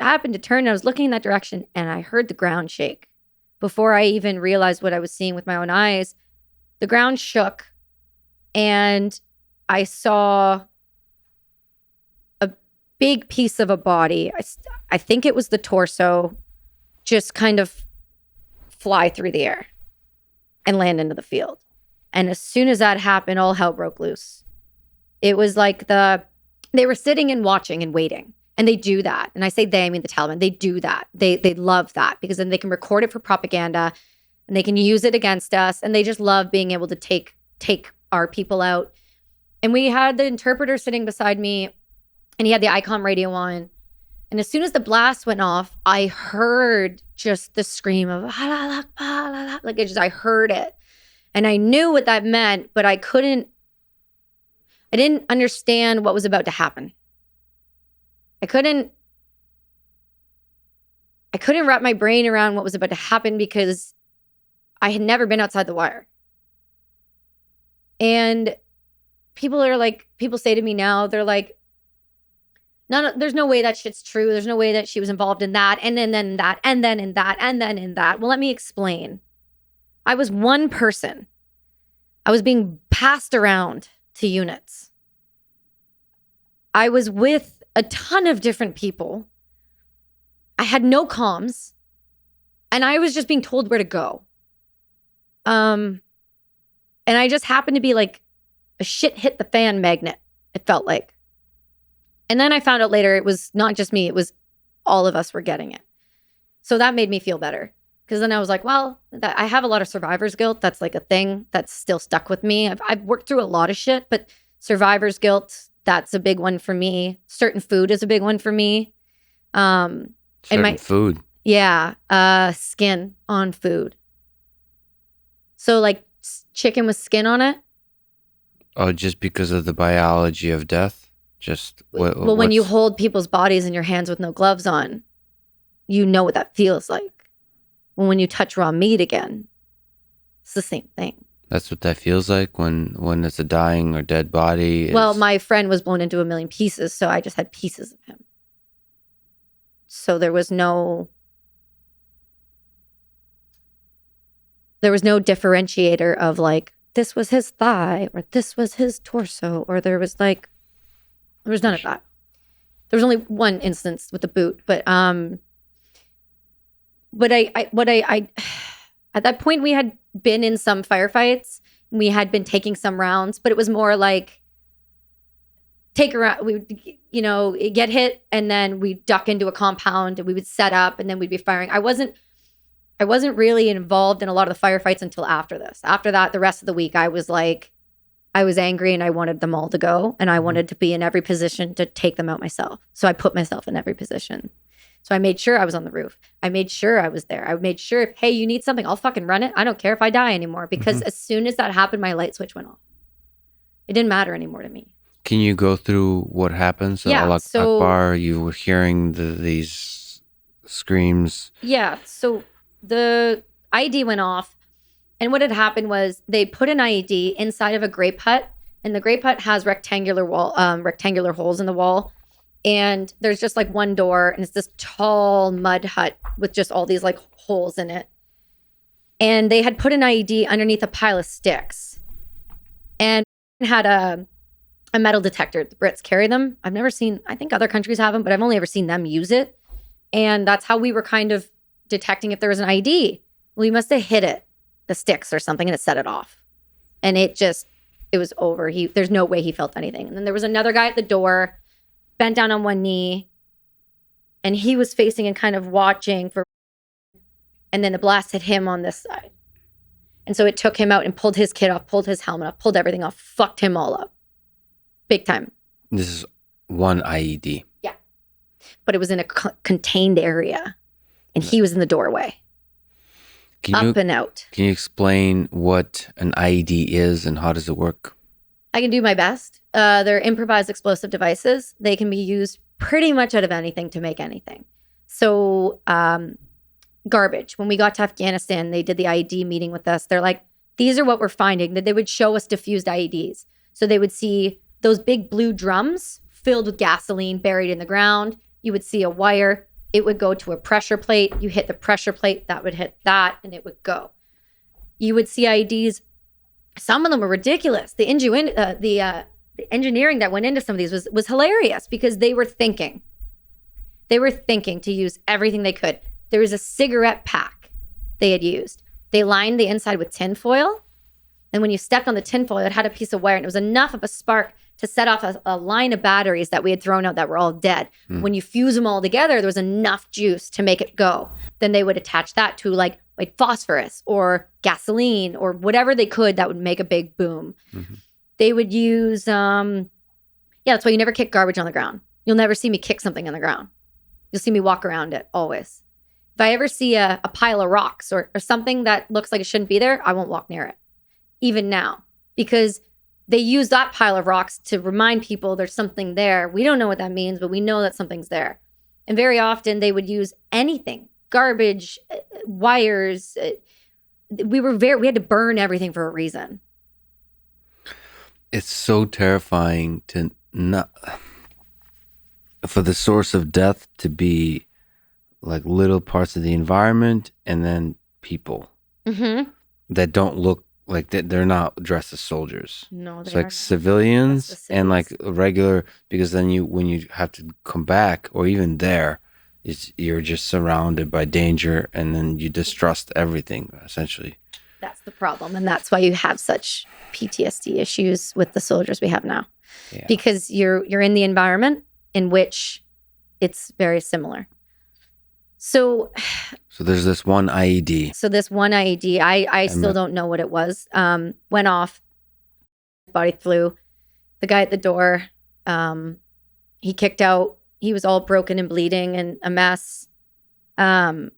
happened to turn, and I was looking in that direction, and I heard the ground shake. Before I even realized what I was seeing with my own eyes, the ground shook, and I saw a big piece of a body. I think it was the torso, just kind of fly through the air and land into the field. And as soon as that happened, all hell broke loose. It was like they were sitting and watching and waiting. And they do that. And I say they, I mean the Taliban. They do that. They love that because then they can record it for propaganda and they can use it against us. And they just love being able to take our people out. And we had the interpreter sitting beside me, and he had the ICOM radio on. And as soon as the blast went off, I heard just the scream of like I heard it. And I knew what that meant, but I didn't understand what was about to happen. I couldn't wrap my brain around what was about to happen because I had never been outside the wire. And people say to me now, they're like, no, there's no way that shit's true. There's no way that she was involved in that. And then that, and then in that, and then in that. Well, let me explain. I was one person. I was being passed around to units. I was with a ton of different people. I had no comms, and I was just being told where to go. And I just happened to be like a shit hit the fan magnet, it felt like. And then I found out later it was not just me, it was all of us were getting it. So that made me feel better. Because then I was like, well, I have a lot of survivor's guilt. That's like a thing that's still stuck with me. I've worked through a lot of shit, but survivor's guilt, that's a big one for me. Certain food is a big one for me. Food. Yeah. Skin on food. So like chicken with skin on it. Oh, just because of the biology of death? When you hold people's bodies in your hands with no gloves on, you know what that feels like. When you touch raw meat again, it's the same thing. That's what that feels like when it's a dying or dead body. Well, my friend was blown into a million pieces, so I just had pieces of him. So there was no differentiator of like, this was his thigh or this was his torso, or there was none of that. There was only one instance with the boot, but I at that point we had been in some firefights. We had been taking some rounds, but it was more like take a round. We would, get hit, and then we duck into a compound, and we would set up, and then we'd be firing. I wasn't really involved in a lot of the firefights until after this. After that, the rest of the week, I was angry, and I wanted them all to go, and I wanted to be in every position to take them out myself. So I put myself in every position. So I made sure I was on the roof. I made sure I was there. I made sure, hey, you need something, I'll fucking run it. I don't care if I die anymore. Because as soon as that happened, my light switch went off. It didn't matter anymore to me. Can you go through what happened? So, yeah, Akbar, you were hearing these screams. Yeah, so the IED went off. And what had happened was they put an IED inside of a grape hut. And the grape hut has rectangular holes in the wall. And there's just like one door, and it's this tall mud hut with just all these like holes in it. And they had put an IED underneath a pile of sticks and had a metal detector. The Brits carry them. I've never seen, I think other countries have them, but I've only ever seen them use it. And that's how we were kind of detecting if there was an ID. Well, he must have hit it, the sticks or something, and it set it off. And it was over. There's no way he felt anything. And then there was another guy at the door, bent down on one knee, and he was facing and kind of watching for, and then the blast hit him on this side. And so it took him out and pulled his kit off, pulled his helmet off, pulled everything off, fucked him all up. Big time. This is one IED. Yeah. But it was in a contained area, and he was in the doorway. Up and out. Can you explain what an IED is and how does it work? I can do my best. They're improvised explosive devices. They can be used pretty much out of anything to make anything. So, garbage. When we got to Afghanistan, they did the IED meeting with us. They're like, these are what we're finding. That they would show us diffused IEDs. So they would see those big blue drums filled with gasoline buried in the ground. You would see a wire. It would go to a pressure plate. You hit the pressure plate, that would hit that, and it would go. You would see IEDs. Some of them were ridiculous. The engineering that went into some of these was hilarious because they were thinking. They were thinking to use everything they could. There was a cigarette pack they had used. They lined the inside with tin foil. And when you stepped on the tin foil, it had a piece of wire. And it was enough of a spark to set off a line of batteries that we had thrown out that were all dead. When you fuse them all together, there was enough juice to make it go. Then they would attach that to like phosphorus or gasoline or whatever they could that would make a big boom. They would use, that's why you never kick garbage on the ground. You'll never see me kick something on the ground. You'll see me walk around it always. If I ever see a pile of rocks or something that looks like it shouldn't be there, I won't walk near it. Even now, because they use that pile of rocks to remind people there's something there. We don't know what that means, but we know that something's there. And very often they would use anything, garbage, wires. We had to burn everything for a reason. It's so terrifying to not, for the source of death to be like little parts of the environment and then people that don't look like they're not dressed as soldiers. No, it's they like are civilians and like regular, because then when you have to come back or even there, you're just surrounded by danger and then you distrust everything essentially. That's the problem. And that's why you have such PTSD issues with the soldiers we have now. Yeah. Because you're in the environment in which it's very similar. So there's this one IED. I still don't know what it was. Went off, body flew. The guy at the door, he kicked out. He was all broken and bleeding and a mess. At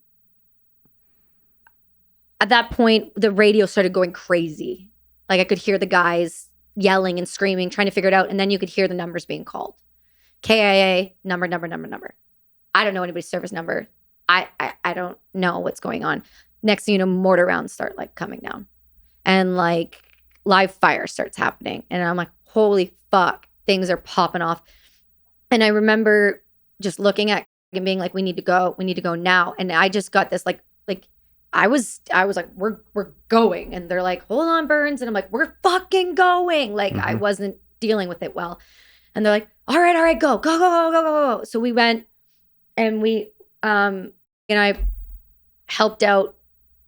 that point, the radio started going crazy. Like I could hear the guys yelling and screaming, trying to figure it out. And then you could hear the numbers being called. KIA, number. I don't know anybody's service number. I don't know what's going on. Next thing you know, mortar rounds start like coming down. And like live fire starts happening. And I'm like, holy fuck, things are popping off. And I remember just looking at and being like, we need to go now. And I just got this like I was like, we're going. And they're like, hold on, Burns. And I'm like, we're fucking going. Like I wasn't dealing with it well. And they're like, all right, go. So we went and and I helped out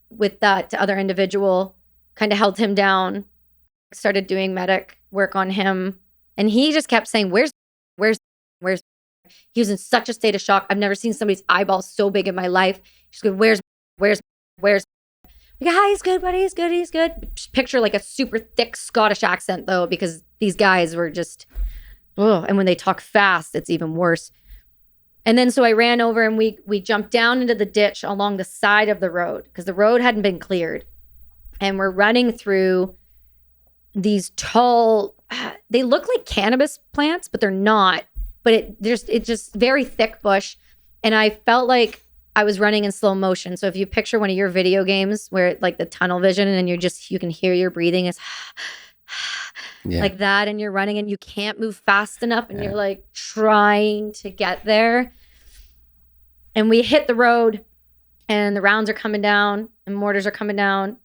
with that other individual, kind of held him down, started doing medic work on him. And he just kept saying, where's? He was in such a state of shock. I've never seen somebody's eyeball so big in my life. He's good, where's? Like, hi, he's good, buddy, he's good. Picture like a super thick Scottish accent though, because these guys were just, and when they talk fast, it's even worse. And then so I ran over and we jumped down into the ditch along the side of the road because the road hadn't been cleared. And we're running through these tall, they look like cannabis plants, but they're not. But it's just very thick bush. And I felt like I was running in slow motion. So if you picture one of your video games where like the tunnel vision and you can hear your breathing is like that, and you're running and you can't move fast enough and you're like trying to get there. And we hit the road and the rounds are coming down and mortars are coming down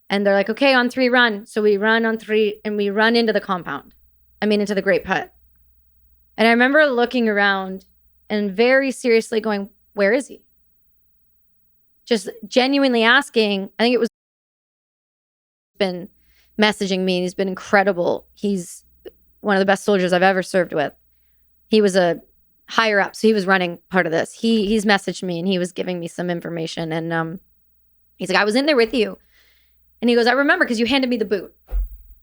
and they're like, okay, on 3, run. So we run on 3 and we run into the compound. Into the Great Putt. And I remember looking around and very seriously going, where is he? just genuinely asking. I think it was been messaging me, and he's been incredible. He's one of the best soldiers I've ever served with. He was a higher up, so he was running part of this. He's messaged me and he was giving me some information, and he's like, I was in there with you. And he goes, I remember because you handed me the boot.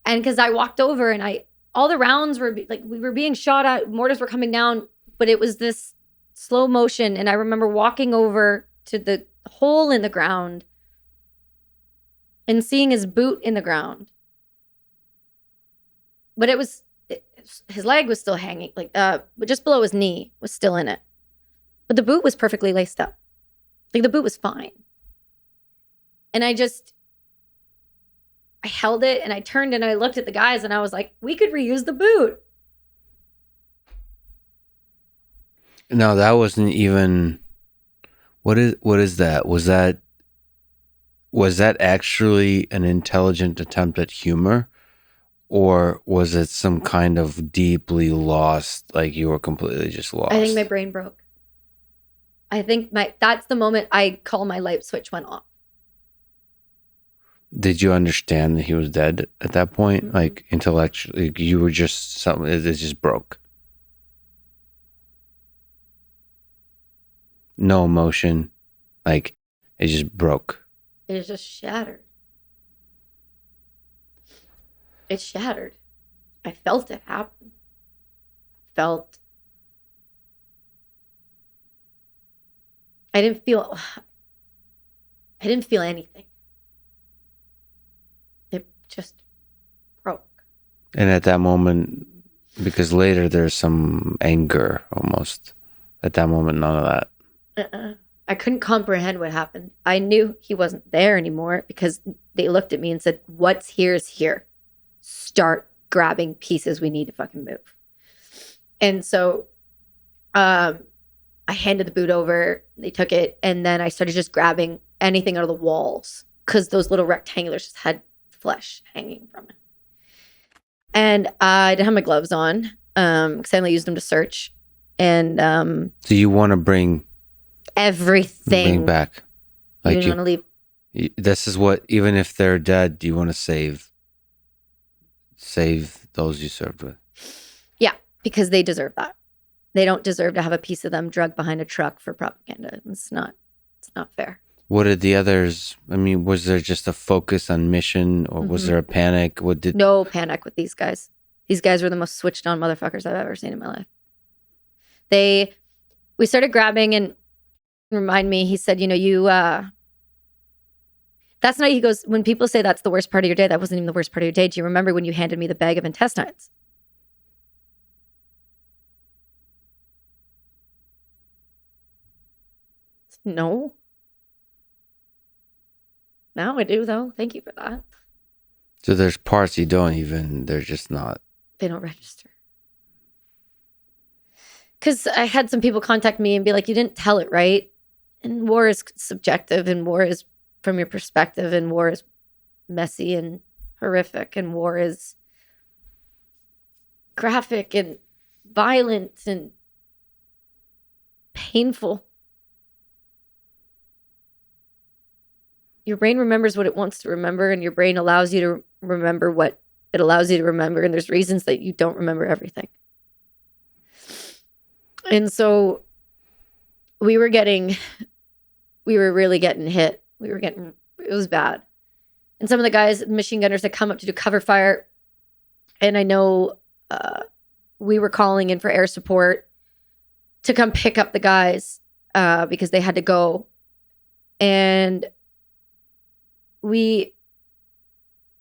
And because I walked over and all the rounds were like, we were being shot at, mortars were coming down, but it was this slow motion. And I remember walking over to the hole in the ground and seeing his boot in the ground. But his leg was still hanging, but just below his knee was still in it. But the boot was perfectly laced up. Like the boot was fine. And I held it and I turned and I looked at the guys and I was like, we could reuse the boot. No, that wasn't even. What is that? Was that actually an intelligent attempt at humor? Or was it some kind of deeply lost, like you were completely just lost? I think my brain broke. I think that's the moment I call my light switch went off. Did you understand that he was dead at that point? Mm-hmm. Like intellectually, you were just something, it just broke. No emotion. Like it just broke. It just shattered. It shattered. I felt it happen. I didn't feel anything. It just broke. And at that moment, because later there's some anger almost. At that moment, none of that. I couldn't comprehend what happened. I knew he wasn't there anymore because they looked at me and said, what's here is here. Start grabbing pieces. We need to fucking move. And so I handed the boot over. They took it. And then I started just grabbing anything out of the walls because those little rectangulars just had flesh hanging from it. And I didn't have my gloves on because I only used them to search. And so you want to bring everything back. Like you didn't want to leave. This is what, even if they're dead, you want to save those you served with. Yeah, because they deserve that. They don't deserve to have a piece of them drugged behind a truck for propaganda. It's not fair. What did the others, I mean, was there just a focus on mission or was there a panic? No panic with these guys. These guys were the most switched on motherfuckers I've ever seen in my life. We started grabbing and remind me, he said, that's night. He goes, when people say that's the worst part of your day, that wasn't even the worst part of your day. Do you remember when you handed me the bag of intestines? No. Now I do, though. Thank you for that. So there's parts you don't even, they're just not. They don't register. Because I had some people contact me and be like, you didn't tell it right. And war is subjective, and war is from your perspective, and war is messy and horrific, and war is graphic and violent and painful. Your brain remembers what it wants to remember, and your brain allows you to remember what it allows you to remember, and there's reasons that you don't remember everything. And so we were really getting hit. It was bad. And some of the guys, machine gunners, had come up to do cover fire. And I know we were calling in for air support to come pick up the guys because they had to go. And we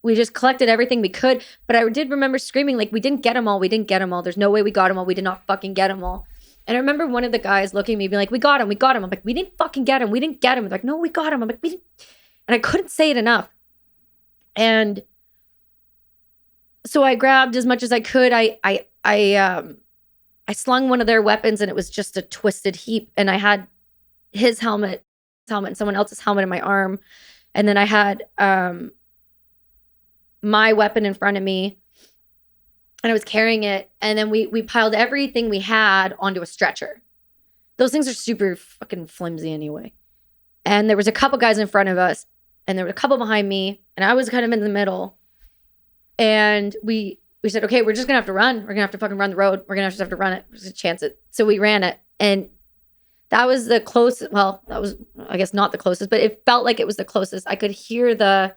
just collected everything we could. But I did remember screaming, like, we didn't get them all. We didn't get them all. There's no way we got them all. We did not fucking get them all. And I remember one of the guys looking at me being like, we got him. I'm like, we didn't fucking get him. We didn't get him. They're like, no, we got him. I'm like, we didn't. And I couldn't say it enough. And so I grabbed as much as I could. I slung one of their weapons and it was just a twisted heap. And I had his helmet and someone else's helmet in my arm. And then I had my weapon in front of me. And I was carrying it. And then we piled everything we had onto a stretcher. Those things are super fucking flimsy anyway. And there was a couple guys in front of us, and there were a couple behind me, and I was kind of in the middle. And we said, okay, we're just gonna have to run. We're gonna have to fucking run the road. We're gonna just have to run it. We're just gonna chance it. So we ran it. And that was the closest. Well, that was, I guess, not the closest, but it felt like it was the closest. I could hear the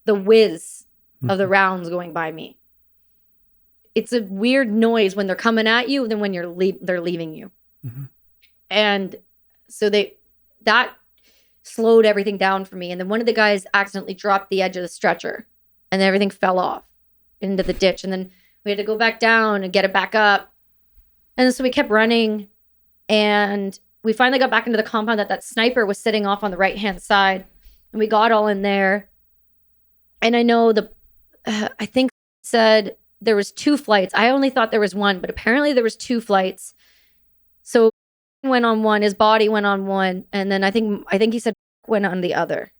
whiz of the rounds going by me. It's a weird noise when they're coming at you than when they're leaving you. Mm-hmm. And so that slowed everything down for me. And then one of the guys accidentally dropped the edge of the stretcher, and everything fell off into the ditch. And then we had to go back down and get it back up. And so we kept running, and we finally got back into the compound that sniper was sitting off on the right-hand side. And we got all in there. And I know I think said there was 2 flights. I only thought there was 1, but apparently there was 2 flights. So went on one, his body went on one, and then I think he said went on the other.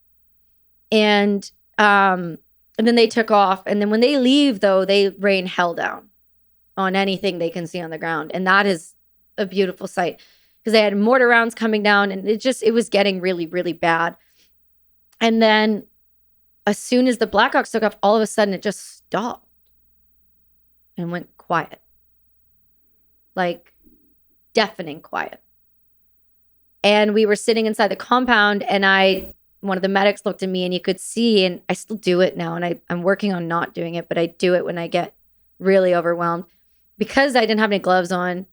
And then they took off. And then when they leave, though, they rain hell down on anything they can see on the ground. And that is a beautiful sight, because they had mortar rounds coming down, and it was getting really, really bad. And then as soon as the Blackhawks took off, all of a sudden it just stopped and went quiet. Like deafening quiet. And we were sitting inside the compound, and one of the medics looked at me, and you could see, and I still do it now, and I'm working on not doing it, but I do it when I get really overwhelmed. Because I didn't have any gloves on,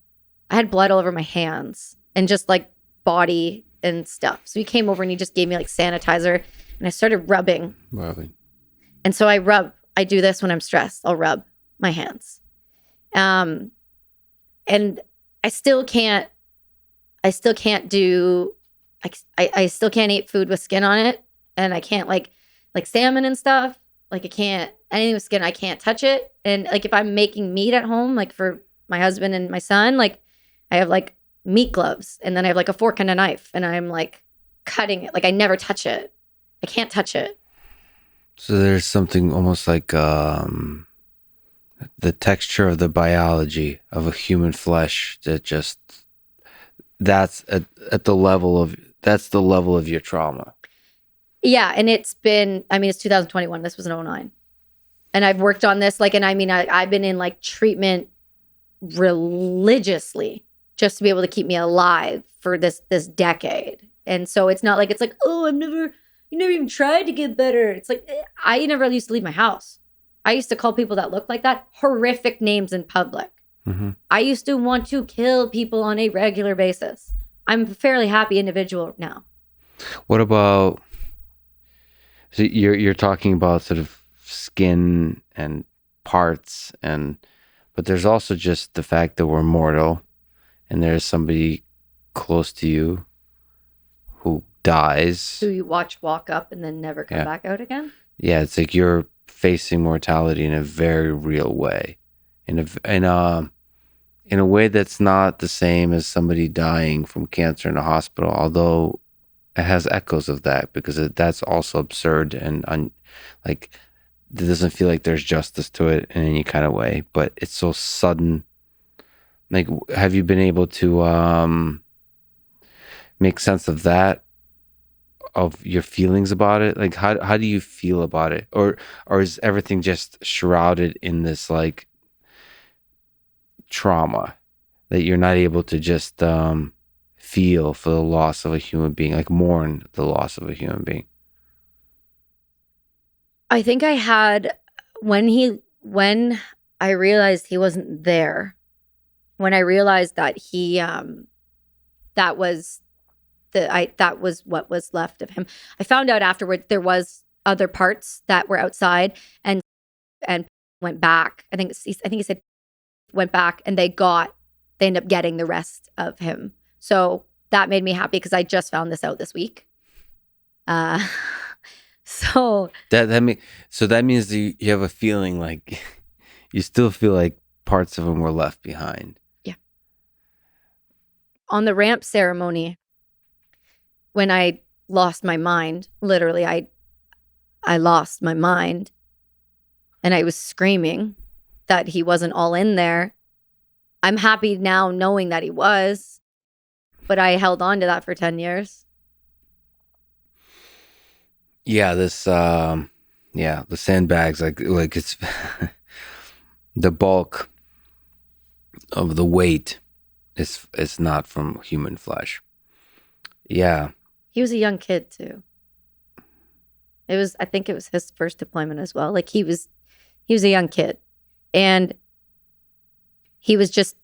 I had blood all over my hands and just like body and stuff. So he came over and he just gave me like sanitizer, and I started rubbing. And so I do this when I'm stressed. I'll rub my hands. And I still can't do, I still can't eat food with skin on it. And I can't like salmon and stuff. Like I can't, anything with skin, I can't touch it. And like if I'm making meat at home, like for my husband and my son, like I have like meat gloves, and then I have like a fork and a knife, and I'm like cutting it. Like I never touch it. I can't touch it. So there's something almost like the texture of the biology of a human flesh that's the level of your trauma. Yeah. And it's 2021. This was in 2009. And I've worked on this, I've been in like treatment religiously just to be able to keep me alive for this decade. And so it's not like, oh, you never even tried to get better. It's like, I never used to leave my house. I used to call people that look like that horrific names in public. Mm-hmm. I used to want to kill people on a regular basis. I'm a fairly happy individual now. What about, so you're talking about sort of skin and parts, but there's also just the fact that we're mortal, and there's somebody close to you who dies. Who you watch walk up and then never come back out again? Yeah, it's like you're facing mortality in a very real way, in a way that's not the same as somebody dying from cancer in a hospital, although it has echoes of that, because that's also absurd and it doesn't feel like there's justice to it in any kind of way, but it's so sudden. Like, have you been able to make sense of that, of your feelings about it? Like, how do you feel about it? Or is everything just shrouded in this like trauma that you're not able to just feel for the loss of a human being, like mourn the loss of a human being? I think I had, when I realized he wasn't there, when I realized that that was what was left of him. I found out afterwards there was other parts that were outside and went back. I think he said went back, and they ended up getting the rest of him. So that made me happy, because I just found this out this week. So that means that you have a feeling like you still feel like parts of him were left behind. Yeah. On the ramp ceremony, when I lost my mind, literally, I lost my mind, and I was screaming that he wasn't all in there. I'm happy now knowing that he was, but I held on to that for 10 years. Yeah, the sandbags, like it's the bulk of the weight is not from human flesh. Yeah. He was a young kid too. I think it was his first deployment as well. Like he was a young kid, and he was just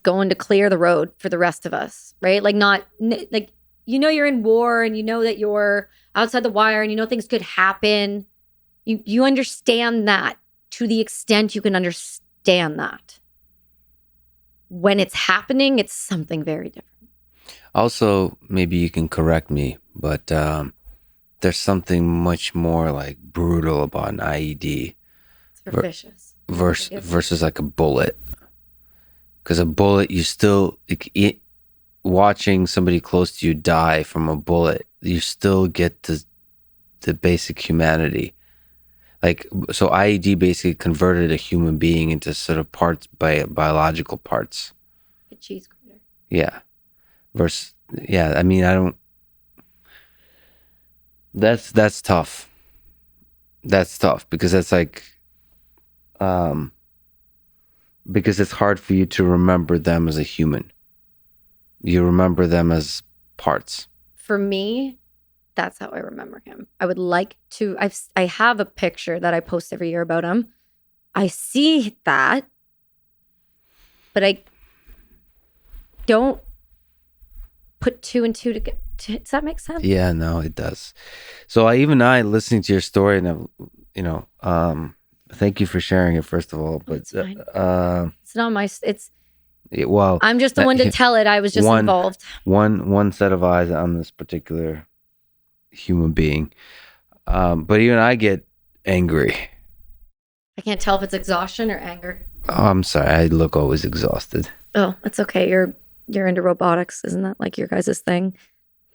going to clear the road for the rest of us, right? Like like, you're in war, and that you're outside the wire, and things could happen. You understand that to the extent you can understand that. When it's happening, it's something very different. Also, maybe you can correct me, but there's something much more like brutal about an IED It's vicious. versus like a bullet. Because a bullet, you still watching somebody close to you die from a bullet, you still get the basic humanity. Like, so IED basically converted a human being into sort of biological parts. A cheese grater. Yeah. I mean, I don't. That's tough. That's tough because that's like, because it's hard for you to remember them as a human. You remember them as parts. For me, that's how I remember him. I would like to. I have a picture that I post every year about him. I see that, but I don't put two and two together. Does that make sense? Yeah, no, it does. So I listening to your story, and thank you for sharing it, first of all. But It's not my. well, I'm just the one to tell it. I was just involved. One set of eyes on this particular human being. But even I get angry. I can't tell if it's exhaustion or anger. Oh, I'm sorry. I look always exhausted. Oh, that's okay. You're into robotics, isn't that like your guys' thing?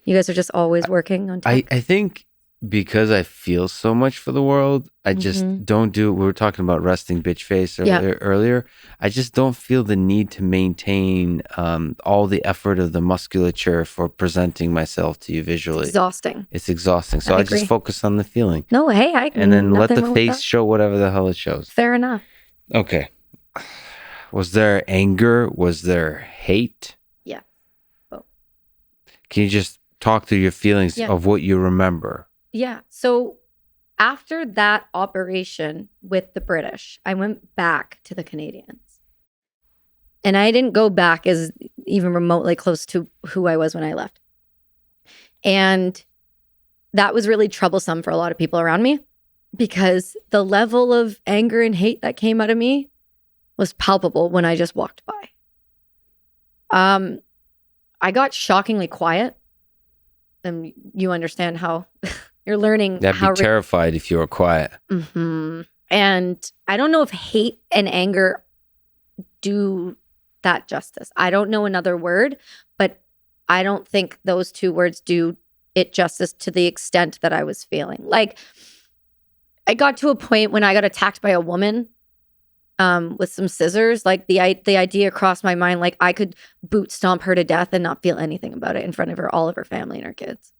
You guys are just always working on tech. I think because I feel so much for the world, I just don't do. We were talking about resting bitch face earlier. I just don't feel the need to maintain all the effort of the musculature for presenting myself to you visually. It's exhausting. So I just focus on the feeling. No, hey, and then let the face show whatever the hell it shows. Fair enough. Okay. Was there anger? Was there hate? Yeah. Oh. Can you just talk through your feelings of what you remember? Yeah. So after that operation with the British, I went back to the Canadians. And I didn't go back as even remotely close to who I was when I left. And that was really troublesome for a lot of people around me because the level of anger and hate that came out of me was palpable when I just walked by. I got shockingly quiet. And you understand how you're learning. I'd be terrified if you were quiet. Mm-hmm. And I don't know if hate and anger do that justice. I don't know another word, but I don't think those two words do it justice to the extent that I was feeling. Like, I got to a point when I got attacked by a woman with some scissors. Like, the idea crossed my mind, like I could boot stomp her to death and not feel anything about it in front of her, all of her family and her kids.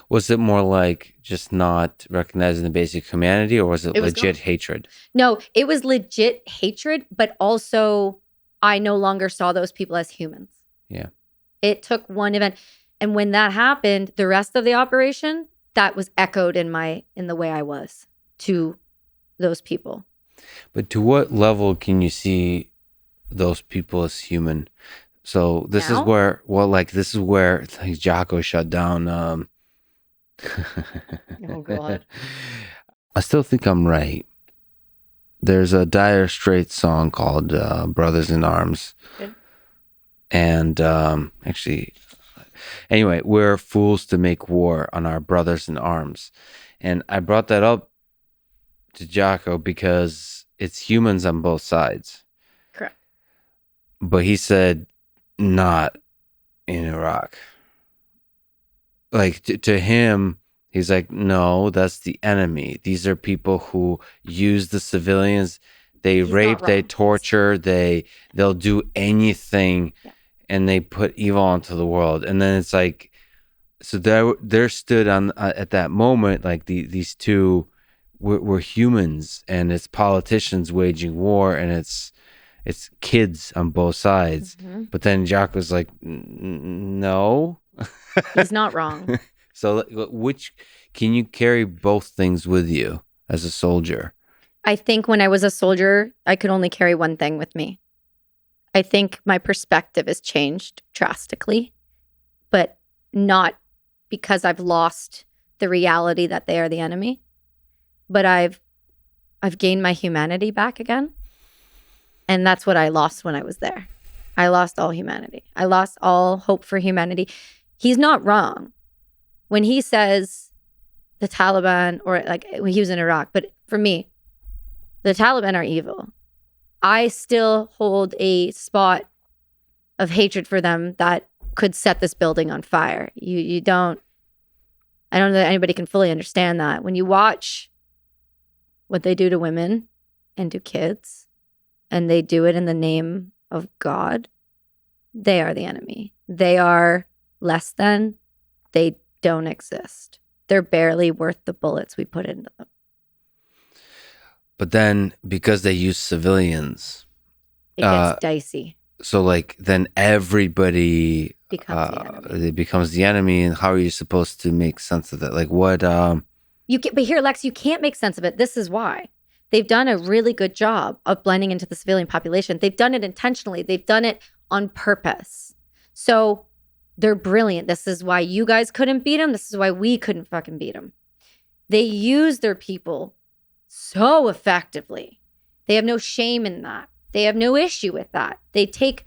Was it more like just not recognizing the basic humanity, or was it legit hatred? No, it was legit hatred, but also I no longer saw those people as humans. Yeah. It took one event. And when that happened, the rest of the operation, that was echoed in the way I was to those people. But to what level can you see those people as human? So this is where, this is where like, Jocko shut down. Oh, God. I still think I'm right. There's a Dire Straits song called Brothers in Arms. Good. And actually, anyway, we're fools to make war on our brothers in arms. And I brought that up to Jocko because it's humans on both sides. Correct. But he said, not in Iraq. Like, to him, he's like, no, that's the enemy. These are people who use the civilians. They rape, they torture, they'll do anything, and they put evil onto the world. And then it's like, So there stood on at that moment like these two were humans, and it's politicians waging war, and it's kids on both sides. But then Jocko's like, no, He's not wrong. So which can you carry both things with you as a soldier? I think when I was a soldier, I could only carry one thing with me. I think my perspective has changed drastically, but not because I've lost the reality that they are the enemy, but I've gained my humanity back again. And that's what I lost when I was there. I lost all humanity. I lost all hope for humanity. He's not wrong when he says the Taliban, or like when he was in Iraq, but for me, the Taliban are evil. I still hold a spot of hatred for them that could set this building on fire. I don't know that anybody can fully understand that. When you watch what they do to women and to kids, and they do it in the name of God, they are the enemy. They are less than. They don't exist. They're barely worth the bullets we put into them. But then because they use civilians, It gets dicey. So like then everybody Becomes the enemy. it becomes the enemy. And how are you supposed to make sense of that? Like what? But here, Lex, you can't make sense of it. This is why. They've done a really good job of blending into the civilian population. They've done it intentionally. They've done it on purpose. So they're brilliant. This is why you guys couldn't beat them. This is why we couldn't fucking beat them. They use their people so effectively. They have no shame in that. They have no issue with that. They take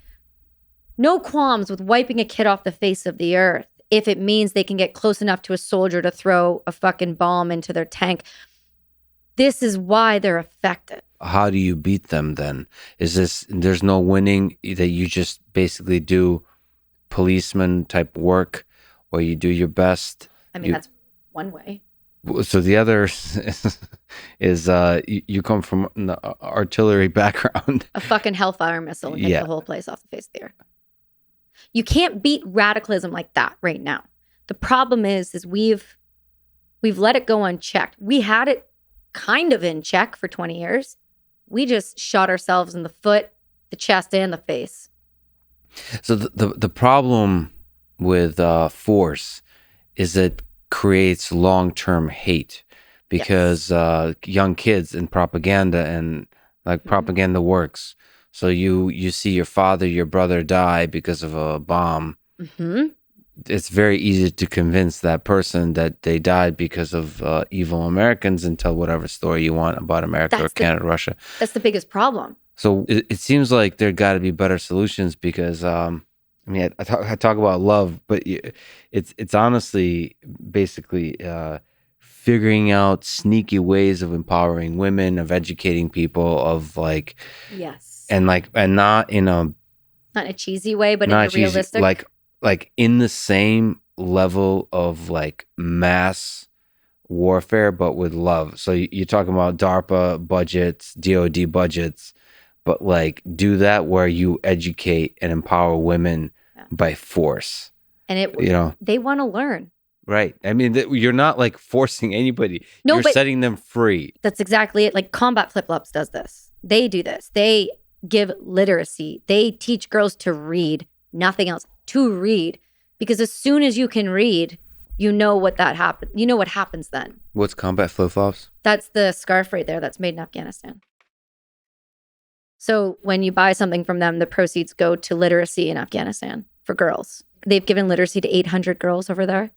no qualms with wiping a kid off the face of the earth if it means they can get close enough to a soldier to throw a fucking bomb into their tank. This is why they're effective. How do you beat them then? There's no winning, that you just basically do policeman type work, or you do your best? I mean, that's one way. So the other is you come from an artillery background. A fucking hellfire missile and hit the whole place off the face of the earth. You can't beat radicalism like that right now. The problem is we've let it go unchecked. We had it kind of in check for 20 years. We just shot ourselves in the foot, the chest, and the face. So the problem with force is it creates long-term hate, because young kids and propaganda, and like propaganda works. So you see your father, your brother die because of a bomb. It's very easy to convince that person that they died because of evil Americans, and tell whatever story you want about America or Canada, Russia. That's the biggest problem. So it seems like there got to be better solutions, because I mean, I talk about love, but it's honestly basically figuring out sneaky ways of empowering women, of educating people, of like, and not in a cheesy way, but in a realistic, like in the same level of like mass warfare, but with love. So you're talking about DARPA budgets, DOD budgets, but like do that where you educate and empower women by force. And they want to learn. Right. I mean, you're not like forcing anybody. No, you're setting them free. That's exactly it. Like Combat Flip-Flops does this. They do this. They give literacy. They teach girls to read, nothing else, to read. Because as soon as you can read, you know what happens. You know what happens then. What's Combat Flip-Flops? That's the scarf right there that's made in Afghanistan. So when you buy something from them, the proceeds go to literacy in Afghanistan for girls. They've given literacy to 800 girls over there.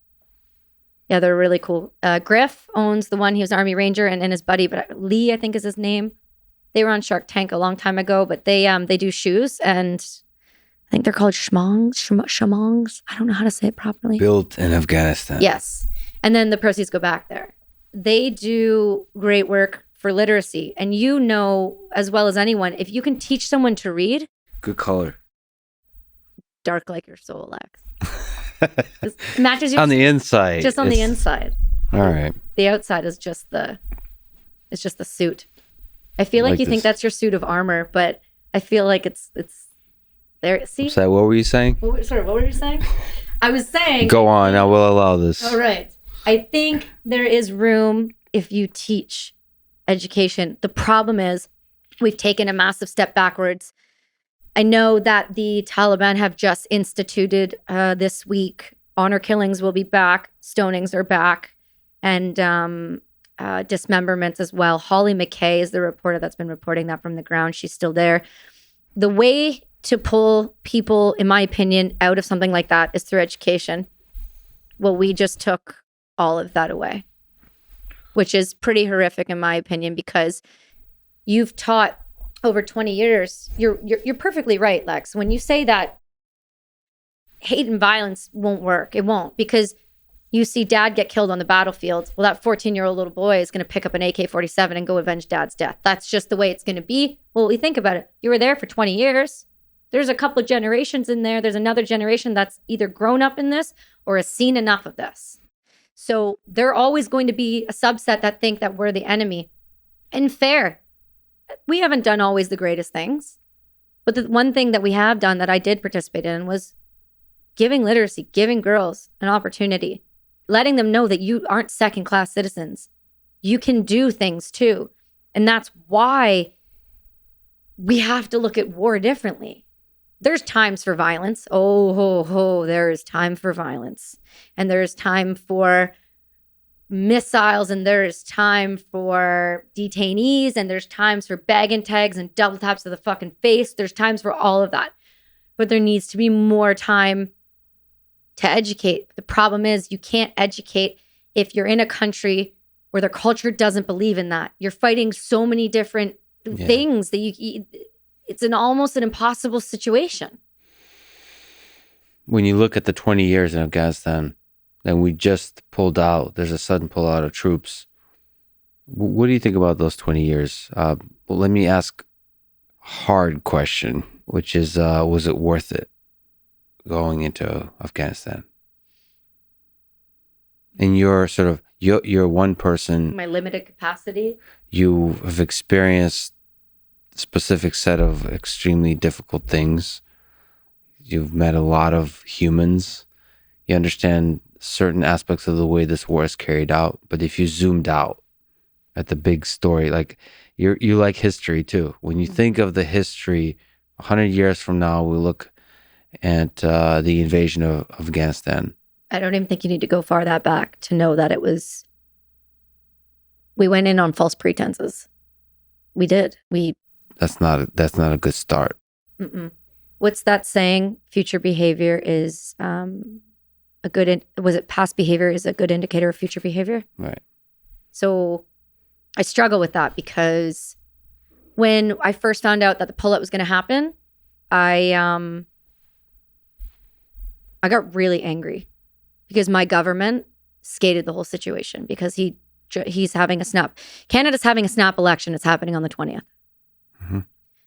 Yeah, they're really cool. Griff owns the one. He was an Army Ranger, and his buddy, but Lee, I think is his name. They were on Shark Tank a long time ago, but they do shoes, and I think they're called shamongs. I don't know how to say it properly. Built in Afghanistan. Yes. And then the proceeds go back there. They do great work for literacy. And you know as well as anyone, if you can teach someone to read. Good color. Dark like your soul, Lex. Matches your on the inside. Just on the inside. All right. The outside is just the suit. I feel like you think that's your suit of armor, but I feel like it's there. See? So what were you saying? What were you saying? I was saying. Go on. I will allow this. All right. I think there is room if you teach education. The problem is we've taken a massive step backwards. I know that the Taliban have just instituted this week, honor killings will be back, stonings are back, and dismemberments as well. Holly McKay is the reporter that's been reporting that from the ground. She's still there. The way to pull people, in my opinion, out of something like that is through education. Well, we just took all of that away, which is pretty horrific in my opinion, because you've taught over 20 years. You're perfectly right, Lex. When you say that hate and violence won't work, it won't, because you see dad get killed on the battlefield. Well, that 14-year-old little boy is going to pick up an AK-47 and go avenge dad's death. That's just the way it's going to be. Well, we think about it. You were there for 20 years. There's a couple of generations in there. There's another generation that's either grown up in this or has seen enough of this. So they're always going to be a subset that think that we're the enemy. And fair, we haven't done always the greatest things. But the one thing that we have done that I did participate in was giving literacy, giving girls an opportunity, letting them know that you aren't second-class citizens. You can do things too. And that's why we have to look at war differently. There's times for violence. There is time for violence. And there's time for missiles, and there's time for detainees, and there's times for bag and tags and double taps to the fucking face. There's times for all of that. But there needs to be more time to educate. The problem is you can't educate if you're in a country where their culture doesn't believe in that. You're fighting so many different things that it's almost an impossible situation. When you look at the 20 years in Afghanistan, and we just pulled out, there's a sudden pullout of troops. What do you think about those 20 years? Well, let me ask a hard question, which is, was it worth it going into Afghanistan? And you're sort of, you're one person. My limited capacity. You have experienced a specific set of extremely difficult things. You've met a lot of humans. You understand certain aspects of the way this war is carried out. But if you zoomed out at the big story, like you like history too. When you think of the history, 100 years from now, we look at the invasion of Afghanistan. I don't even think you need to go far that back to know that we went in on false pretenses. We did. That's not a good start. Mm-mm. What's that saying? Future behavior is past behavior is a good indicator of future behavior? Right. So I struggle with that because when I first found out that the pullout was going to happen, I got really angry because my government skated the whole situation because he's having a snap. Canada's having a snap election. It's happening on the 20th. Mm-hmm.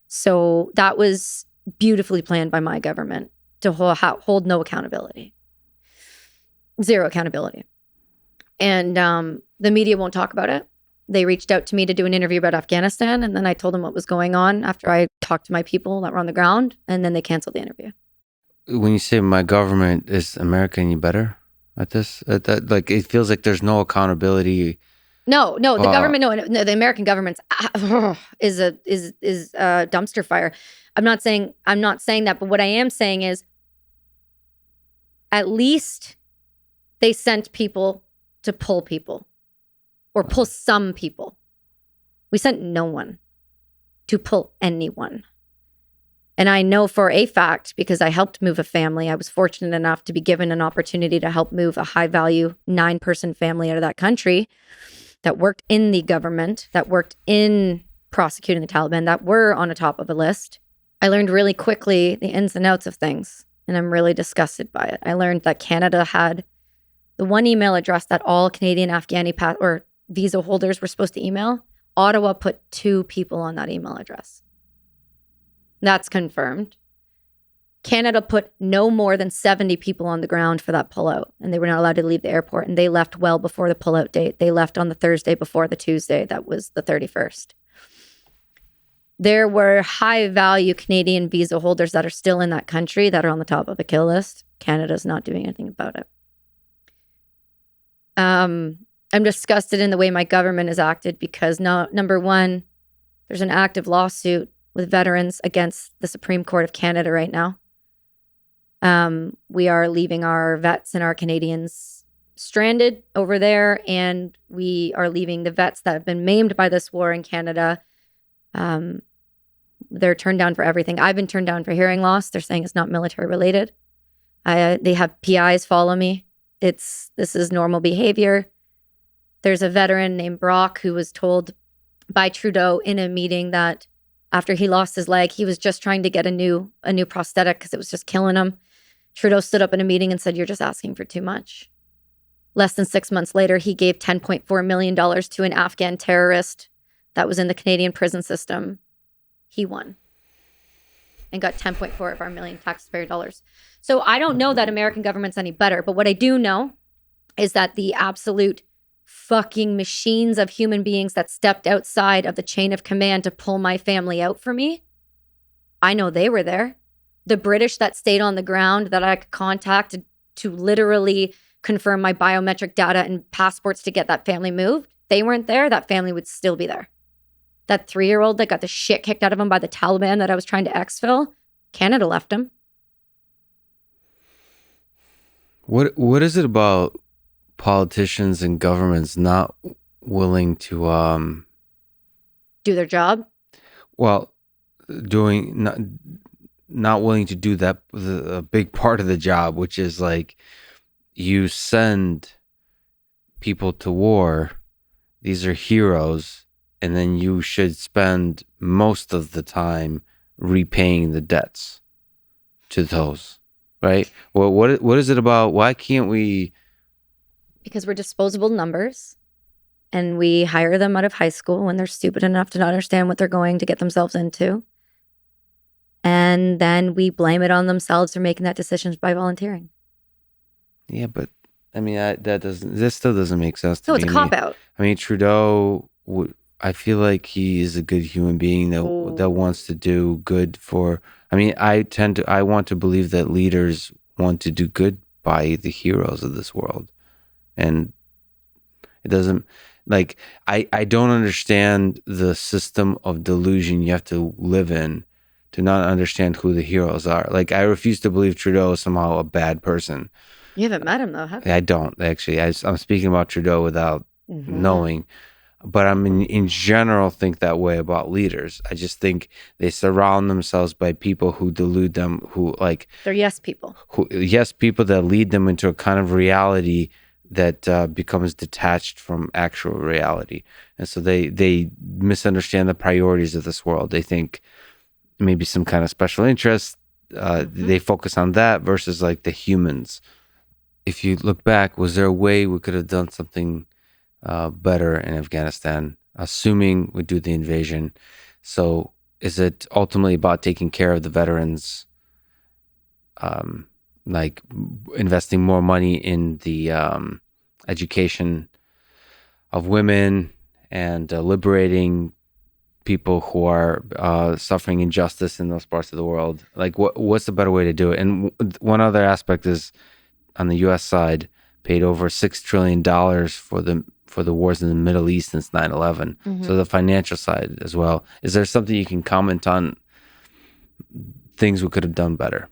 So that was beautifully planned by my government to hold no accountability. Zero accountability. And the media won't talk about it. They reached out to me to do an interview about Afghanistan, and then I told them what was going on after I talked to my people that were on the ground, and then they canceled the interview. When you say my government, is America any better at this? Like, it feels like there's no accountability. No, the government, no, the American government's is a dumpster fire. I'm not saying that, but what I am saying is at least they sent people to pull people or pull some people. We sent no one to pull anyone. And I know for a fact, because I helped move a family, I was fortunate enough to be given an opportunity to help move a high-value 9-person family out of that country that worked in the government, that worked in prosecuting the Taliban, that were on the top of a list. I learned really quickly the ins and outs of things, and I'm really disgusted by it. I learned that Canada had the one email address that all Canadian Afghani or visa holders were supposed to email. Ottawa put 2 people on that email address. That's confirmed. Canada put no more than 70 people on the ground for that pullout, and they were not allowed to leave the airport, and they left well before the pullout date. They left on the Thursday before the Tuesday. That was the 31st. There were high-value Canadian visa holders that are still in that country that are on the top of the kill list. Canada's not doing anything about it. I'm disgusted in the way my government has acted because number one, there's an active lawsuit with veterans against the Supreme Court of Canada right now. We are leaving our vets and our Canadians stranded over there, and we are leaving the vets that have been maimed by this war in Canada. They're turned down for everything. I've been turned down for hearing loss. They're saying it's not military related. They have PIs follow me. This is normal behavior. There's a veteran named Brock who was told by Trudeau in a meeting that after he lost his leg, he was just trying to get a new prosthetic because it was just killing him. Trudeau stood up in a meeting and said, "You're just asking for too much." Less than 6 months later, he gave $10.4 million to an Afghan terrorist that was in the Canadian prison system. He won and got 10.4 of our million taxpayer dollars. So I don't know that American government's any better, but what I do know is that the absolute fucking machines of human beings that stepped outside of the chain of command to pull my family out for me, I know they were there. The British that stayed on the ground that I could contact to literally confirm my biometric data and passports to get that family moved, they weren't there. That family would still be there. That 3-year-old that got the shit kicked out of him by the Taliban that I was trying to exfil, Canada left him. What is it about politicians and governments not willing to do their job? Well, not willing to do that, a big part of the job, which is like you send people to war. These are heroes, and then you should spend most of the time repaying the debts to those, right? Well, what is it about? Why can't we? Because we're disposable numbers, and we hire them out of high school when they're stupid enough to not understand what they're going to get themselves into. And then we blame it on themselves for making that decision by volunteering. Yeah, but I mean, that still doesn't make sense to me. No, it's a cop-out. I mean, Trudeau, I feel like he is a good human being that wants to do good for. I mean, I want to believe that leaders want to do good by the heroes of this world, and it doesn't. Like, I don't understand the system of delusion you have to live in to not understand who the heroes are. Like, I refuse to believe Trudeau is somehow a bad person. You haven't met him though, have you? I don't actually. I'm speaking about Trudeau without knowing, but I'm in general think that way about leaders. I just think they surround themselves by people who delude them, who like they're yes people. People that lead them into a kind of reality that becomes detached from actual reality, and so they misunderstand the priorities of this world. They think maybe some kind of special interest. They focus on that versus like the humans. If you look back, was there a way we could have done something better in Afghanistan, assuming we do the invasion? So is it ultimately about taking care of the veterans, like investing more money in the education of women and liberating people who are suffering injustice in those parts of the world? Like, what's the better way to do it? And one other aspect is, on the U.S. side, paid over $6 trillion for the wars in the Middle East since 9/11. So the financial side as well. Is there something you can comment on, things we could have done better?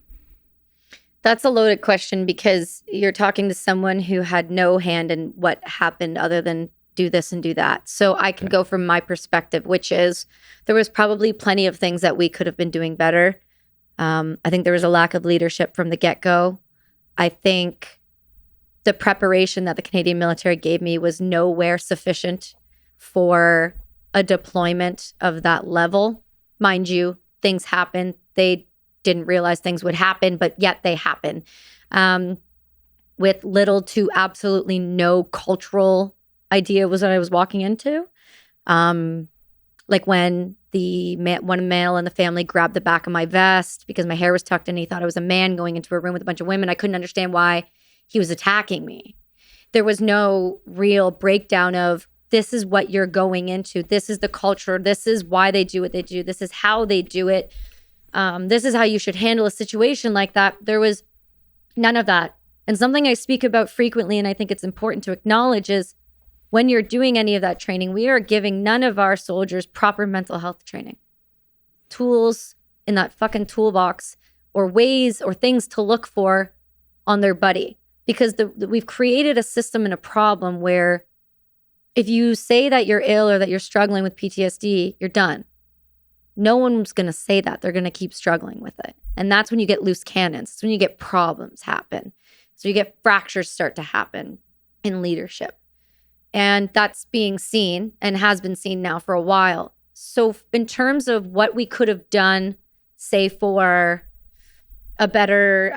That's a loaded question because you're talking to someone who had no hand in what happened other than do this and do that. So I can go from my perspective, which is there was probably plenty of things that we could have been doing better. I think there was a lack of leadership from the get-go. I think the preparation that the Canadian military gave me was nowhere sufficient for a deployment of that level. Mind you, things happen. They didn't realize things would happen, but yet they happen. With little to absolutely no cultural idea was what I was walking into. Like when one male in the family grabbed the back of my vest because my hair was tucked in. He thought I was a man going into a room with a bunch of women. I couldn't understand why he was attacking me. There was no real breakdown of this is what you're going into. This is the culture. This is why they do what they do. This is how they do it. This is how you should handle a situation like that. There was None of that. And something I speak about frequently, and I think it's important to acknowledge, is when you're doing any of that training, we are giving none of our soldiers proper mental health training. Tools in that fucking toolbox, or ways or things to look for on their buddy. Because we've created a system and a problem where if you say that you're ill or that you're struggling with PTSD, you're done. No one's going to say that. They're going to keep struggling with it. And that's when you get loose cannons. It's when you get problems happen. So you get fractures start to happen in leadership. And that's being seen and has been seen now for a while. So in terms of what we could have done, say for a better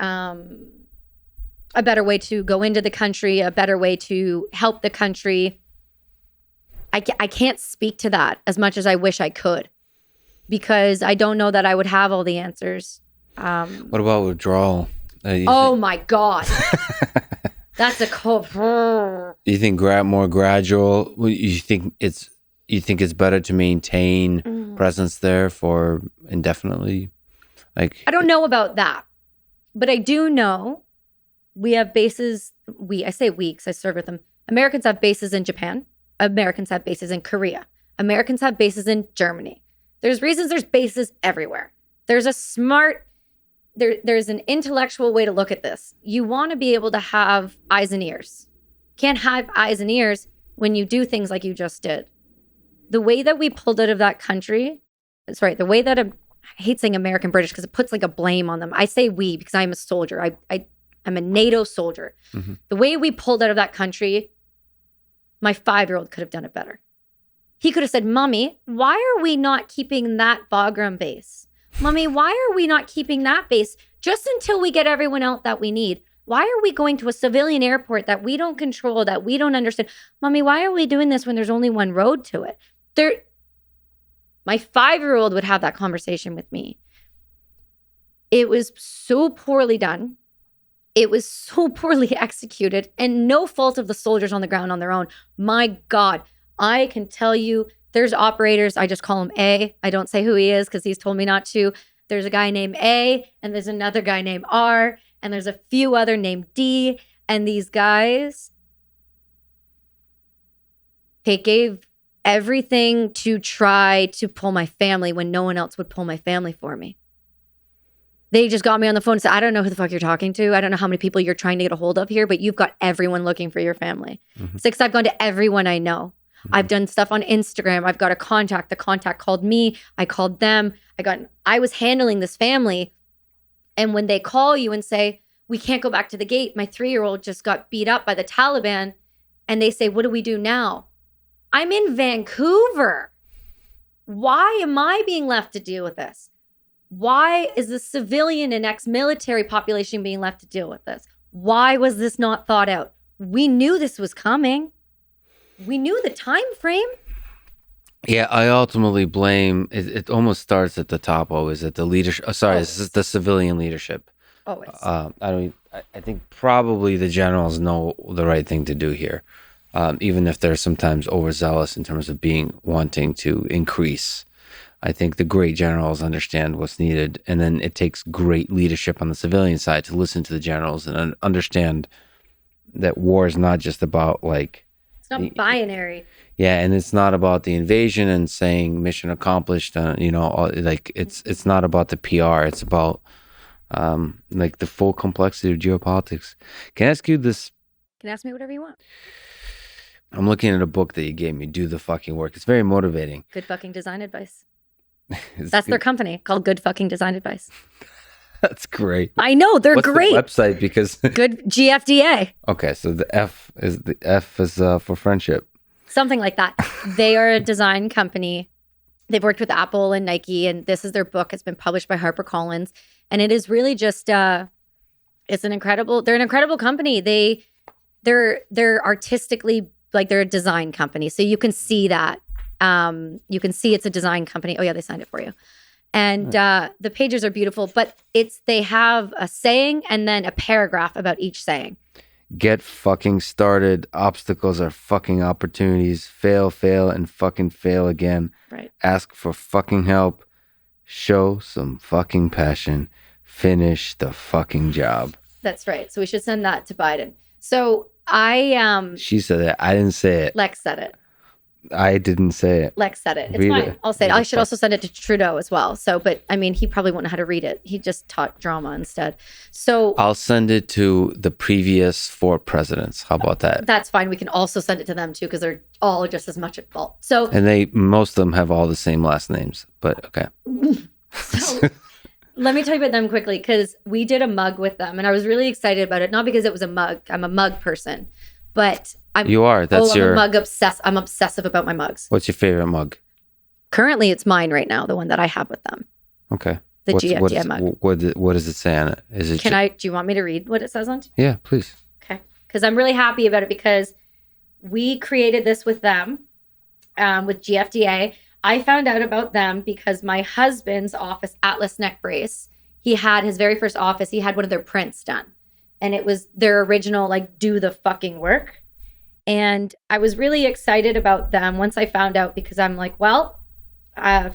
way to go into the country, a better way to help the country, I can't speak to that as much as I wish I could, because I don't know that I would have all the answers. What about withdrawal? My God. That's a cold. You think more gradual? You think it's better to maintain presence there for indefinitely? Like, I don't know about that, but I do know we have bases. I say we because I serve with them. Americans have bases in Japan. Americans have bases in Korea. Americans have bases in Germany. There's reasons there's bases everywhere. There's a smart, there's an intellectual way to look at this. You want to be able to have eyes and ears. Can't have eyes and ears when you do things like you just did. The way that we pulled out of that country, the way that I hate saying American British because it puts like a blame on them. I say we because I'm a soldier. I'm a NATO soldier. Mm-hmm. The way we pulled out of that country, my 5-year-old could have done it better. He could have said, Mommy, why are we not keeping that Bagram base? Mommy, why are we not keeping that base just until we get everyone out that we need? Why are we going to a civilian airport that we don't control, that we don't understand? Mommy, why are we doing this when there's only one road to it? My 5-year-old would have that conversation with me. It was so poorly done. It was so poorly executed, and no fault of the soldiers on the ground on their own. My God, I can tell you there's operators. I just call him A. I don't say who he is because he's told me not to. There's a guy named A, and there's another guy named R, and there's a few other named D. And these guys, they gave everything to try to pull my family when no one else would pull my family for me. They just got me on the phone and said, I don't know who the fuck you're talking to. I don't know how many people you're trying to get a hold of here, but you've got everyone looking for your family. Mm-hmm. 6, I've gone to everyone I know. Mm-hmm. I've done stuff on Instagram. I've got a contact. The contact called me. I called them. I was handling this family. And when they call you and say, we can't go back to the gate, my 3-year-old just got beat up by the Taliban. And they say, what do we do now? I'm in Vancouver. Why am I being left to deal with this? Why is the civilian and ex-military population being left to deal with this? Why was this not thought out? We knew this was coming. We knew the time frame. Yeah, I ultimately blame, it almost starts at the top always, at the leadership. This is the civilian leadership. Always. I think probably the generals know the right thing to do here, even if they're sometimes overzealous in terms of wanting to increase. I think the great generals understand what's needed, and then it takes great leadership on the civilian side to listen to the generals and understand that war is not just about it's not binary. Yeah, and it's not about the invasion and saying mission accomplished. It's not about the PR. It's about the full complexity of geopolitics. Can I ask you this? You can ask me whatever you want. I'm looking at a book that you gave me, Do the Fucking Work. It's very motivating. Good fucking design advice. That's their company called Good Fucking Design Advice. That's great. I know, they're great. What's the website? Because Good GFDA. Okay, so the F is for friendship. Something like that. They are a design company. They've worked with Apple and Nike, and this is their book. It's been published by HarperCollins, and it is really just they're an incredible company. They're artistically, they're a design company. So you can see that. You can see it's a design company. Oh yeah, they signed it for you. And the pages are beautiful, but they have a saying and then a paragraph about each saying. Get fucking started. Obstacles are fucking opportunities. Fail, and fucking fail again. Right. Ask for fucking help. Show some fucking passion. Finish the fucking job. That's right. So we should send that to Biden. So I She said it. I didn't say it. Lex said it. I didn't say it. Lex said it. It's Read fine. it. I'll say it. Read I it should also send it to Trudeau as well. So, but I mean, he probably wouldn't know how to read it. He just taught drama instead. So I'll send it to the previous 4 presidents. How about that? that's fine. We can also send it to them too, because they're all just as much at fault. So, And most of them have all the same last names, but okay. so let me tell you about them quickly, because we did a mug with them and I was really excited about it. Not because it was a mug. I'm a mug person, but I'm a mug obsessed. I'm obsessive about my mugs. What's your favorite mug? Currently, it's mine right now, the one that I have with them. Okay. The GFDI mug. What does it say on it? Is it? Do you want me to read what it says on it? Yeah, please. Okay. Because I'm really happy about it, because we created this with them, with GFDA. I found out about them because my husband's office, Atlas Neck Brace, he had his very first office. He had one of their prints done. And it was their original, like, do the fucking work. And I was really excited about them once I found out, because I'm like, well,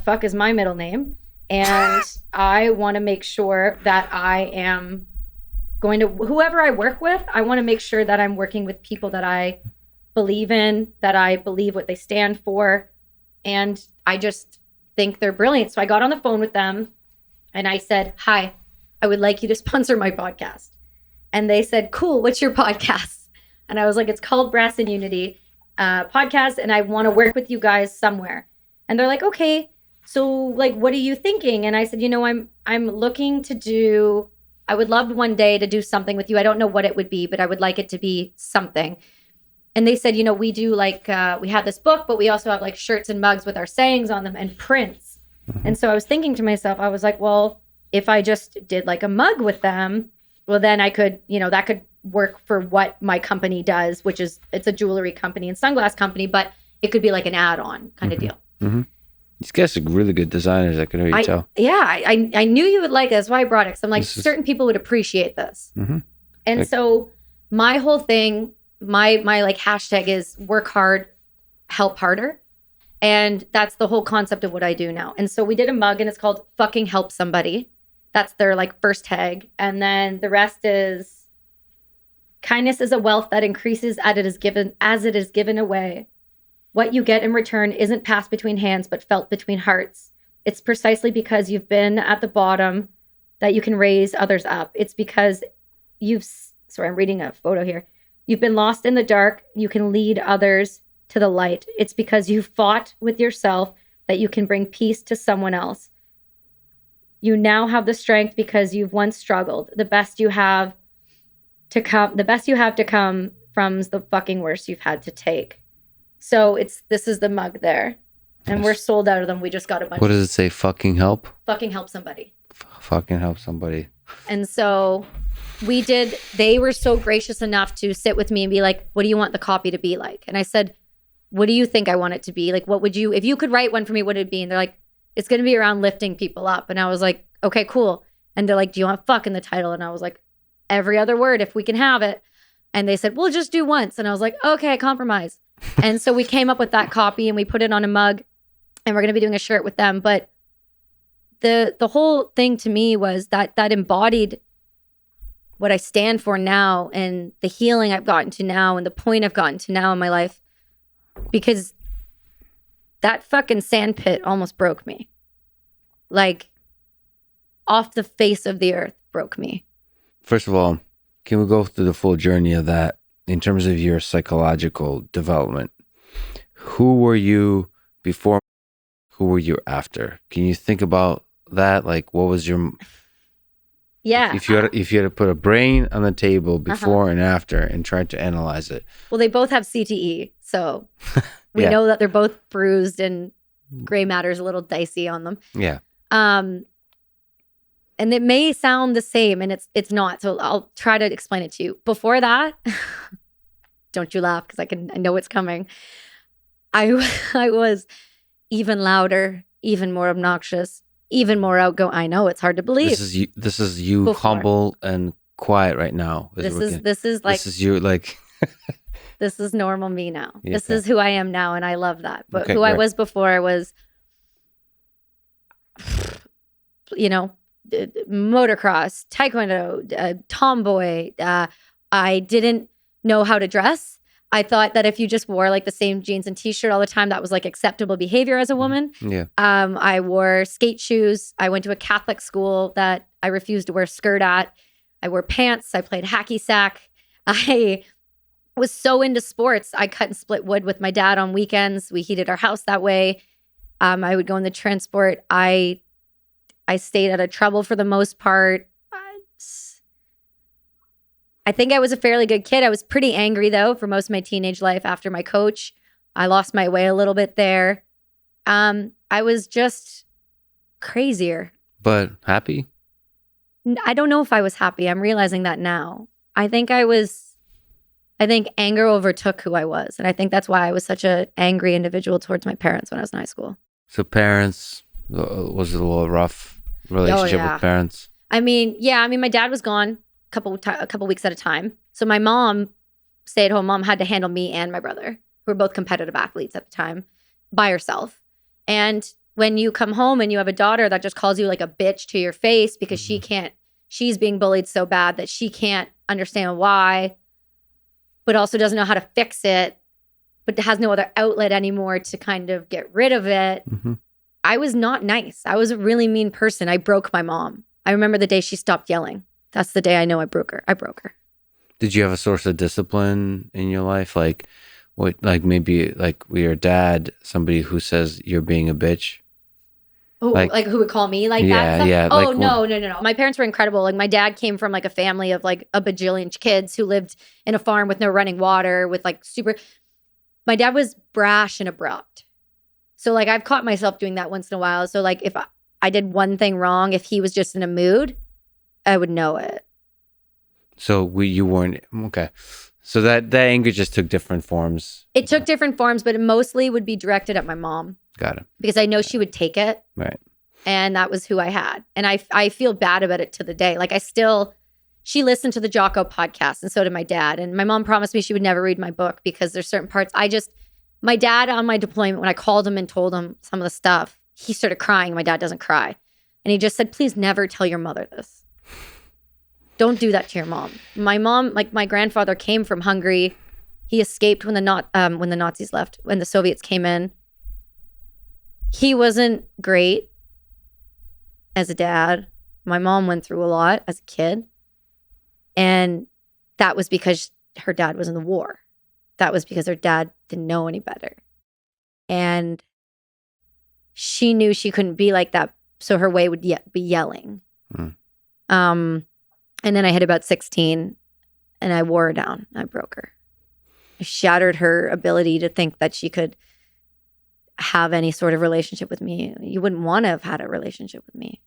fuck is my middle name. And I want to make sure that I am going to, whoever I work with, I want to make sure that I'm working with people that I believe in, that I believe what they stand for. And I just think they're brilliant. So I got on the phone with them and I said, hi, I would like you to sponsor my podcast. And they said, cool, what's your podcast? And I was like, it's called Brass and Unity podcast, and I want to work with you guys somewhere. And they're like, okay, so like, what are you thinking? And I said, I'm looking to do, I would love one day to do something with you. I don't know what it would be, but I would like it to be something. And they said, we do like, we have this book, but we also have like shirts and mugs with our sayings on them and prints. Mm-hmm. And so I was thinking to myself, I was like, well, if I just did like a mug with them, well, then I could, that could work for what my company does, which is, it's a jewelry company and sunglass company, but it could be like an add-on kind of deal. Mm-hmm. These guys are really good designers. I can already tell. Yeah, I knew you would like it. That's why I brought it. Because I'm like, certain people would appreciate this. Mm-hmm. And so my whole thing, my like hashtag is work hard, help harder. And that's the whole concept of what I do now. And so we did a mug and it's called Fucking Help Somebody. That's their like first tag. And then the rest is kindness is a wealth that increases as it is given away. What you get in return isn't passed between hands, but felt between hearts. It's precisely because you've been at the bottom that you can raise others up. It's because I'm reading a photo here. You've been lost in the dark. You can lead others to the light. It's because you fought with yourself that you can bring peace to someone else. You now have the strength because you've once struggled. The best you have to come from the fucking worst you've had to take. So this is the mug there. And we're sold out of them. We just got a bunch. What does it say? Fucking help? Fucking help somebody. Fucking help somebody. And so they were so gracious enough to sit with me and be like, what do you want the copy to be like? And I said, what do you think I want it to be? Like, what would you, if you could write one for me, what would it be? And they're like, it's going to be around lifting people up. And I was like, okay, cool. And they're like, do you want fuck in the title? And I was like, every other word, if we can have it. And they said, we'll just do once. And I was like, okay, compromise. And so we came up with that copy and we put it on a mug and we're going to be doing a shirt with them. But the whole thing to me was that embodied what I stand for now and the healing I've gotten to now and the point I've gotten to now in my life. Because that fucking sandpit almost broke me. Like, off the face of the earth broke me. First of all, can we go through the full journey of that in terms of your psychological development? Who were you before? Who were you after? Can you think about that? Like, what was your... Yeah. If you had to put a brain on the table before and after and try to analyze it. Well, they both have CTE, so we know that they're both bruised and gray matter's a little dicey on them. Yeah. And it may sound the same, and it's not. So I'll try to explain it to you. Before that, don't you laugh because I know it's coming. I was even louder, even more obnoxious, even more outgoing. I know it's hard to believe. This is you before. Humble and quiet right now. This is you like. This is normal me now. Yeah, this is who I am now, and I love that. But I was before, I was, motocross, taekwondo, tomboy. I didn't know how to dress. I thought that if you just wore like the same jeans and t-shirt all the time, that was like acceptable behavior as a woman. Yeah. I wore skate shoes. I went to a Catholic school that I refused to wear a skirt at. I wore pants. I played hacky sack. I was so into sports. I cut and split wood with my dad on weekends. We heated our house that way. I would go in the transport. I stayed out of trouble for the most part. I think I was a fairly good kid. I was pretty angry, though, for most of my teenage life after my coach. I lost my way a little bit there. I was just crazier. But happy? I don't know if I was happy. I'm realizing that now. I think anger overtook who I was. And I think that's why I was such an angry individual towards my parents when I was in high school. So parents, was it a little rough relationship with parents? I mean, my dad was gone a couple weeks at a time. So my mom, stay-at-home mom, had to handle me and my brother, who were both competitive athletes at the time, by herself. And when you come home and you have a daughter that just calls you like a bitch to your face because she's being bullied so bad that she can't understand why, but also doesn't know how to fix it, but has no other outlet anymore to kind of get rid of it. Mm-hmm. I was not nice. I was a really mean person. I broke my mom. I remember the day she stopped yelling. That's the day I know I broke her. Did you have a source of discipline in your life? Like maybe with your dad, somebody who says you're being a bitch? Oh, like who would call me like that? Yeah. Oh, no. My parents were incredible. Like my dad came from like a family of like a bajillion kids who lived in a farm with no running water with like my dad was brash and abrupt. So like I've caught myself doing that once in a while. So like if I did one thing wrong, if he was just in a mood, I would know it. So you weren't, okay. So that anger just took different forms. It took different forms, but it mostly would be directed at my mom. Got it. Because I know she would take it. Right. And that was who I had. And I feel bad about it to the day. Like she listened to the Jocko podcast and so did my dad. And my mom promised me she would never read my book because there's certain parts. My dad on my deployment, when I called him and told him some of the stuff, he started crying. My dad doesn't cry. And he just said, please never tell your mother this. Don't do that to your mom. My mom, like my grandfather came from Hungary. He escaped when the Nazis left, when the Soviets came in. He wasn't great as a dad. My mom went through a lot as a kid. And that was because her dad was in the war. That was because her dad didn't know any better. And she knew she couldn't be like that. So her way would be yelling. And then I hit about 16 and I wore her down. I broke her. I shattered her ability to think that she could have any sort of relationship with me. You wouldn't want to have had a relationship with me.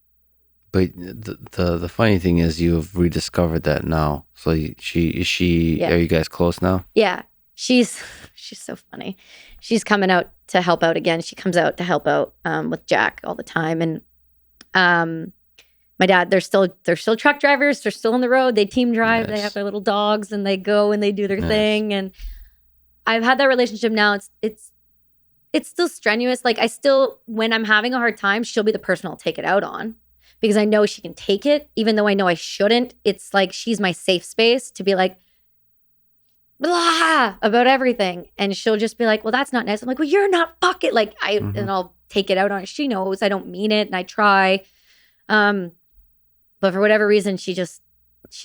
But the funny thing is you've rediscovered that now. So are you guys close now? Yeah. She's so funny. She's coming out to help out again. She comes out to help out with Jack all the time. And my dad, they're still truck drivers. They're still on the road. They team drive. Nice. They have their little dogs and they go and they do their thing. And I've had that relationship now. It's still strenuous. Like when I'm having a hard time, she'll be the person I'll take it out on because I know she can take it, even though I know I shouldn't. It's like she's my safe space to be like, blah, about everything. And she'll just be like, well, that's not nice. I'm like, well, you're not fucking and I'll take it out on her. She knows I don't mean it and I try. But for whatever reason, she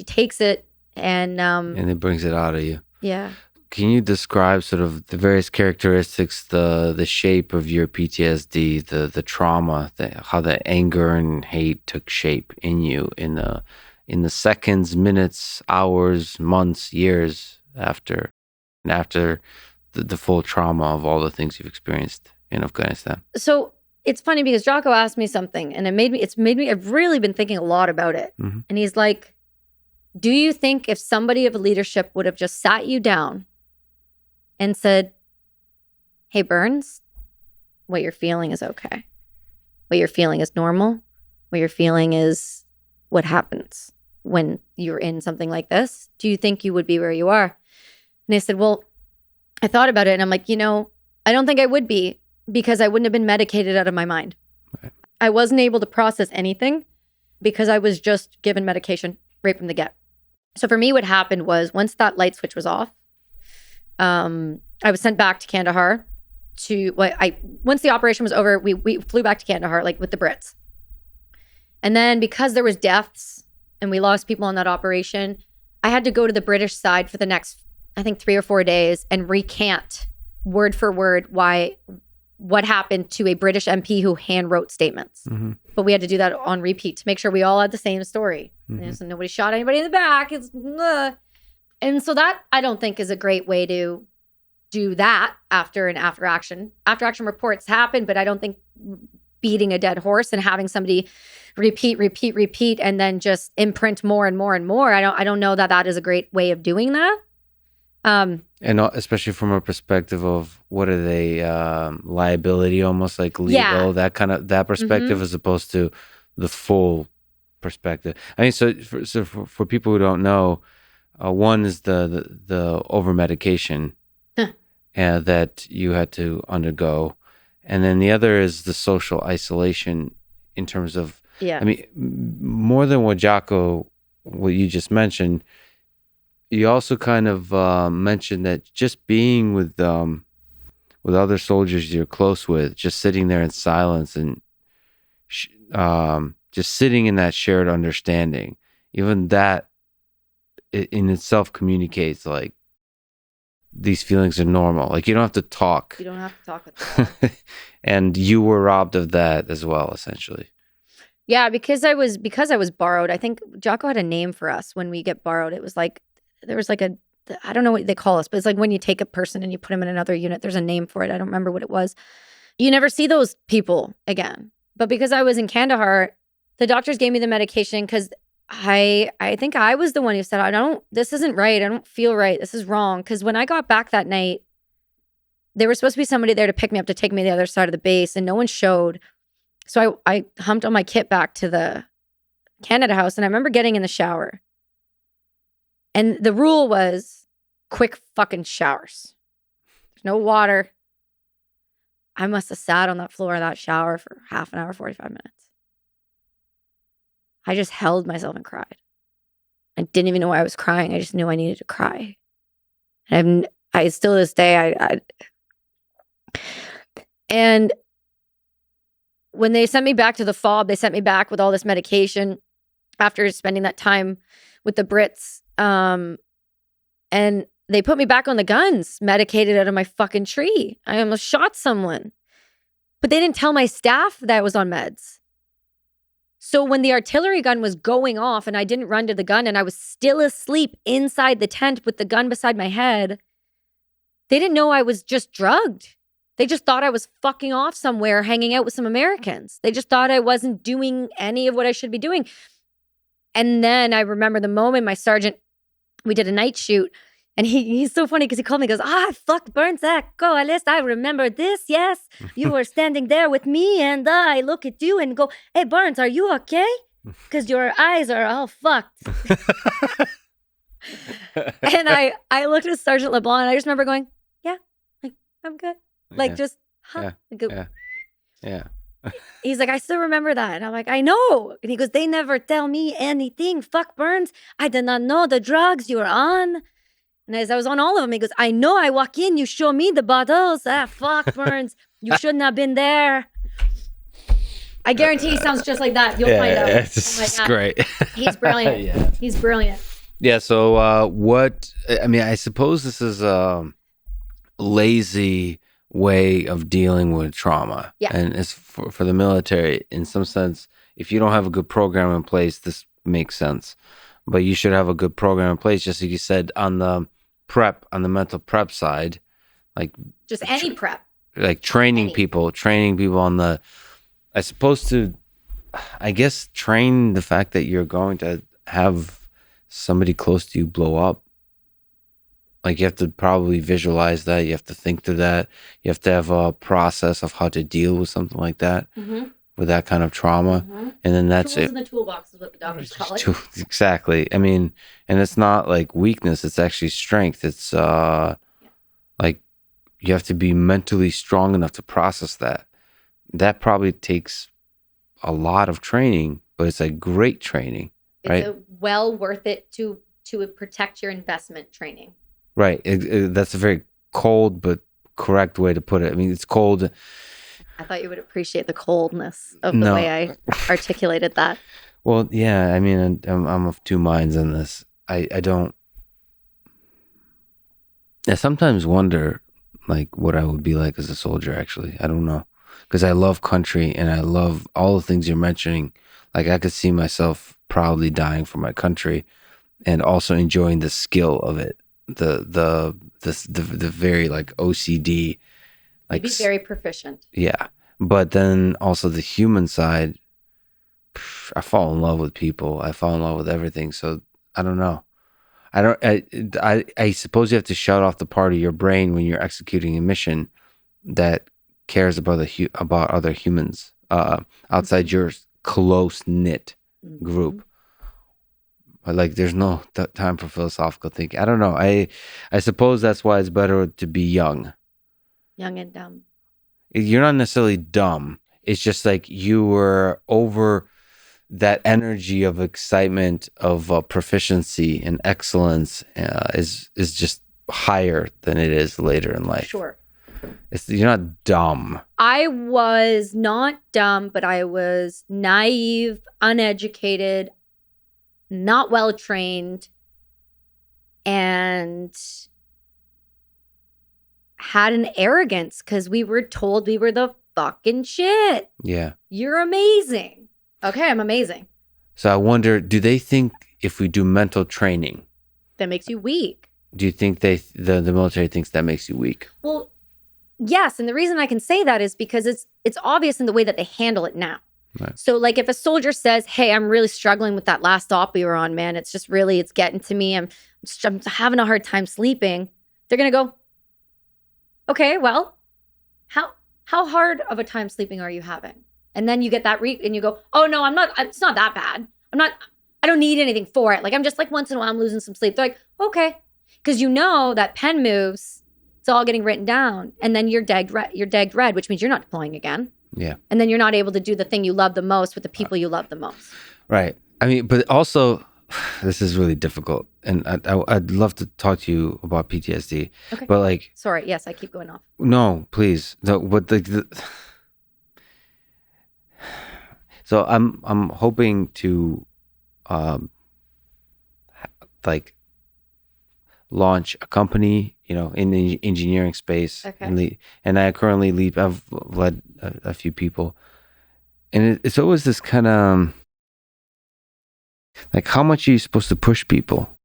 takes it and it brings it out of you. Yeah. Can you describe sort of the various characteristics, the shape of your PTSD, the trauma, how the anger and hate took shape in you in the seconds, minutes, hours, months, years after the full trauma of all the things you've experienced in Afghanistan? So it's funny because Jocko asked me something and I've really been thinking a lot about it. Mm-hmm. And he's like, do you think if somebody of leadership would have just sat you down and said, hey, Burns, what you're feeling is okay. What you're feeling is normal. What you're feeling is what happens when you're in something like this. Do you think you would be where you are? And I said, well, I thought about it and I'm like, I don't think I would be because I wouldn't have been medicated out of my mind. Right. I wasn't able to process anything because I was just given medication right from the get. So for me, what happened was once that light switch was off, I was sent back to Kandahar once the operation was over, we flew back to Kandahar, like with the Brits. And then because there was deaths and we lost people on that operation, I had to go to the British side for the next, I think, 3 or 4 days and recant word for word what happened to a British MP who hand wrote statements. Mm-hmm. But we had to do that on repeat to make sure we all had the same story. Mm-hmm. So nobody shot anybody in the back. And so that I don't think is a great way to do that after an after action. After action reports happen, but I don't think beating a dead horse and having somebody repeat, and then just imprint more and more and more. I don't know that is a great way of doing that. And especially from a perspective of what are they, liability, almost like legal, that perspective, as opposed to the full perspective. I mean, so for people who don't know, one is the over medication that you had to undergo, and then the other is the social isolation in terms of, I mean, more than what you just mentioned. You also kind of mentioned that just being with other soldiers you're close with, just sitting there in silence and just sitting in that shared understanding, even that in itself communicates like these feelings are normal. Like you don't have to talk. You don't have to talk with them. And you were robbed of that as well, essentially. Yeah, because I was borrowed. I think Jocko had a name for us when we get borrowed. It was like, there was like I don't know what they call us, but it's like when you take a person and you put them in another unit, there's a name for it. I don't remember what it was. You never see those people again. But because I was in Kandahar, the doctors gave me the medication because I think I was the one who said, this isn't right. I don't feel right. This is wrong. Because when I got back that night, there was supposed to be somebody there to pick me up, to take me to the other side of the base, and no one showed. So I humped on my kit back to the Canada House, and I remember getting in the shower. And the rule was quick fucking showers. There's no water. I must have sat on that floor of that shower for half an hour, 45 minutes. I just held myself and cried. I didn't even know why I was crying. I just knew I needed to cry. And I still to this day, and when they sent me back to the FOB, they sent me back with all this medication after spending that time with the Brits. And they put me back on the guns, medicated out of my fucking tree. I almost shot someone. But they didn't tell my staff that I was on meds. So when the artillery gun was going off and I didn't run to the gun and I was still asleep inside the tent with the gun beside my head, they didn't know I was just drugged. They just thought I was fucking off somewhere hanging out with some Americans. They just thought I wasn't doing any of what I should be doing. And then I remember the moment my sergeant, we did a night shoot, and he's so funny because he called me and goes, fuck Burns, go, at least I remember this, yes. You were standing there with me and I look at you and go, hey Burns, are you okay? Because your eyes are all fucked. And I looked at Sergeant LeBlanc and I just remember going, yeah, like, I'm good. Like just, Yeah. He's like, I still remember that. And I'm like, I know. And he goes, they never tell me anything. Fuck Burns. I did not know the drugs you were on. And as I was on all of them, he goes, I know. I walk in, you show me the bottles. Fuck Burns. You shouldn't have been there. I guarantee he sounds just like that. You'll find out. It's great. He's brilliant. He's brilliant. Yeah. So I suppose this is a lazy way of dealing with trauma. Yeah. And it's for the military, in some sense, if you don't have a good program in place, this makes sense. But you should have a good program in place, just like you said, on the mental prep side. Like just any prep. Like training people on the, I suppose train the fact that you're going to have somebody close to you blow up. Like you have to probably visualize that. You have to think through that. You have to have a process of how to deal with something like that, with that kind of trauma. And then that's Tools it. in the toolbox is what the doctors call it. Exactly. I mean, and it's not like weakness. It's actually strength. It's like you have to be mentally strong enough to process that. That probably takes a lot of training, but it's like great training, right? It's well worth it to protect your investment training. Right. That's a very cold but correct way to put it. I mean, it's cold. I thought you would appreciate the coldness of the No. way I articulated that. Well, yeah. I mean, I'm of two minds on this. I don't. I sometimes wonder, like, what I would be like as a soldier. Actually, I don't know, because I love country and I love all the things you're mentioning. Like, I could see myself proudly dying for my country, and also enjoying the skill of it. The very like OCD, like You'd be very proficient. yeah. But then also the human side, I fall in love with people. I fall in love with everything. So I don't know. I suppose you have to shut off the part of your brain when you're executing a mission that cares about about other humans outside your close knit group. But like, there's no time for philosophical thinking. I don't know. I suppose that's why it's better to be young. Young and dumb. You're not necessarily dumb. It's just like you were over that energy of excitement, of proficiency and excellence is just higher than it is later in life. Sure. You're not dumb. I was not dumb, but I was naive, uneducated, not well trained, and had an arrogance because we were told we were the fucking shit. Yeah. You're amazing. Okay, I'm amazing. So I wonder, do they think if we do mental training, That makes you weak. do you think the military thinks that makes you weak? Well, yes, and the reason I can say that is because it's obvious in the way that they handle it now. Right. So like if a soldier says, "Hey, I'm really struggling with that last op we were on, man. It's just really, it's getting to me. I'm having a hard time sleeping." They're going to go, "Okay, well, how hard of a time sleeping are you having?" And then you get that and you go, "Oh no, I'm not, it's not that bad. I don't need anything for it. Like I'm just like once in a while I'm losing some sleep." They're like, "Okay." Because you know that pen moves, it's all getting written down. And then you're degged red, which means you're not deploying again. Yeah. And then you're not able to do the thing you love the most with the people you love the most. Right. I mean, but also, this is really difficult. And I'd love to talk to you about PTSD. Okay. But like... Sorry, yes, I keep going off. No, please. No, but so I'm hoping to like launch a company, in the engineering space. Okay. And I currently lead. I've led a few people, and it's always this kind of like, how much are you supposed to push people?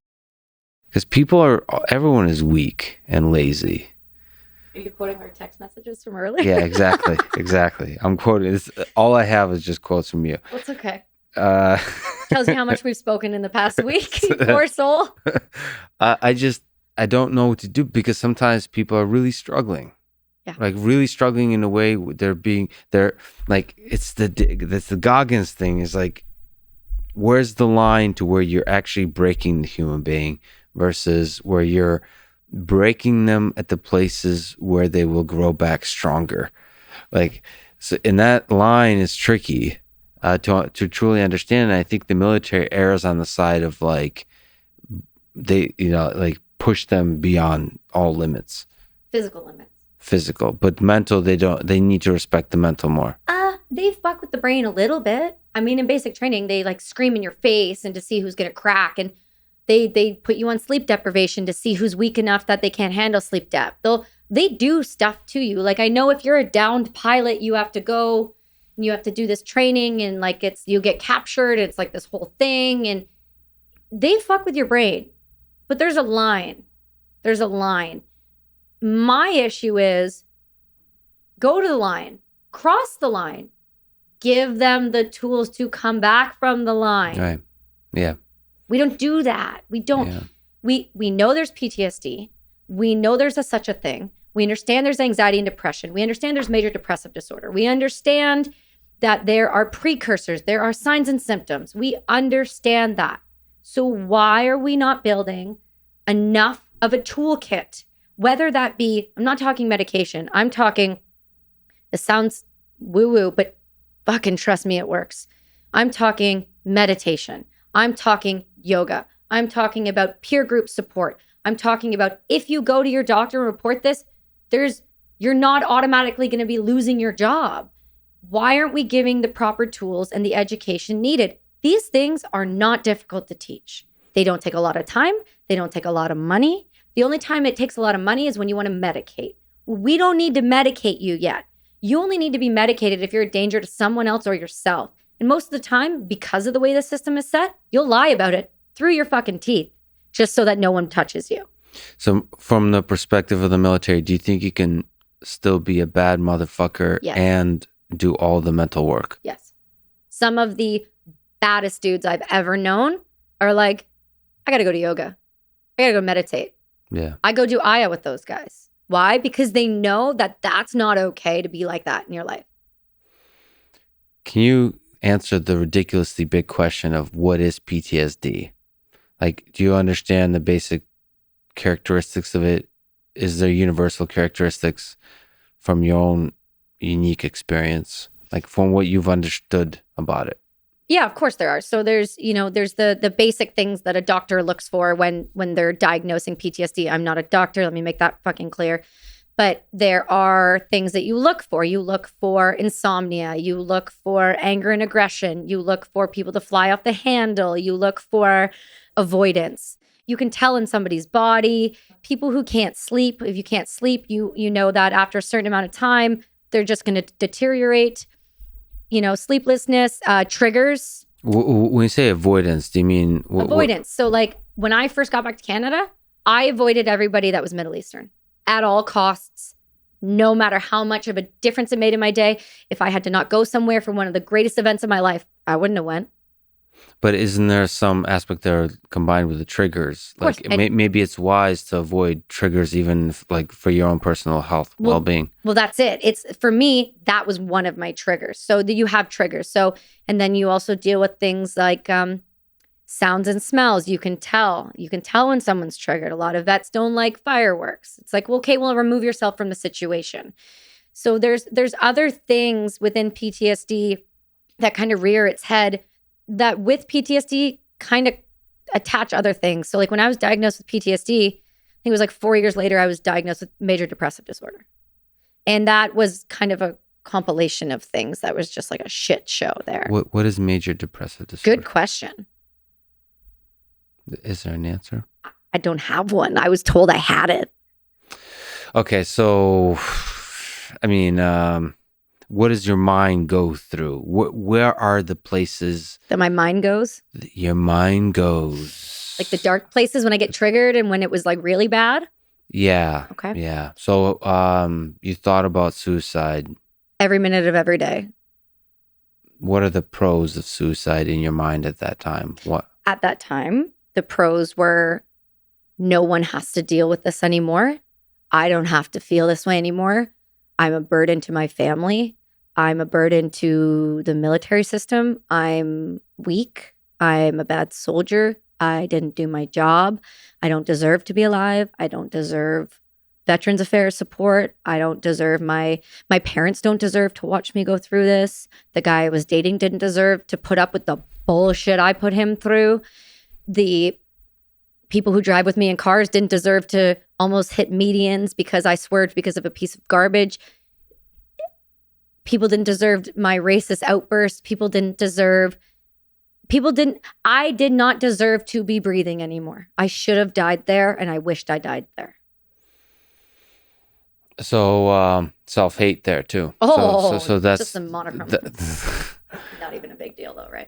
Because everyone is weak and lazy. Are you quoting our text messages from earlier? Yeah, exactly. Exactly. I'm quoting. All I have is just quotes from you. That's okay. Tells you how much we've spoken in the past week. Poor soul. I don't know what to do, because sometimes people are really struggling. Yeah. Like really struggling in a way they're like, that's the Goggins thing, is like, where's the line to where you're actually breaking the human being versus where you're breaking them at the places where they will grow back stronger. Like, so, and that line is tricky to truly understand. And I think the military errs on the side of like, they, like push them beyond all limits. Physical, but mental, they need to respect the mental more. They fuck with the brain a little bit. I mean, in basic training, they like scream in your face and to see who's going to crack. And they put you on sleep deprivation to see who's weak enough that they can't handle sleep dep. They do stuff to you. Like, I know if you're a downed pilot, you have to go and you have to do this training, and like you get captured. It's like this whole thing, and they fuck with your brain. But there's a line. My issue is go to the line, cross the line, give them the tools to come back from the line. Right. Yeah. We don't do that. We don't. Yeah. We know there's PTSD. We know there's such a thing. We understand there's anxiety and depression. We understand there's major depressive disorder. We understand that there are precursors. There are signs and symptoms. We understand that. So why are we not building enough of a toolkit? Whether that be, I'm not talking medication. I'm talking, it sounds woo-woo, but fucking trust me, it works. I'm talking meditation. I'm talking yoga. I'm talking about peer group support. I'm talking about if you go to your doctor and report this, you're not automatically going to be losing your job. Why aren't we giving the proper tools and the education needed? These things are not difficult to teach. They don't take a lot of time. They don't take a lot of money. The only time it takes a lot of money is when you want to medicate. We don't need to medicate you yet. You only need to be medicated if you're a danger to someone else or yourself. And most of the time, because of the way the system is set, you'll lie about it through your fucking teeth just so that no one touches you. So from the perspective of the military, do you think you can still be a bad motherfucker and do all the mental work? Yes. Some of the baddest dudes I've ever known are like, I got to go to yoga. I got to go meditate. Yeah. I go do Aya with those guys. Why? Because they know that that's not okay to be like that in your life. Can you answer the ridiculously big question of what is PTSD? Like, do you understand the basic characteristics of it? Is there universal characteristics from your own unique experience, like from what you've understood about it? Yeah, of course there are. So there's the basic things that a doctor looks for when they're diagnosing PTSD. I'm not a doctor, let me make that fucking clear. But there are things that you look for. You look for insomnia. You look for anger and aggression. You look for people to fly off the handle. You look for avoidance. You can tell in somebody's body. People who can't sleep, if you can't sleep, you know that after a certain amount of time, they're just going to deteriorate. Sleeplessness, triggers. When you say avoidance, do you mean... Avoidance. So like when I first got back to Canada, I avoided everybody that was Middle Eastern at all costs, no matter how much of a difference it made in my day. If I had to not go somewhere for one of the greatest events of my life, I wouldn't have went. But isn't there some aspect there combined with the triggers? Like maybe it's wise to avoid triggers even like for your own personal health, well-being. Well, that's it. It's for me, that was one of my triggers. So you have triggers. So, and then you also deal with things like sounds and smells. You can tell when someone's triggered. A lot of vets don't like fireworks. It's like, well, okay, well, remove yourself from the situation. So there's other things within PTSD that kind of rear its head that with PTSD kind of attach other things. So like when I was diagnosed with PTSD, I think it was like 4 years later, I was diagnosed with major depressive disorder. And that was kind of a compilation of things that was just like a shit show there. What is major depressive disorder? Good question. Is there an answer? I don't have one. I was told I had it. Okay, so, I mean, what does your mind go through? Where are the places that my mind goes? Your mind goes. Like the dark places when I get triggered and when it was like really bad? Yeah. Okay. Yeah. So you thought about suicide. Every minute of every day. What are the pros of suicide in your mind at that time? What? At that time, the pros were no one has to deal with this anymore. I don't have to feel this way anymore. I'm a burden to my family. I'm a burden to the military system. I'm weak. I'm a bad soldier. I didn't do my job. I don't deserve to be alive. I don't deserve Veterans Affairs support. I don't deserve my parents don't deserve to watch me go through this. The guy I was dating didn't deserve to put up with the bullshit I put him through. The people who drive with me in cars didn't deserve to almost hit medians because I swerved because of a piece of garbage. People didn't deserve my racist outbursts. I did not deserve to be breathing anymore. I should have died there, and I wished I died there. So self-hate there too. Oh, so that's just a monochrome. Not even a big deal though, right?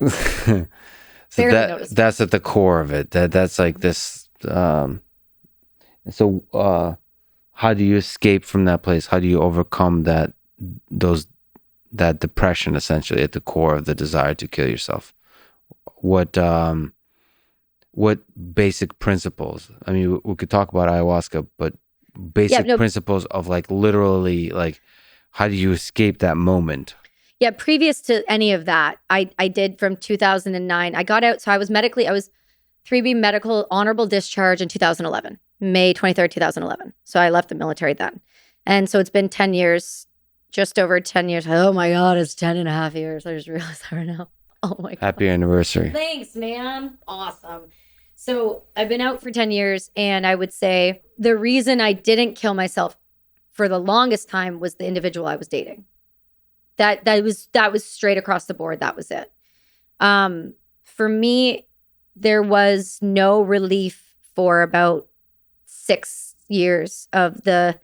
So that's at the core of it. That's like this. So how do you escape from that place? How do you overcome that depression essentially at the core of the desire to kill yourself? What basic principles? I mean, we could talk about ayahuasca, but basic principles of like literally like how do you escape that moment? Yeah, previous to any of that, I did from 2009. I got out, so I was 3B medical honorable discharge in 2011, May 23rd, 2011. So I left the military then. And so it's been 10 years, just over 10 years. Oh my God, it's 10 and a half years. I just realized that right now. Oh my God. Happy anniversary. Thanks, man. Awesome. So I've been out for 10 years, and I would say the reason I didn't kill myself for the longest time was the individual I was dating. That was straight across the board. That was it. For me, there was no relief for about 6 years of the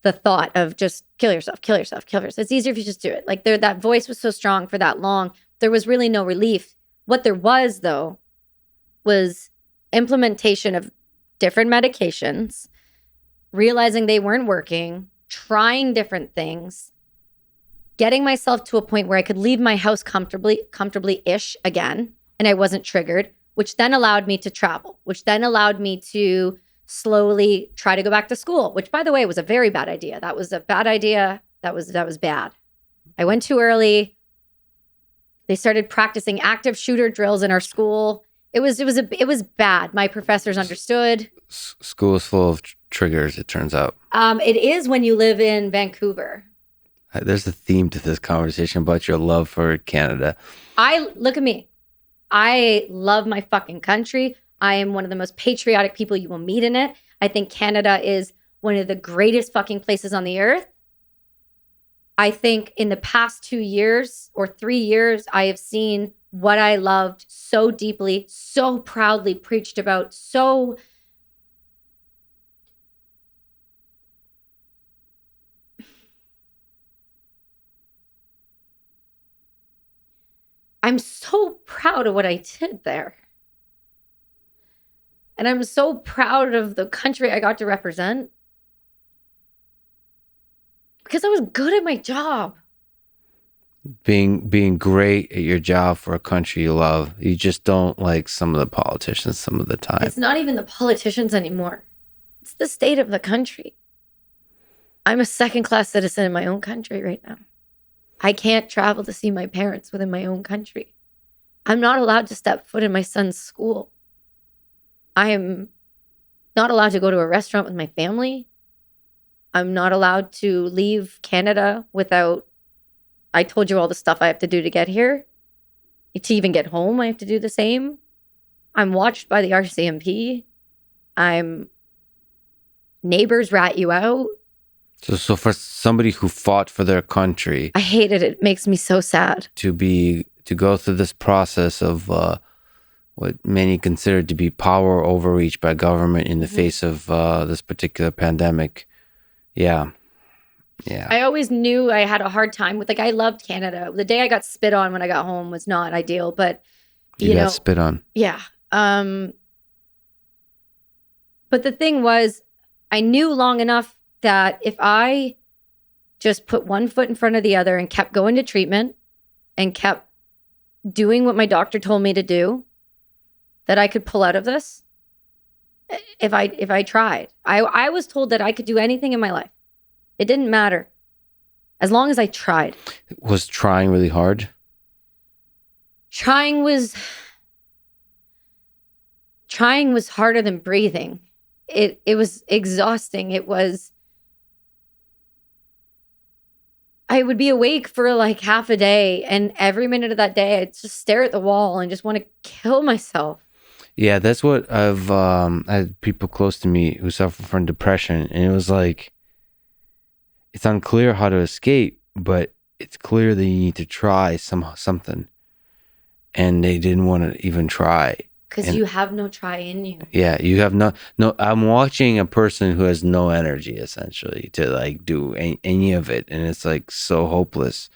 thought of just kill yourself. It's easier if you just do it. Like that voice was so strong for that long. There was really no relief. What there was, though, was implementation of different medications, realizing they weren't working, trying different things, getting myself to a point where I could leave my house comfortably-ish again, and I wasn't triggered, which then allowed me to travel, which then allowed me to slowly try to go back to school, which, by the way, was a very bad idea. That was a bad idea. That was bad. I went too early. They started practicing active shooter drills in our school. It was bad. My professors understood. School is full of triggers, it turns out. It is when you live in Vancouver. There's a theme to this conversation about your love for Canada. Look at me. I love my fucking country. I am one of the most patriotic people you will meet in it. I think Canada is one of the greatest fucking places on the earth. I think in the past 2 years or 3 years, I have seen what I loved so deeply, so proudly preached about, so I'm so proud of what I did there. And I'm so proud of the country I got to represent. Because I was good at my job. Being great at your job for a country you love. You just don't like some of the politicians some of the time. It's not even the politicians anymore. It's the state of the country. I'm a second-class citizen in my own country right now. I can't travel to see my parents within my own country. I'm not allowed to step foot in my son's school. I am not allowed to go to a restaurant with my family. I'm not allowed to leave Canada without, I told you all the stuff I have to do to get here. To even get home, I have to do the same. I'm watched by the RCMP. Neighbors rat you out. So for somebody who fought for their country, I hate it. It makes me so sad. To go through this process of what many consider to be power overreach by government in the face of this particular pandemic. Yeah. I always knew I had a hard time with, I loved Canada. The day I got spit on when I got home was not ideal, but you know, got spit on. Yeah. But the thing was, I knew long enough that if I just put one foot in front of the other and kept going to treatment and kept doing what my doctor told me to do, that I could pull out of this if I tried. I was told that I could do anything in my life. It didn't matter as long as I tried. Was trying really hard? Trying was harder than breathing. It was exhausting. I would be awake for like half a day, and every minute of that day I'd just stare at the wall and just want to kill myself. Yeah, that's what I've had people close to me who suffer from depression, and it was like, it's unclear how to escape, but it's clear that you need to try something. And they didn't want to even try. Because you have no try in you. Yeah, you have no. I'm watching a person who has no energy, essentially, to like do any of it. And it's like so hopeless.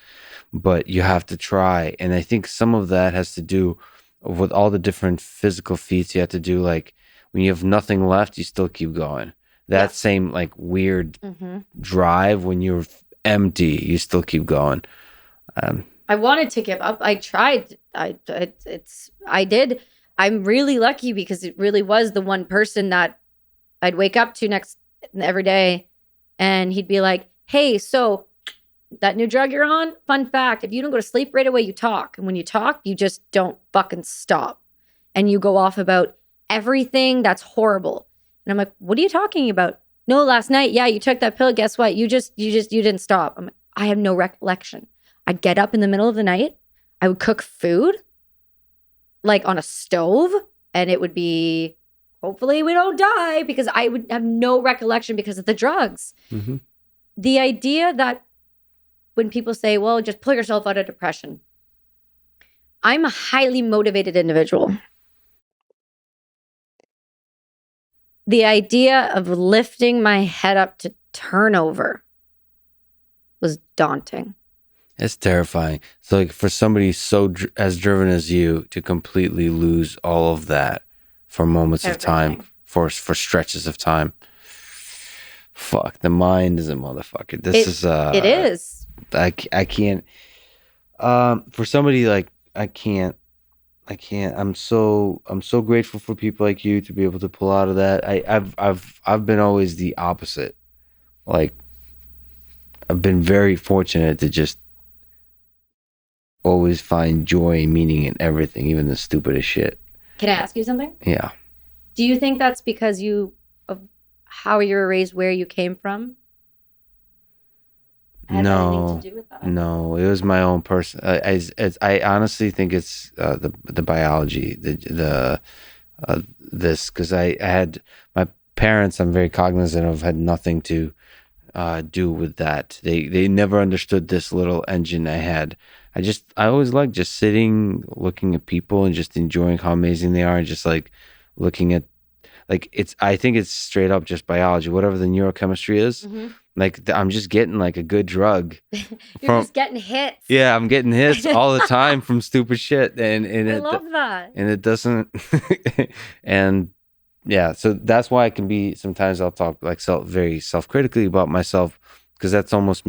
But you have to try. And I think some of that has to do with all the different physical feats you have to do. Like when you have nothing left, you still keep going. That same like weird drive when you're empty, you still keep going. I wanted to give up. I tried. I did. I'm really lucky because it really was the one person that I'd wake up to every day, and he'd be like, "Hey, so that new drug you're on, fun fact, if you don't go to sleep right away, you talk. And when you talk, you just don't fucking stop. And you go off about everything that's horrible." And I'm like, "What are you talking about?" "No, last night, yeah, you took that pill. Guess what? You didn't stop." I'm like, I have no recollection. I'd get up in the middle of the night. I would cook food. like on a stove, and it would be, hopefully we don't die, because I would have no recollection because of the drugs. Mm-hmm. The idea that when people say, well, just pull yourself out of depression. I'm a highly motivated individual. The idea of lifting my head up to turnover was daunting. It's terrifying. So like for somebody so as driven as you to completely lose all of that for moments of time, for stretches of time. Fuck, the mind is a motherfucker. It is. I can't. For somebody like I can't. I'm so grateful for people like you to be able to pull out of that. I've been always the opposite. Like I've been very fortunate to just always find joy and meaning in everything, even the stupidest shit. Can I ask you something? Yeah. Do you think that's because of how you were raised, where you came from? No, anything to do with that? No, it was my own person. I honestly think it's the biology, this, because I had my parents. I'm very cognizant of, had nothing to do with that. They never understood this little engine I had. I always like just sitting, looking at people, and just enjoying how amazing they are, and just like looking at, like, I think it's straight up just biology, whatever the neurochemistry is. Mm-hmm. Like I'm just getting like a good drug. You're just getting hits. Yeah, I'm getting hits all the time from stupid shit, and I love that. And it doesn't, and yeah, so that's why I can be, sometimes I'll talk like very self-critically about myself, because that's almost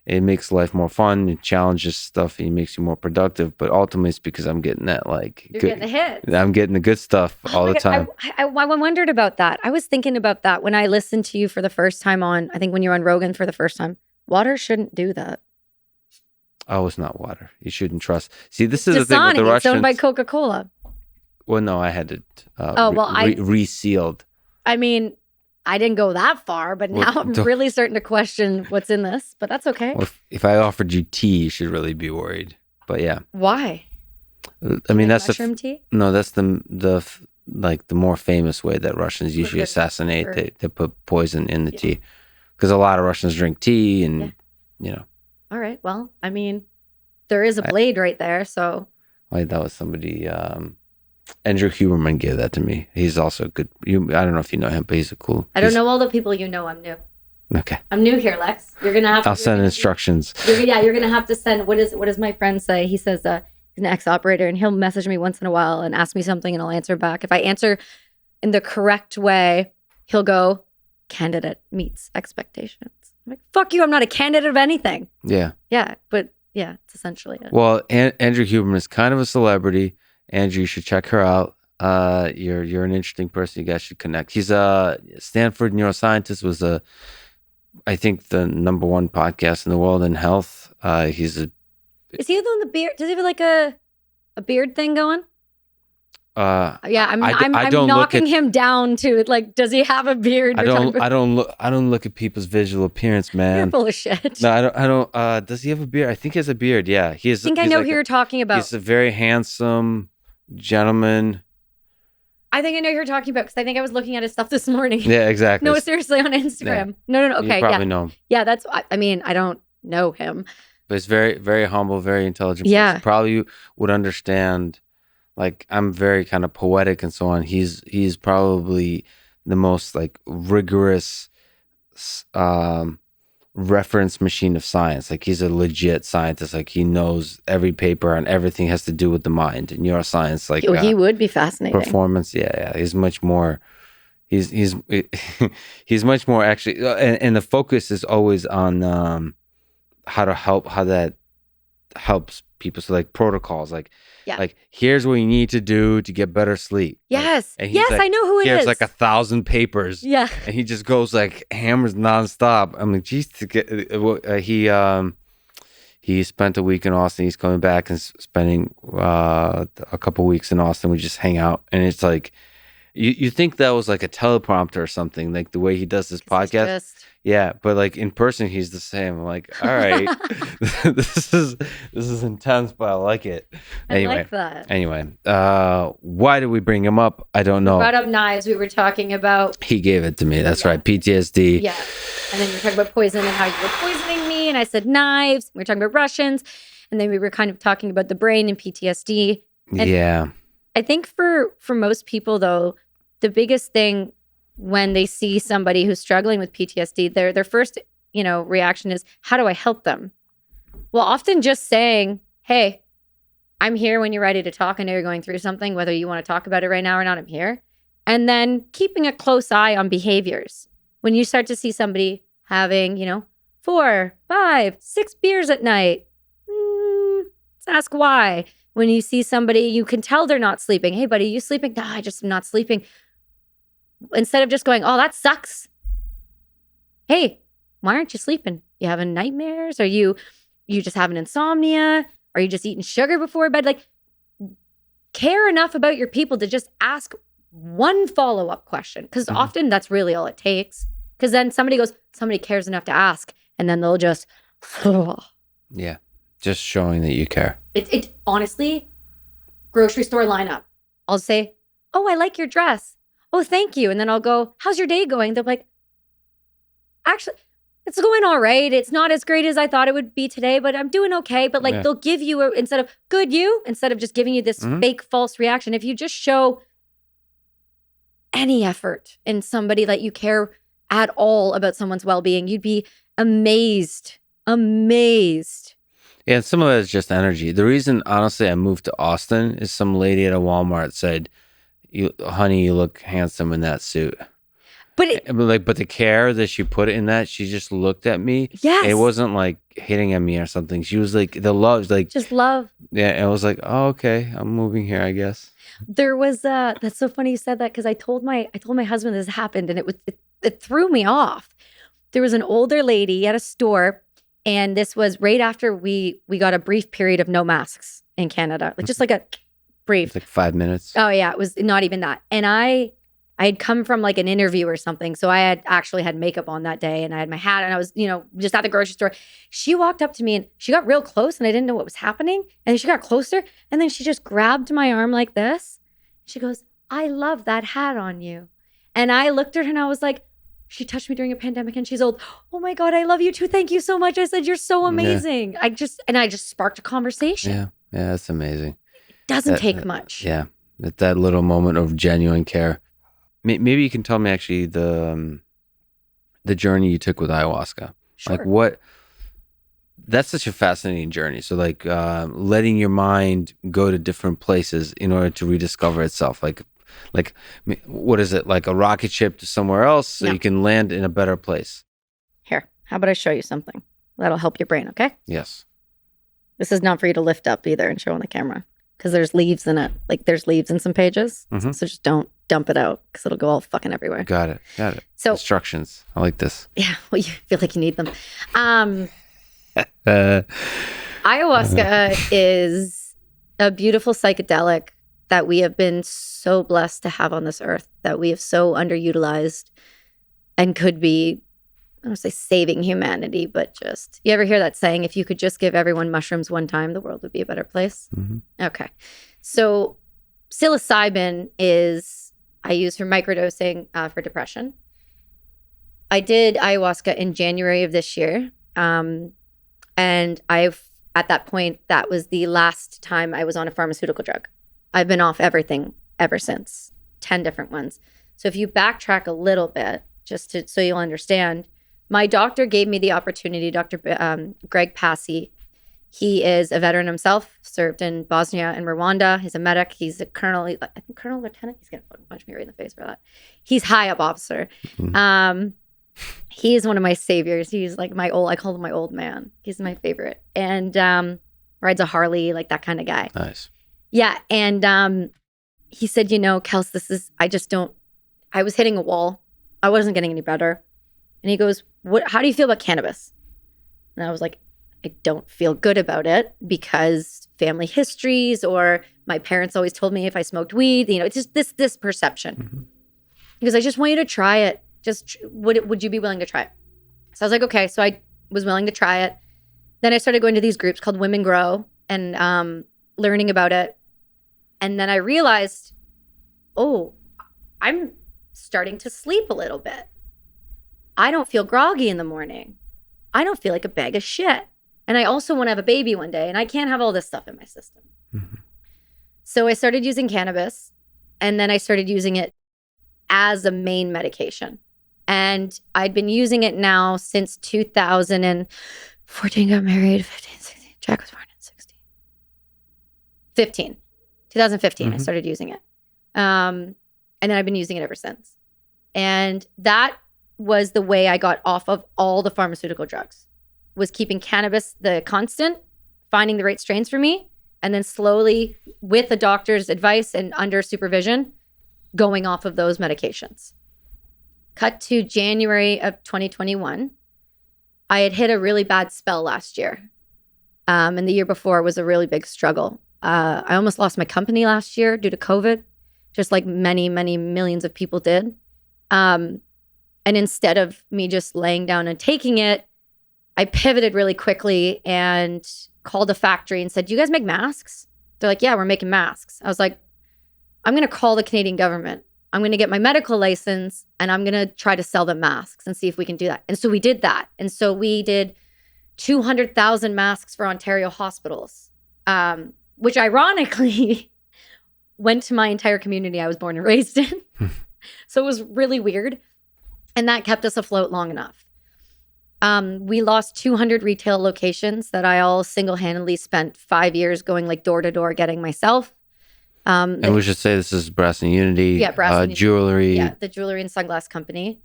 it makes life more fun, it challenges stuff, and it makes you more productive. But ultimately, it's because I'm getting that, like, you're getting the hits. I'm getting the good stuff all the time. I wondered about that. I was thinking about that when I listened to you for the first time I think when you were on Rogan for the first time. Water shouldn't do that. Oh, it's not water. You shouldn't trust. See, this is the thing with the Dasani, Russians. it's owned by Coca-Cola. Well, no, I had it resealed. I mean, I didn't go that far, but now I'm really starting to question what's in this, but that's okay. Well, if I offered you tea, you should really be worried. But yeah. Why? I mean, that's mushroom tea? No, that's the more famous way that Russians usually assassinate. They put poison in the tea, because a lot of Russians drink tea, and you know. All right. Well, I mean, there is a blade right there, so. That was somebody. Andrew Huberman gave that to me. He's also good. I don't know if you know him, but he's a cool. I don't know all the people you know. I'm new. Okay. I'm new here, Lex. You're gonna have. I'll send instructions. You're gonna have to send. What does my friend say? He says he's an ex-operator, and he'll message me once in a while and ask me something, and I'll answer back. If I answer in the correct way, he'll go, "Candidate meets expectations." I'm like, "Fuck you! I'm not a candidate of anything." Yeah. Yeah, but yeah, it's essentially it. Well, Andrew Huberman is kind of a celebrity. Andrew, you should check her out. You're an interesting person. You guys should connect. He's a Stanford neuroscientist. Was I think the #1 podcast in the world in health. Is he the one with the beard? Does he have like a beard thing going? Yeah, I'm knocking him down to, like, does he have a beard? I don't look at people's visual appearance, man. You're full of shit. No, I don't. Does he have a beard? I think he has a beard. Yeah, he is. I think I know who you're talking about. He's a very handsome gentleman. I think I know who you're talking about, because I think I was looking at his stuff this morning. Yeah, exactly. No, seriously, on Instagram. Yeah. No. Okay, you probably know him. Yeah, that's. I mean, I don't know him, but he's very, very humble, very intelligent. Yeah, person. Probably would understand. Like, I'm very kind of poetic and so on. He's probably the most, like, rigorous reference machine of science. Like, he's a legit scientist. Like, he knows every paper on everything has to do with the mind and neuroscience. Like, he would be fascinating. Performance, yeah. He's much more. He's much more actually, and the focus is always on how that helps people. So, like, protocols, like here's what you need to do to get better sleep. Yes, like, yes, I know who it is. Here's like 1,000 papers. Yeah, and he just goes like hammers nonstop. I'm like, geez, he spent a week in Austin. He's coming back and spending a couple weeks in Austin. We just hang out, and it's like You think that was like a teleprompter or something, like the way he does his 'Cause he's podcast? just- Yeah, but like in person, he's the same. I'm like, all right, this is intense, but I like it. I like that. Anyway, why did we bring him up? I don't know. Brought up knives. We were talking about. He gave it to me. That's Yeah. right, PTSD. Yeah. And then we were talking about poison and how you were poisoning me. And I said knives. We were talking about Russians. And then we were kind of talking about the brain and PTSD. And Yeah. I think for most people, though, the biggest thing when they see somebody who's struggling with PTSD, their first, reaction is, how do I help them? Well, often just saying, hey, I'm here when you're ready to talk. I know you're going through something, whether you want to talk about it right now or not, I'm here. And then keeping a close eye on behaviors. When you start to see somebody having, 4, 5, 6 beers at night, let's ask why. When you see somebody, you can tell they're not sleeping. Hey, buddy, you sleeping? No, I just am not sleeping. Instead of just going, oh, that sucks. Hey, why aren't you sleeping? You having nightmares? Are you just having insomnia? Are you just eating sugar before bed? Like, care enough about your people to just ask one follow-up question. Because often that's really all it takes. Because then somebody cares enough to ask. And then they'll just, Yeah. Just showing that you care. It honestly, grocery store lineup. I'll say, oh, I like your dress. Oh, thank you. And then I'll go, how's your day going? They'll be like, actually, it's going all right. It's not as great as I thought it would be today, but I'm doing okay. But like, they'll give you, instead of just giving you this fake false reaction, if you just show any effort in somebody that you care at all about someone's well-being, you'd be amazed. Yeah, and some of it is just energy. The reason, honestly, I moved to Austin is some lady at a Walmart said, honey, you look handsome in that suit. But the care that she put in that, she just looked at me. Yes. It wasn't like hitting at me or something. She was like, the love, like. Just love. Yeah, and I was like, oh, okay, I'm moving here, I guess. There was, that's so funny you said that, because I told my husband this happened, and it threw me off. There was an older lady at a store, and this was right after we got a brief period of no masks in Canada, like just like a brief. It's like 5 minutes. Oh yeah, it was not even that. And I had come from like an interview or something, so I had actually had makeup on that day, and I had my hat, and I was just at the grocery store. She walked up to me and she got real close, and I didn't know what was happening. And then she got closer, and then she just grabbed my arm like this. She goes, "I love that hat on you." And I looked at her and I was like, she touched me during a pandemic, and she's old. Oh my God, I love you too. Thank you so much. I said, you're so amazing. Yeah. I just sparked a conversation. Yeah, that's amazing. It doesn't take much. Yeah, that little moment of genuine care. Maybe you can tell me actually the journey you took with ayahuasca. Sure. Like what? That's such a fascinating journey. So like letting your mind go to different places in order to rediscover itself. Like what is it, like a rocket ship to somewhere else so you can land in a better place? Here, how about I show you something that'll help your brain? Okay. Yes. This is not for you to lift up either and show on the camera, because there's leaves in it. Like there's leaves in some pages. So just don't dump it out, because it'll go all fucking everywhere. Got it. So instructions. I like this. Yeah. Well, you feel like you need them. Ayahuasca is a beautiful psychedelic that we have been so blessed to have on this earth, that we have so underutilized and could be, I don't want to say saving humanity, but just, you ever hear that saying, if you could just give everyone mushrooms one time, the world would be a better place? Okay. So psilocybin I use for microdosing for depression. I did ayahuasca in January of this year. And at that point, that was the last time I was on a pharmaceutical drug. I've been off everything ever since, 10 different ones. So if you backtrack a little bit, so you'll understand, my doctor gave me the opportunity, Dr. Greg Passy. He is a veteran himself, served in Bosnia and Rwanda. He's a medic. He's a colonel, I think colonel lieutenant. He's going to punch me right in the face for that. He's high up officer. He is one of my saviors. He's like I call him my old man. He's my favorite. And rides a Harley, like that kind of guy. Nice. Yeah. And he said, Kels, I was hitting a wall. I wasn't getting any better. And he goes, how do you feel about cannabis? And I was like, I don't feel good about it, because family histories, or my parents always told me if I smoked weed, it's just this perception. Because I just want you to try it. Just would you be willing to try it? So I was like, okay. So I was willing to try it. Then I started going to these groups called Women Grow and learning about it. And then I realized, oh, I'm starting to sleep a little bit. I don't feel groggy in the morning. I don't feel like a bag of shit. And I also want to have a baby one day, and I can't have all this stuff in my system. So I started using cannabis, and then I started using it as a main medication. And I'd been using it now since 2014, got married, 15, 16. Jack was born in 16. 2015, I started using it. And then I've been using it ever since. And that was the way I got off of all the pharmaceutical drugs, was keeping cannabis the constant, finding the right strains for me, and then slowly, with a doctor's advice and under supervision, going off of those medications. Cut to January of 2021. I had hit a really bad spell last year. And the year before was a really big struggle. I almost lost my company last year due to COVID, just like many, many millions of people did. And instead of me just laying down and taking it, I pivoted really quickly and called a factory and said, "Do you guys make masks?" They're like, "Yeah, we're making masks." I was like, "I'm going to call the Canadian government. I'm going to get my medical license and I'm going to try to sell them masks and see if we can do that." And so we did that. And so we did 200,000 masks for Ontario hospitals, which ironically went to my entire community I was born and raised in. So it was really weird. And that kept us afloat long enough. We lost 200 retail locations that I all single-handedly spent 5 years going like door to door getting myself. And we should say this is Brass and Unity. Yeah, Brass and Unity. Jewelry. Yeah, the jewelry and sunglass company.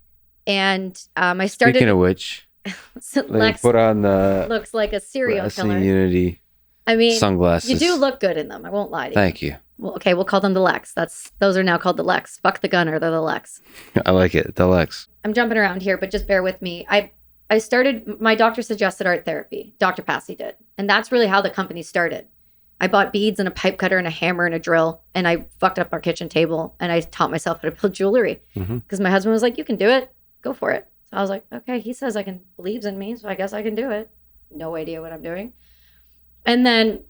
And I started... Speaking of which, Lex put on the looks like a serial Brass killer. and Unity sunglasses. You do look good in them. I won't lie to you. Thank you. Well, okay, we'll call them the Lex. Those are now called the Lex. Fuck the gunner, they're the Lex. I like it, the Lex. I'm jumping around here, but just bear with me. I started, my doctor suggested art therapy. Dr. Passy did. And that's really how the company started. I bought beads and a pipe cutter and a hammer and a drill, and I fucked up our kitchen table, and I taught myself how to build jewelry. Because my husband was like, "You can do it. Go for it." So I was like, okay, he says believes in me, so I guess I can do it. No idea what I'm doing. And then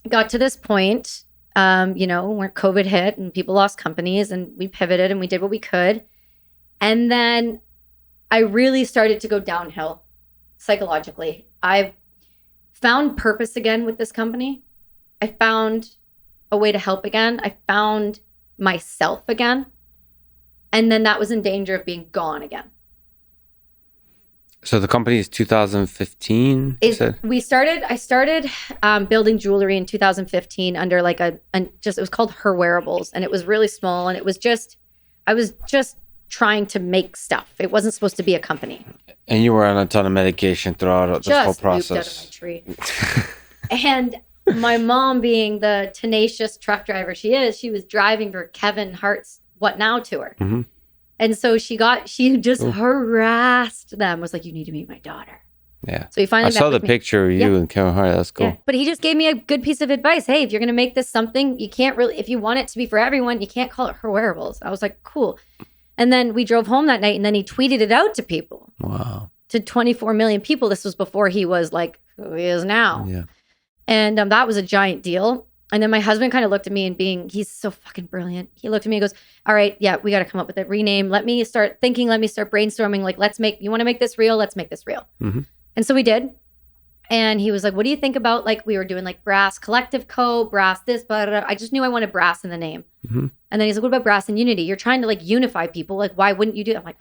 got to this point, where COVID hit and people lost companies, and we pivoted and we did what we could. And then I really started to go downhill psychologically. I found purpose again with this company. I found a way to help again. I found myself again. And then that was in danger of being gone again. So the company is 2015? I started building jewelry in 2015 under like it was called Her Wearables. And it was really small. And I was just trying to make stuff. It wasn't supposed to be a company. And you were on a ton of medication throughout this whole process. Just out of my tree. And my mom, being the tenacious truck driver she is, she was driving for Kevin Hart's What Now tour. And so she just harassed them, was like, "You need to meet my daughter." Yeah. So he finally I saw the picture of you and Kevin Hart. That's cool. Yeah. But he just gave me a good piece of advice. Hey, if you're going to make this something, you can't really, if you want it to be for everyone, you can't call it Her Wearables. I was like, cool. And then we drove home that night, and then he tweeted it out to people. Wow. To 24 million people. This was before he was like who he is now. Yeah. And that was a giant deal. And then my husband kind of looked at me, and he's so fucking brilliant. He looked at me and goes, "All right, yeah, we got to come up with a rename. Let me start thinking. Let me start brainstorming. Like, you want to make this real? Let's make this real." And so we did. And he was like, "What do you think about," like, we were doing like Brass Collective Co., Brass this, but I just knew I wanted Brass in the name. And then he's like, "What about Brass and Unity? You're trying to like unify people. Like, why wouldn't you do that?" I'm like,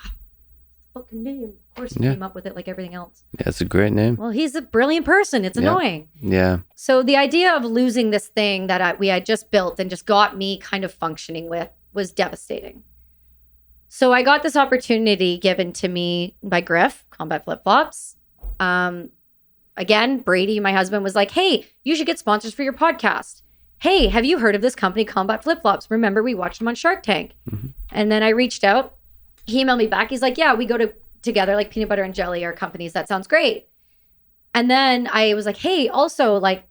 fucking name. Of course he came up with it like everything else. Yeah, it's a great name. Well, he's a brilliant person. It's annoying. Yeah. So the idea of losing this thing that we had just built and just got me kind of functioning with was devastating. So I got this opportunity given to me by Griff, Combat Flip Flops. Again, Brady, my husband, was like, "Hey, you should get sponsors for your podcast. Hey, have you heard of this company, Combat Flip Flops? Remember, we watched them on Shark Tank." And then I reached out. He emailed me back. He's like, "Yeah, we go together, like Peanut Butter and Jelly are companies. That sounds great." And then I was like, "Hey, also, like,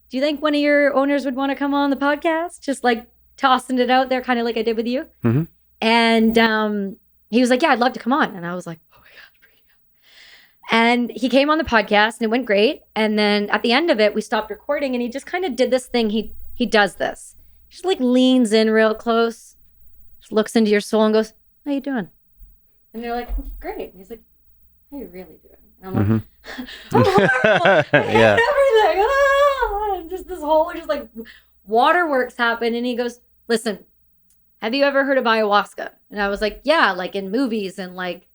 do you think one of your owners would want to come on the podcast? Just like tossing it out there, kind of like I did with you. Mm-hmm. And he was like, yeah, I'd love to come on. And I was like, oh my God, freaking out. And he came on the podcast and it went great. And then at the end of it, we stopped recording and he just kind of did this thing. He does this. He just like leans in real close, just looks into your soul and goes, how you doing? And they're like, great. And he's like, how you really doing? And I'm like, I'm horrible. I hate everything. Ah! And just this whole just like waterworks happen. And he goes, listen, have you ever heard of ayahuasca? And I was like, yeah, like in movies and like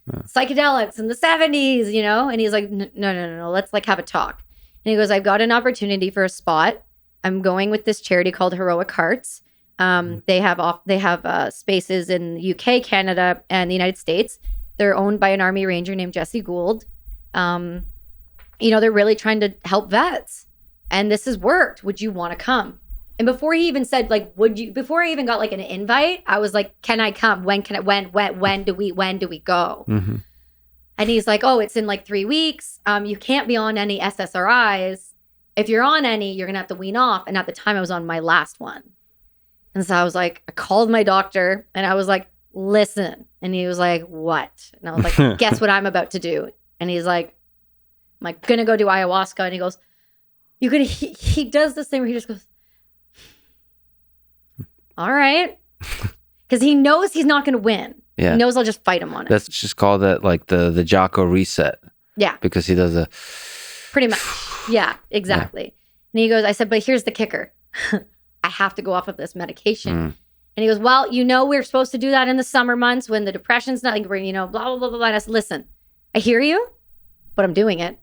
psychedelics in the 70s, you know? And he's like, no. Let's like have a talk. And he goes, I've got an opportunity for a spot. I'm going with this charity called Heroic Hearts. They have spaces in the UK, Canada, and the United States. They're owned by an Army Ranger named Jesse Gould. You know, they're really trying to help vets. And this has worked. Would you want to come? And before he even said, like, before I even got like an invite, I was like, can I come? When do we go? Mm-hmm. And he's like, oh, it's in like 3 weeks. You can't be on any SSRIs. If you're on any, you're going to have to wean off. And at the time I was on my last one. And so I was like, I called my doctor and I was like, listen. And he was like, what? And I was like, guess what I'm about to do? And he's like, I'm like, gonna go do ayahuasca. And he goes, he does this thing where he just goes, all right. Because he knows he's not going to win. Yeah. He knows I'll just fight him on it. That's just called that like the Jocko reset. Yeah. Because he does a... Pretty much. Yeah, exactly. Yeah. And he goes, I said, but here's the kicker. I have to go off of this medication. And he goes, well, you know, we're supposed to do that in the summer months when the depression's not, like, you know, blah, blah, blah, blah, blah. And I said, listen, I hear you, but I'm doing it,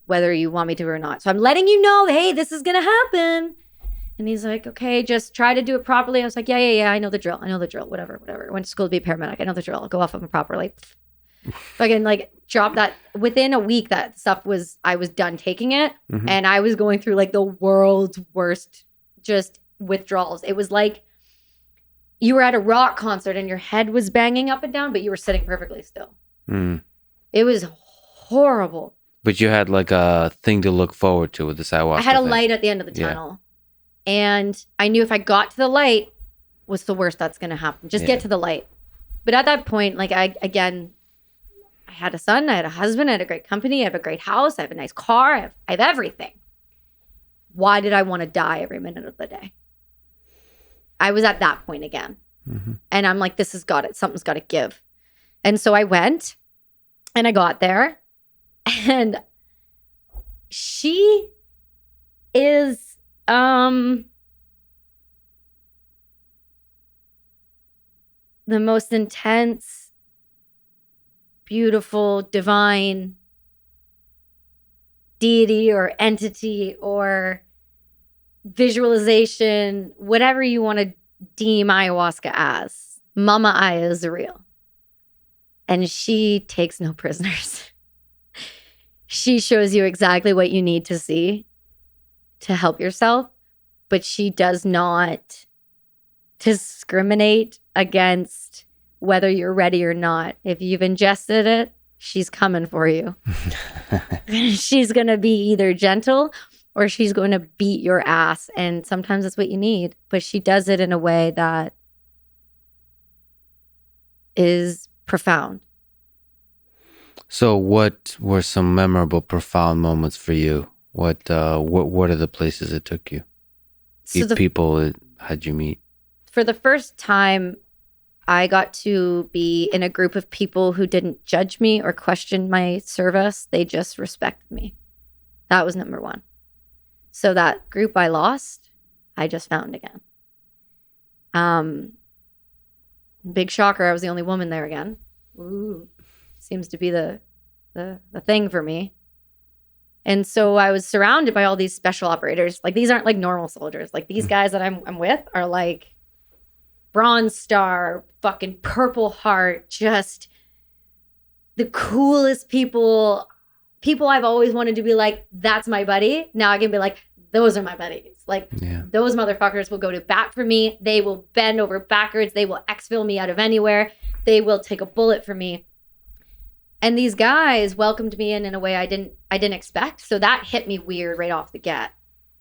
whether you want me to or not. So I'm letting you know, hey, this is going to happen. And he's like, okay, just try to do it properly. I was like, yeah, I know the drill. Whatever. I went to school to be a paramedic. I know the drill. I'll go off of it properly. Fucking like drop that. Within a week, that stuff I was done taking it. Mm-hmm. And I was going through like the world's worst just withdrawals. It was like you were at a rock concert and your head was banging up and down, but you were sitting perfectly still. It was horrible. But you had like a thing to look forward to with this ayahuasca. I had a light at the end of the tunnel. And I knew if I got to the light, what's the worst that's going to happen? Just get to the light. But at that point, like I had a son, I had a husband, I had a great company, I have a great house, I have a nice car, I have everything. Why did I want to die every minute of the day? I was at that point again. Mm-hmm. And I'm like, this has got it. Something's got to give. And so I went and I got there and she is, the most intense, beautiful, divine deity or entity or visualization, whatever you want to deem ayahuasca as. Mama Aya is real. And she takes no prisoners. She shows you exactly what you need to see to help yourself, but she does not discriminate against whether you're ready or not. If you've ingested it, she's coming for you. She's going to be either gentle or she's going to beat your ass. And sometimes that's what you need. But she does it in a way that is profound. So what were some memorable, profound moments for you? What are the places it took you? So People had you meet? For the first time, I got to be in a group of people who didn't judge me or question my service. They just respected me. That was number one. So that group I lost, I just found again. Big shocker, I was the only woman there again. Ooh, seems to be the thing for me. And so I was surrounded by all these special operators. Like, these aren't like normal soldiers. Like, these guys that I'm with are like Bronze Star, fucking Purple Heart, just the coolest people I've always wanted to be like, that's my buddy. Now I can be like, those are my buddies. Like, those motherfuckers will go to bat for me. They will bend over backwards. They will exfil me out of anywhere. They will take a bullet for me. And these guys welcomed me in a way I didn't expect. So that hit me weird right off the get.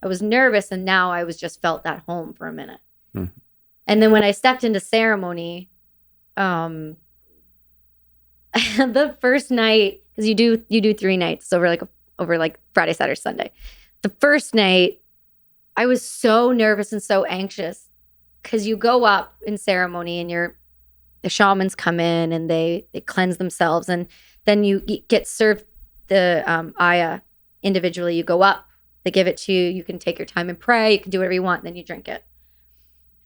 I was nervous, and now I was just felt at home for a minute. Hmm. And then when I stepped into ceremony, the first night, because you do 3 nights over like Friday, Saturday, Sunday. The first night, I was so nervous and so anxious because you go up in ceremony and the shamans come in and they cleanse themselves, and then you get served the Aya individually. You go up, they give it to you. You can take your time and pray. You can do whatever you want, then you drink it.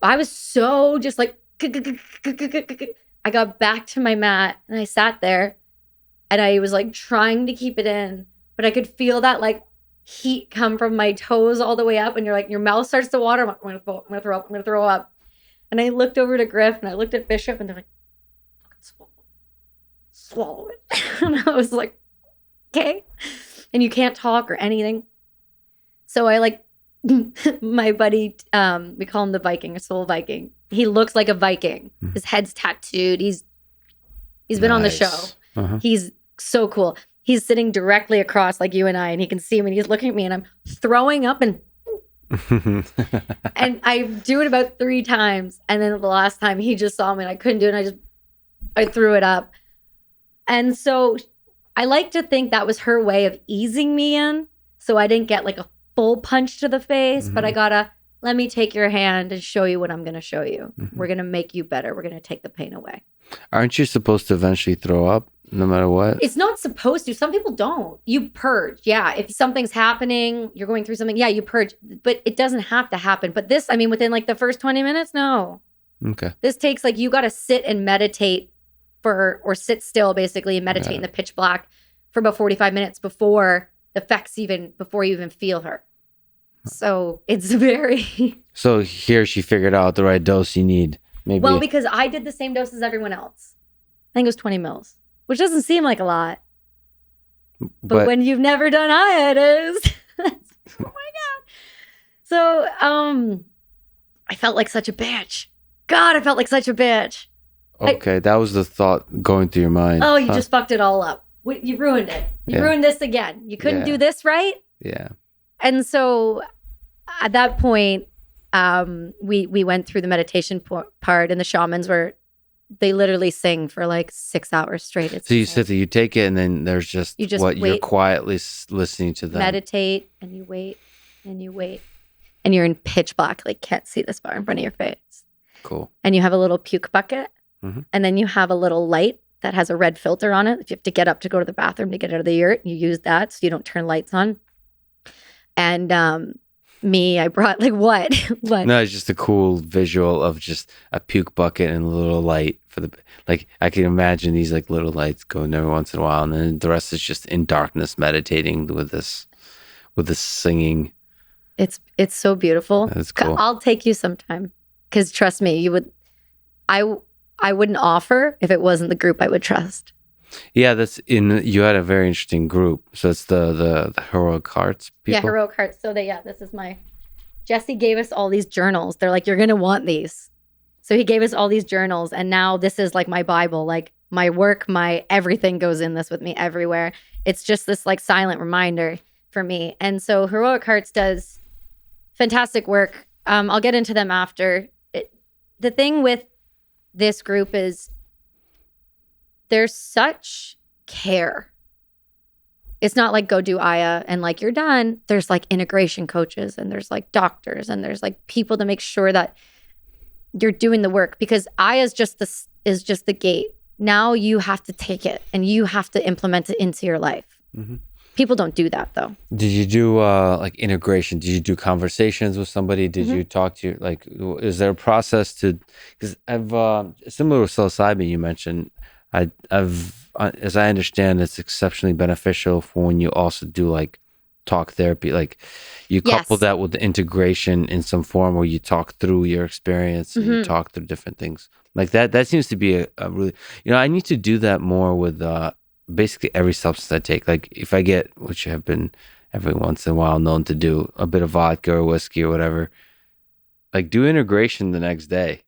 I was so just like, I got back to my mat and I sat there and I was like trying to keep it in, but I could feel that like heat come from my toes all the way up, and you're like, your mouth starts to water. I'm gonna throw up. And I looked over to Griff and I looked at Bishop, and they're like, swallow it. And I was like, okay. And you can't talk or anything. So I like, my buddy, we call him the Viking, a soul Viking. He looks like a Viking. His head's tattooed. He's been on the show. Uh-huh. He's so cool. He's sitting directly across like you and I, and he can see me, and he's looking at me, and I'm throwing up, and I do it about 3 times. And then the last time he just saw me and I couldn't do it, and I threw it up. And so I like to think that was her way of easing me in, so I didn't get like a full punch to the face, but I gotta, let me take your hand and show you what I'm gonna show you. We're gonna make you better. We're gonna take the pain away. Aren't you supposed to eventually throw up no matter what? It's not supposed to. Some people don't. You purge. Yeah. If something's happening, you're going through something, yeah, you purge. But it doesn't have to happen. But this, I mean, within like the first 20 minutes, no. Okay. This takes like, you got to sit and meditate or sit still basically and meditate in the pitch black for about 45 minutes before you even feel her. So it's very... So here she figured out the right dose you need. Maybe. Well, because I did the same dose as everyone else. I think it was 20 mils, which doesn't seem like a lot. But when you've never done Aya, it is. Oh my God. So I felt like such a bitch. God, I felt like such a bitch. Okay, that was the thought going through your mind. Oh, you just fucked it all up. You ruined it. You ruined this again. You couldn't do this right? Yeah. And so at that point, we went through the meditation part, and the shamans they literally sing for like 6 hours straight. It's so you sit there, you take it, and then there's just what wait, you're quietly listening to them. Meditate, and you wait, and you wait, and you're in pitch black, like can't see this far in front of your face. Cool. And you have a little puke bucket, and then you have a little light that has a red filter on it. If you have to get up to go to the bathroom to get out of the yurt, you use that so you don't turn lights on. And I brought like what? No, it's just a cool visual of just a puke bucket and a little light for the, like, I can imagine these like little lights going every once in a while, and then the rest is just in darkness meditating with this singing. It's so beautiful. That's cool. I'll take you sometime, because trust me, I wouldn't offer if it wasn't the group I would trust. Yeah, you had a very interesting group. So it's the Heroic Hearts people. Yeah, Heroic Hearts. So this is Jesse gave us all these journals. They're like, you're going to want these. So he gave us all these journals, and now this is like my Bible, like my work, my everything goes in this with me everywhere. It's just this like silent reminder for me. And so Heroic Hearts does fantastic work. I'll get into them after. The thing with this group is there's such care. It's not like go do Aya and like you're done. There's like integration coaches, and there's like doctors, and there's like people to make sure that you're doing the work, because Aya is just the gate. Now you have to take it and you have to implement it into your life. People don't do that though. Did you do like integration? Did you do conversations with somebody? Did you talk to like? Is there a process to? Because I've similar with psilocybin you mentioned. I've as I understand, it's exceptionally beneficial for when you also do like talk therapy. Like you couple that with the integration in some form where you talk through your experience and you talk through different things. Like that seems to be a really, I need to do that more with basically every substance I take. Like if I get, which I have been every once in a while known to do, a bit of vodka or whiskey or whatever, like do integration the next day.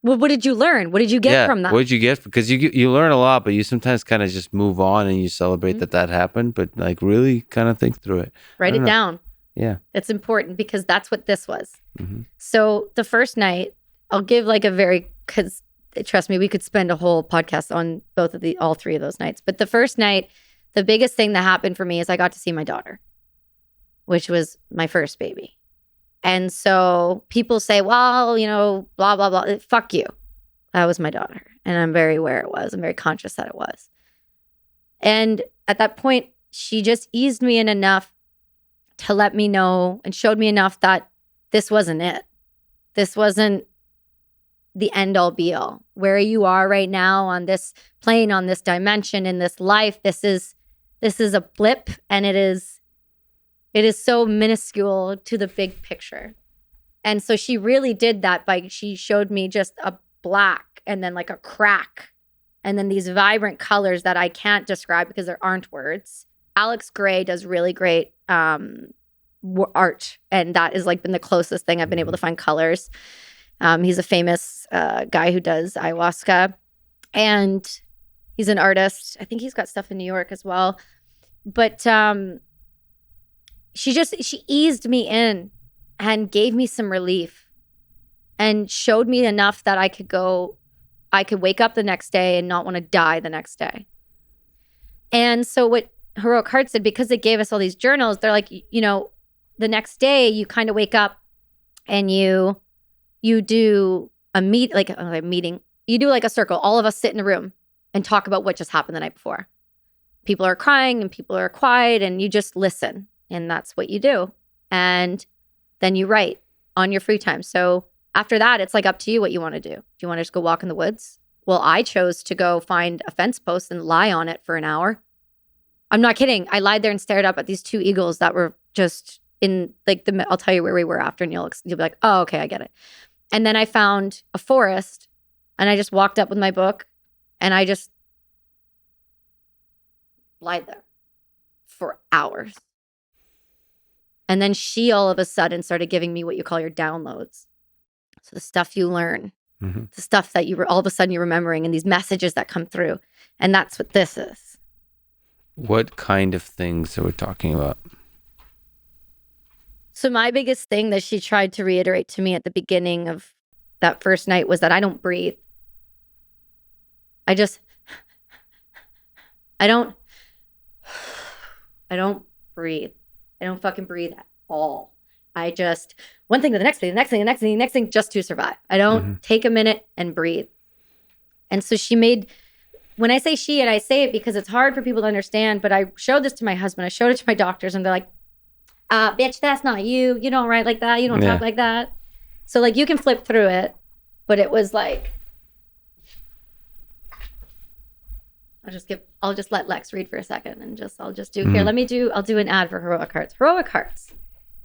Well, what did you learn? What did you get from that? What did you get? Because you learn a lot, but you sometimes kind of just move on and you celebrate that happened, but like really kind of think through it. Write it down. Yeah. It's important because that's what this was. Mm-hmm. So the first night, I'll give like a very, because trust me, we could spend a whole podcast on all three of those nights. But the first night, the biggest thing that happened for me is I got to see my daughter, which was my first baby. And so people say, well, blah, blah, blah. Fuck you. That was my daughter. And I'm very aware it was. I'm very conscious that it was. And at that point, she just eased me in enough to let me know and showed me enough that this wasn't it. This wasn't the end all be all. Where you are right now on this plane, on this dimension, in this life, this is a blip, and it is so minuscule to the big picture. And so she really did that she showed me just a black and then like a crack and then these vibrant colors that I can't describe because there aren't words. Alex Gray does really great art, and that is like been the closest thing I've been able to find colors. He's a famous guy who does ayahuasca, and he's an artist. I think he's got stuff in New York as well. But she eased me in and gave me some relief and showed me enough that I could wake up the next day and not want to die the next day. And so what Heroic Hearts did, because they gave us all these journals, they're like, the next day you kind of wake up and you do a meeting. You do like a circle. All of us sit in a room and talk about what just happened the night before. People are crying and people are quiet and you just listen. And that's what you do. And then you write on your free time. So after that, it's like up to you what you want to do. Do you want to just go walk in the woods? Well, I chose to go find a fence post and lie on it for an hour. I'm not kidding. I lied there and stared up at these two eagles that were just in like I'll tell you where we were after, and you'll be like, oh, okay, I get it. And then I found a forest and I just walked up with my book and I just lied there for hours. And then she all of a sudden started giving me what you call your downloads. So the stuff you learn, the stuff that all of a sudden you're remembering, and these messages that come through. And that's what this is. What kind of things are we talking about? So my biggest thing that she tried to reiterate to me at the beginning of that first night was that I don't breathe. I don't breathe. I don't fucking breathe at all. I just, one thing to the next thing, the next thing, the next thing, the next thing, just to survive. I don't take a minute and breathe. And so she made, when I say she, and I say it because it's hard for people to understand, but I showed this to my husband, I showed it to my doctors, and they're like, bitch, that's not you. You don't write like that. You don't talk like that. So like you can flip through it, but it was like, I'll just let Lex read for a second and I'll do an ad for Heroic Hearts. Heroic Hearts.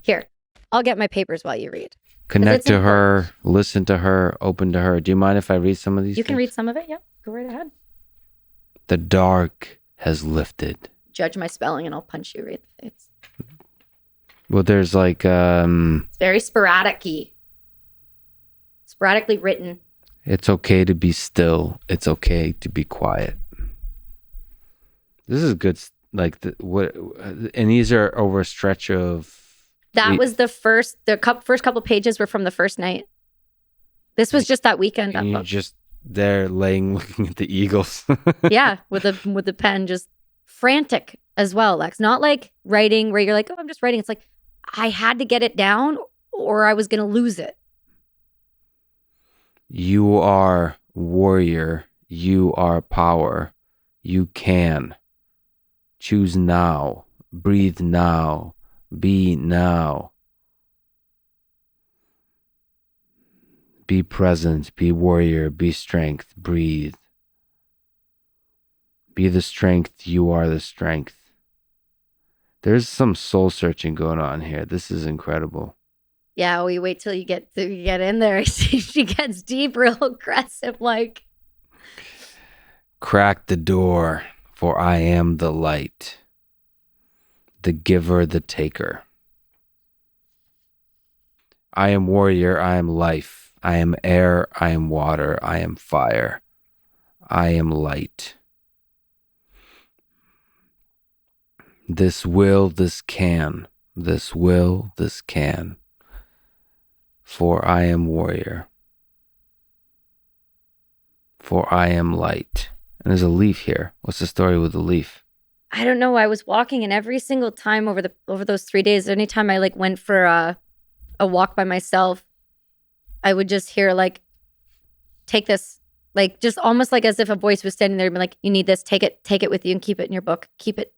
Here, I'll get my papers while you read. Connect to her, listen to her, open to her. Do you mind if I read some of these? You can read some of it. Yep. Go right ahead. The dark has lifted. Judge my spelling and I'll punch you right in the face. Well, there's like it's very sporadically written. It's okay to be still. It's okay to be quiet. This is good. Like and these are over a stretch of. That was the first couple pages were from the first night. This was just that weekend. And you're just there looking at the eagles. Yeah, with the pen, just frantic as well, Lex. Not like writing where you're like, oh, I'm just writing. It's like I had to get it down or I was going to lose it. You are warrior. You are power. You can. Choose now. Breathe now. Be now. Be present. Be warrior. Be strength. Breathe. Be the strength. You are the strength. There's some soul searching going on here. This is incredible. Yeah, we wait till you get in there. She gets deep, real aggressive, like. Crack the door, for I am the light, the giver, the taker. I am warrior, I am life, I am air, I am water, I am fire, I am light. This will, this can, This will, this can. For I am warrior. For I am light. And there's a leaf here. What's the story with the leaf? I don't know. I was walking, and every single time over those 3 days, anytime I like went for a walk by myself, I would just hear like, take this, like just almost like as if a voice was standing there and be like, you need this, take it with you and keep it in your book, keep it,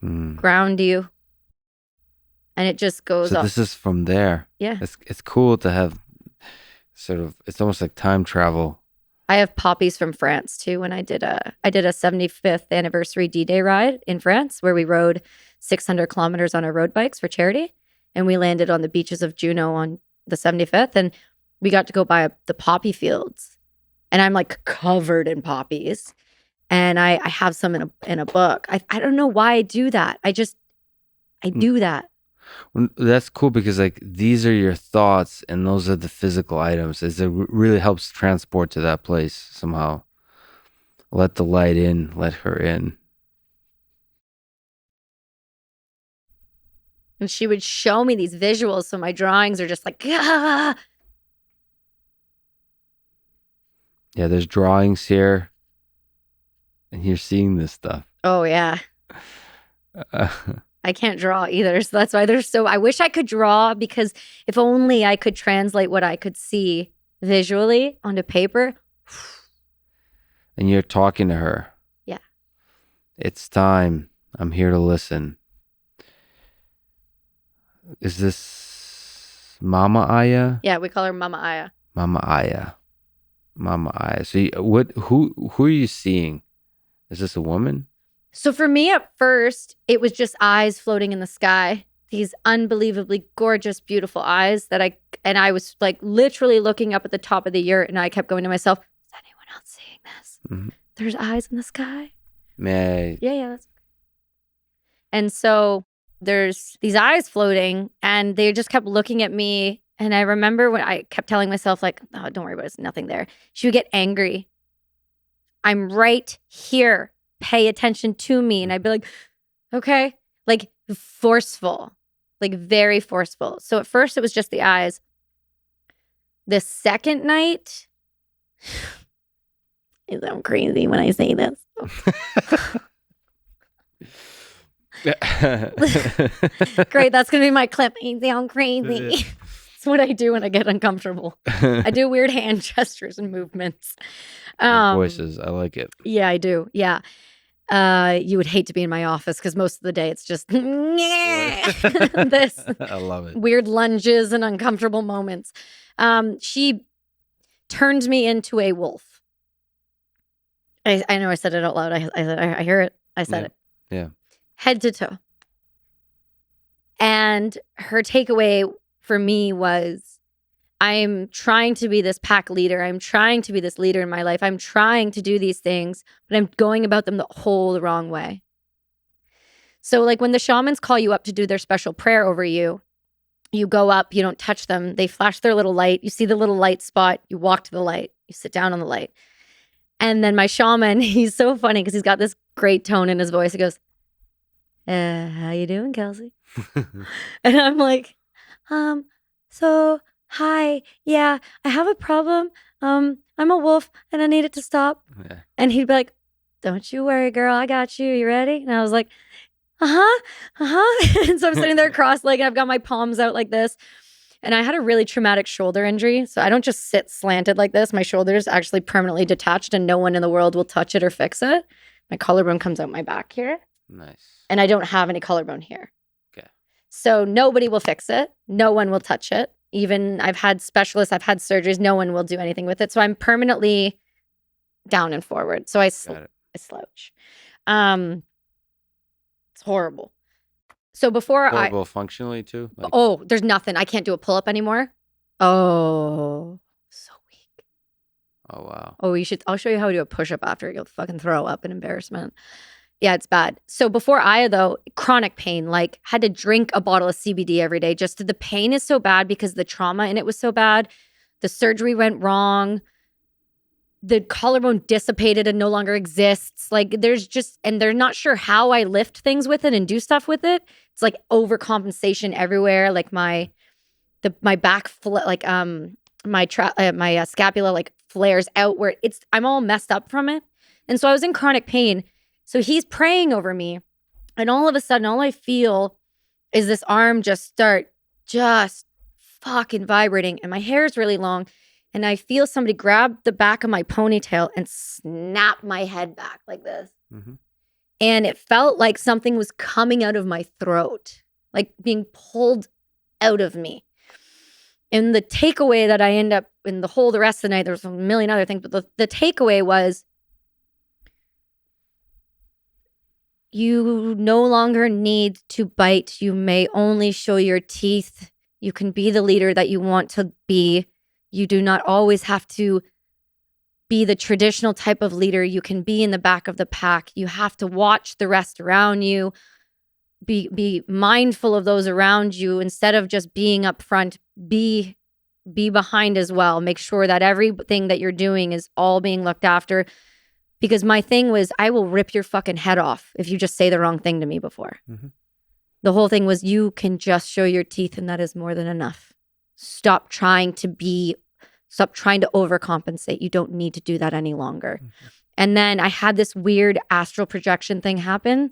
ground you. And it just goes So off. this is from there. Yeah. It's cool to have sort of, it's almost like time travel. I have poppies from France too. When I did a 75th anniversary D-Day ride in France, where we rode 600 kilometers on our road bikes for charity. And we landed on the beaches of Juneau on the 75th. And we got to go by the poppy fields. And I'm like covered in poppies. And I have some in a book. I don't know why I do that. I do that. That's cool because like these are your thoughts and those are the physical items. It really helps transport to that place somehow. Let the light in, let her in. And she would show me these visuals. So my drawings are just like, ah. Yeah, there's drawings here. And you're seeing this stuff. Oh, yeah. I can't draw either. So that's why I wish I could draw, because if only I could translate what I could see visually onto paper. And you're talking to her. Yeah. It's time. I'm here to listen. Is this Mama Aya? Yeah, we call her Mama Aya. Mama Aya. Mama Aya. So who are you seeing? Is this a woman? So for me at first, it was just eyes floating in the sky. These unbelievably gorgeous, beautiful eyes that I was like literally looking up at the top of the yurt, and I kept going to myself, is anyone else seeing this? Mm-hmm. There's eyes in the sky. May. Yeah, that's okay. And so there's these eyes floating, and they just kept looking at me. And I remember when I kept telling myself, like, oh, don't worry about it, there's nothing there. She would get angry. I'm right here. Pay attention to me. And I'd be like, okay, like forceful, like very forceful. So at first it was just the eyes. The second night, I sound crazy when I say this. Great, that's gonna be my clip. I sound crazy. It's what I do when I get uncomfortable. I do weird hand gestures and movements. Voices, I like it. Yeah, I do. Yeah. You would hate to be in my office because most of the day it's just this. I love it. Weird lunges and uncomfortable moments. She turned me into a wolf. I know I said it out loud. I hear it. I said it. Yeah. Head to toe. And her takeaway for me was, I'm trying to be this pack leader. I'm trying to be this leader in my life. I'm trying to do these things, but I'm going about them the wrong way. So like when the shamans call you up to do their special prayer over you, you go up, you don't touch them. They flash their little light. You see the little light spot. You walk to the light. You sit down on the light. And then my shaman, he's so funny because he's got this great tone in his voice. He goes, how you doing, Kelsi? And I'm like, so... hi, yeah, I have a problem. I'm a wolf and I need it to stop. Yeah. And he'd be like, don't you worry, girl, I got you. You ready? And I was like, And so I'm sitting there cross-legged. I've got my palms out like this. And I had a really traumatic shoulder injury. So I don't just sit slanted like this. My shoulder is actually permanently detached and no one in the world will touch it or fix it. My collarbone comes out my back here. Nice. And I don't have any collarbone here. Okay. So nobody will fix it. No one will touch it. Even I've had specialists, I've had surgeries, no one will do anything with it. So I'm permanently down and forward. So I slouch. It's horrible. So before horrible functionally too? Like, oh, there's nothing. I can't do a pull-up anymore. Oh, so weak. Oh, wow. Oh, I'll show you how to do a push-up after. You'll fucking throw up in embarrassment. Yeah, it's bad. So before Aya, though, chronic pain, like had to drink a bottle of CBD every day. Just the pain is so bad because the trauma in it was so bad. The surgery went wrong. The collarbone dissipated and no longer exists. Like there's just, and they're not sure how I lift things with it and do stuff with it. It's like overcompensation everywhere. Like my back, my scapula like flares out where I'm all messed up from it. And so I was in chronic pain. So he's praying over me. And all of a sudden, all I feel is this arm just fucking vibrating. And my hair is really long. And I feel somebody grab the back of my ponytail and snap my head back like this. Mm-hmm. And it felt like something was coming out of my throat, like being pulled out of me. And the takeaway that I end up in the rest of the night, there was a million other things, but the takeaway was you no longer need to bite. You may only show your teeth. You can be the leader that you want to be. You do not always have to be the traditional type of leader. You can be in the back of the pack. You have to watch the rest around you. Be mindful of those around you. Instead of just being up front, be behind as well. Make sure that everything that you're doing is all being looked after. Because my thing was, I will rip your fucking head off if you just say the wrong thing to me before. Mm-hmm. The whole thing was, you can just show your teeth and that is more than enough. Stop trying to overcompensate. You don't need to do that any longer. Mm-hmm. And then I had this weird astral projection thing happen,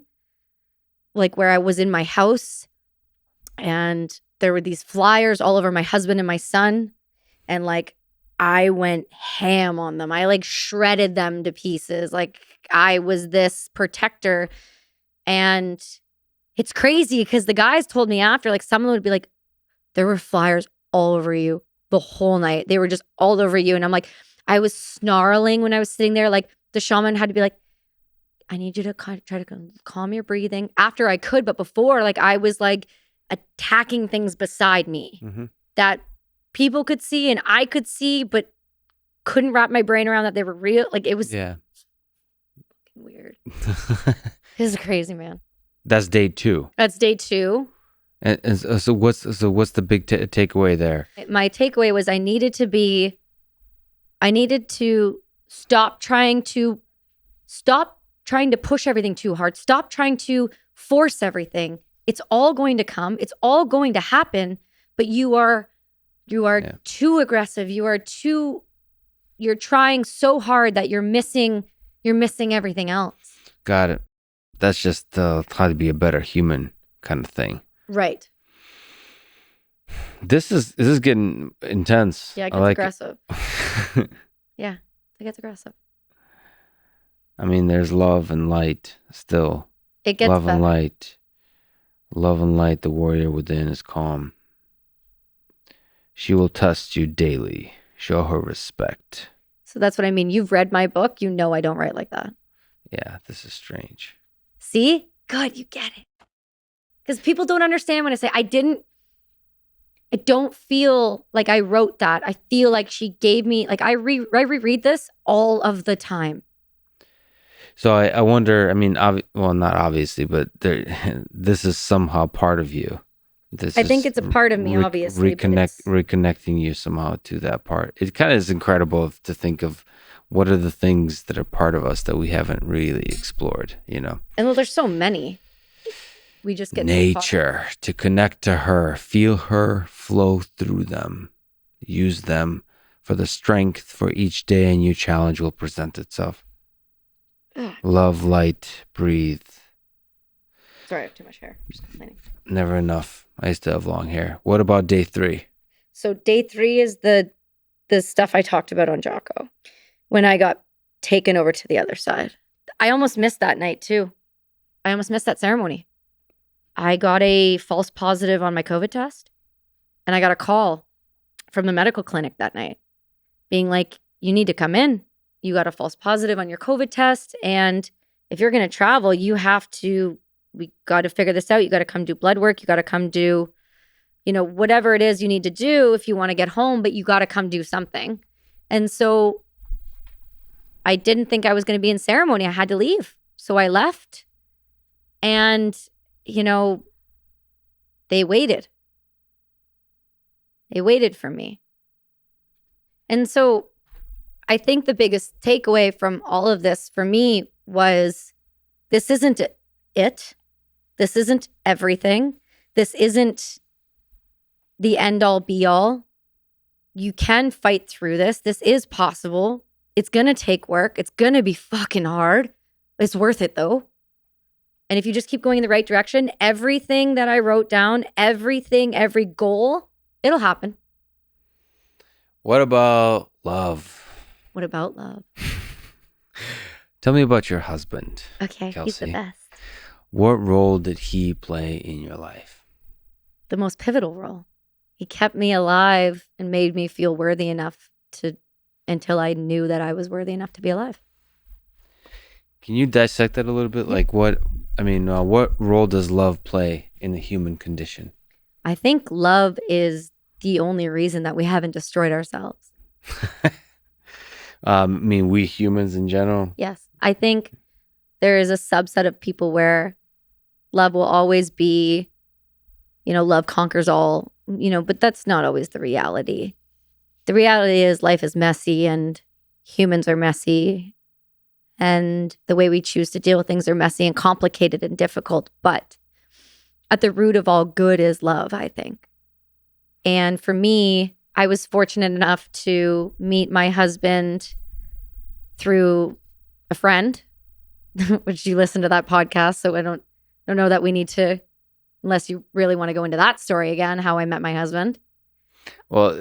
like where I was in my house and there were these flyers all over my husband and my son. And like, I went ham on them. I like shredded them to pieces. Like I was this protector. And it's crazy because the guys told me after, like someone would be like, there were flyers all over you the whole night. They were just all over you. And I'm like, I was snarling when I was sitting there. Like the shaman had to be like, I need you to try to calm your breathing after I could. But before, like I was like attacking things beside me that people could see and I could see, but couldn't wrap my brain around that they were real. Like it was weird. This is crazy, man. That's day 2. That's day 2. And so what's the big takeaway there? My takeaway was I needed to stop trying to push everything too hard. Stop trying to force everything. It's all going to come. It's all going to happen. But you are too aggressive. You're trying so hard that you're missing everything else. Got it. That's just how to be a better human kind of thing. Right. This is getting intense. Yeah, it gets aggressive. Yeah, it gets aggressive. I mean, there's love and light still. It gets love better. and light. Love and light, the warrior within is calm. She will test you daily. Show her respect. So that's what I mean. You've read my book. You know I don't write like that. Yeah, this is strange. See? Good, you get it. Because people don't understand when I say I don't feel like I wrote that. I feel like she gave me, like I reread this all of the time. So I wonder, I mean, well, not obviously, but this is somehow part of you. I think it's a part of me, obviously. Reconnecting you somehow to that part. It kind of is incredible to think of what are the things that are part of us that we haven't really explored, you know? And well, there's so many. We just get nature, to connect to her, feel her flow through them, use them for the strength for each day a new challenge will present itself. Love, light, breathe. Sorry, I have too much hair. I'm just complaining. Never enough. I used to have long hair. What about day 3? So day 3 is the stuff I talked about on Jocko when I got taken over to the other side. I almost missed that night too. I almost missed that ceremony. I got a false positive on my COVID test and I got a call from the medical clinic that night being like, you need to come in. You got a false positive on your COVID test. And if you're going to travel, we got to figure this out. You got to come do blood work. You got to come do, whatever it is you need to do if you want to get home, but you got to come do something. And so I didn't think I was going to be in ceremony. I had to leave. So I left and, they waited. They waited for me. And so I think the biggest takeaway from all of this for me was this isn't it. This isn't everything. This isn't the end all be all. You can fight through this. This is possible. It's going to take work. It's going to be fucking hard. It's worth it though. And if you just keep going in the right direction, everything that I wrote down, everything, every goal, it'll happen. What about love? What about love? Tell me about your husband. Okay, Kelsi. he's the best. What role did he play in your life? The most pivotal role. He kept me alive and made me feel worthy enough until I knew that I was worthy enough to be alive. Can you dissect that a little bit? Like what role does love play in the human condition? I think love is the only reason that we haven't destroyed ourselves. We humans in general? Yes. I think there is a subset of people where love will always be, love conquers all, but that's not always the reality. The reality is life is messy and humans are messy. And the way we choose to deal with things are messy and complicated and difficult. But at the root of all good is love, I think. And for me, I was fortunate enough to meet my husband through a friend, which you listen to that podcast. So I don't know that we need to, unless you really want to go into that story again, how I met my husband. Well,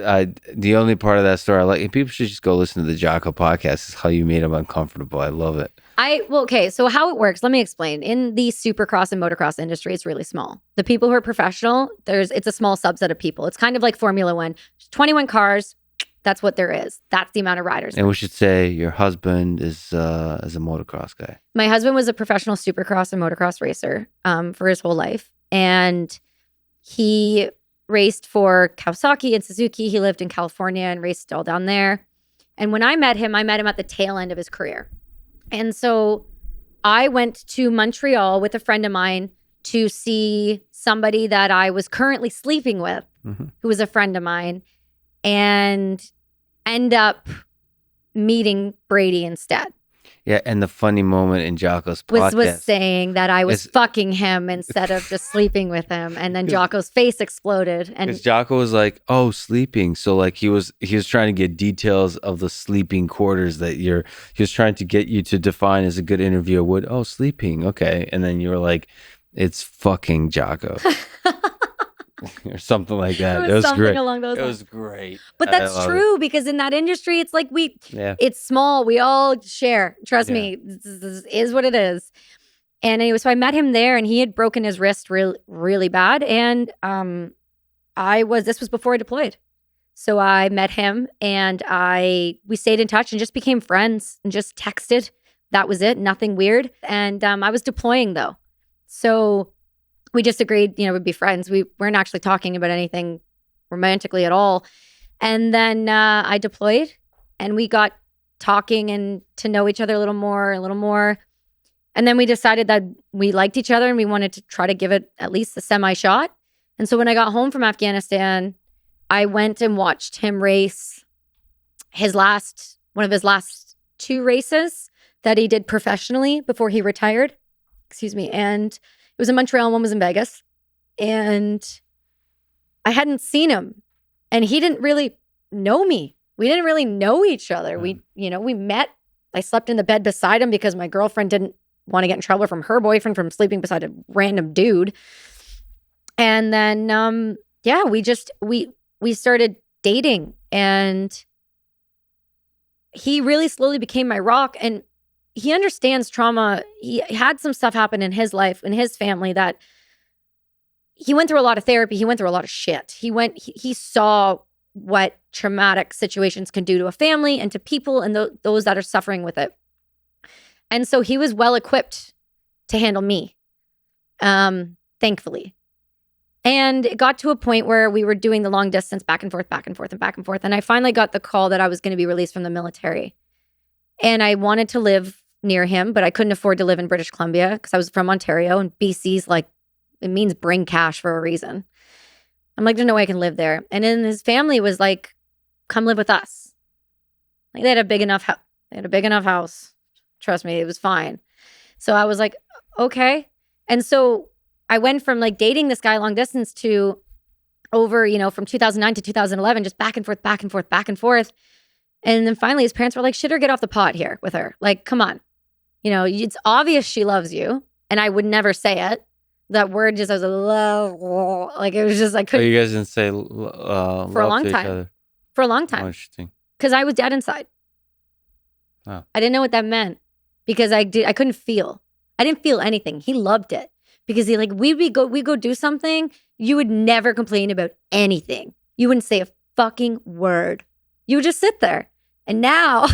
the only part of that story I like, and people should just go listen to the Jocko podcast, is how you made him uncomfortable. I love it. Okay, so how it works, let me explain. In the supercross and motocross industry, it's really small. The people who are professional, it's a small subset of people. It's kind of like Formula One. 21 cars, that's what there is. That's the amount of riders. And we should say your husband is a motocross guy. My husband was a professional supercross and motocross racer for his whole life. And he raced for Kawasaki and Suzuki. He lived in California and raced all down there. And when I met him at the tail end of his career. And so I went to Montreal with a friend of mine to see somebody that I was currently sleeping with, who was a friend of mine, and end up meeting Brady instead. Yeah, and the funny moment in Jocko's podcast was saying that I was fucking him instead of just sleeping with him, and then Jocko's face exploded. And because Jocko was like, "Oh, sleeping." So like he was trying to get details of the sleeping quarters that he was trying to get you to define as a good interviewer would. Oh, sleeping, okay, and then you were like, "It's fucking Jocko." Or something like that. It was something great. Along those lines. It was great. But that's true because in that industry, it's like it's small. We all share. Trust me, this is what it is. And anyway, so I met him there, and he had broken his wrist really bad. And this was before I deployed. So I met him, and we stayed in touch and just became friends and just texted. That was it. Nothing weird. And I was deploying though, so we just agreed, we'd be friends. We weren't actually talking about anything romantically at all. And then I deployed, and we got talking and to know each other a little more. And then we decided that we liked each other and we wanted to try to give it at least a semi-shot. And so when I got home from Afghanistan, I went and watched him race one of his last 2 races that he did professionally before he retired. And it was in Montreal and one was in Vegas. And I hadn't seen him. And he didn't really know me. We didn't really know each other. We met. I slept in the bed beside him because my girlfriend didn't want to get in trouble from her boyfriend from sleeping beside a random dude. And then, we started dating. And he really slowly became my rock. And he understands trauma. He had some stuff happen in his life, in his family, that he went through a lot of therapy. He went through a lot of shit. He saw what traumatic situations can do to a family and to people and those that are suffering with it. And so he was well equipped to handle me, thankfully. And it got to a point where we were doing the long distance back and forth. And I finally got the call that I was going to be released from the military. And I wanted to live near him, but I couldn't afford to live in British Columbia because I was from Ontario, and BC's like, it means bring cash for a reason. I'm like, there's no way I can live there. And then his family was like, come live with us. Like they had a big enough house. Trust me, it was fine. So I was like, okay. And so I went from like dating this guy long distance to over, from 2009 to 2011, just back and forth, back and forth, back and forth. And then finally his parents were like, shit her, get off the pot here with her. Like, come on. It's obvious she loves you. And I would never say it. That word just, I was like, it was just, I Oh, couldn't. you guys didn't say For a long time. For a long Oh, time. interesting. Because I was dead inside. Oh. I didn't know what that meant because I couldn't feel. I didn't feel anything. He loved it because we go do something. You would never complain about anything. You wouldn't say a fucking word. You would just sit there. And now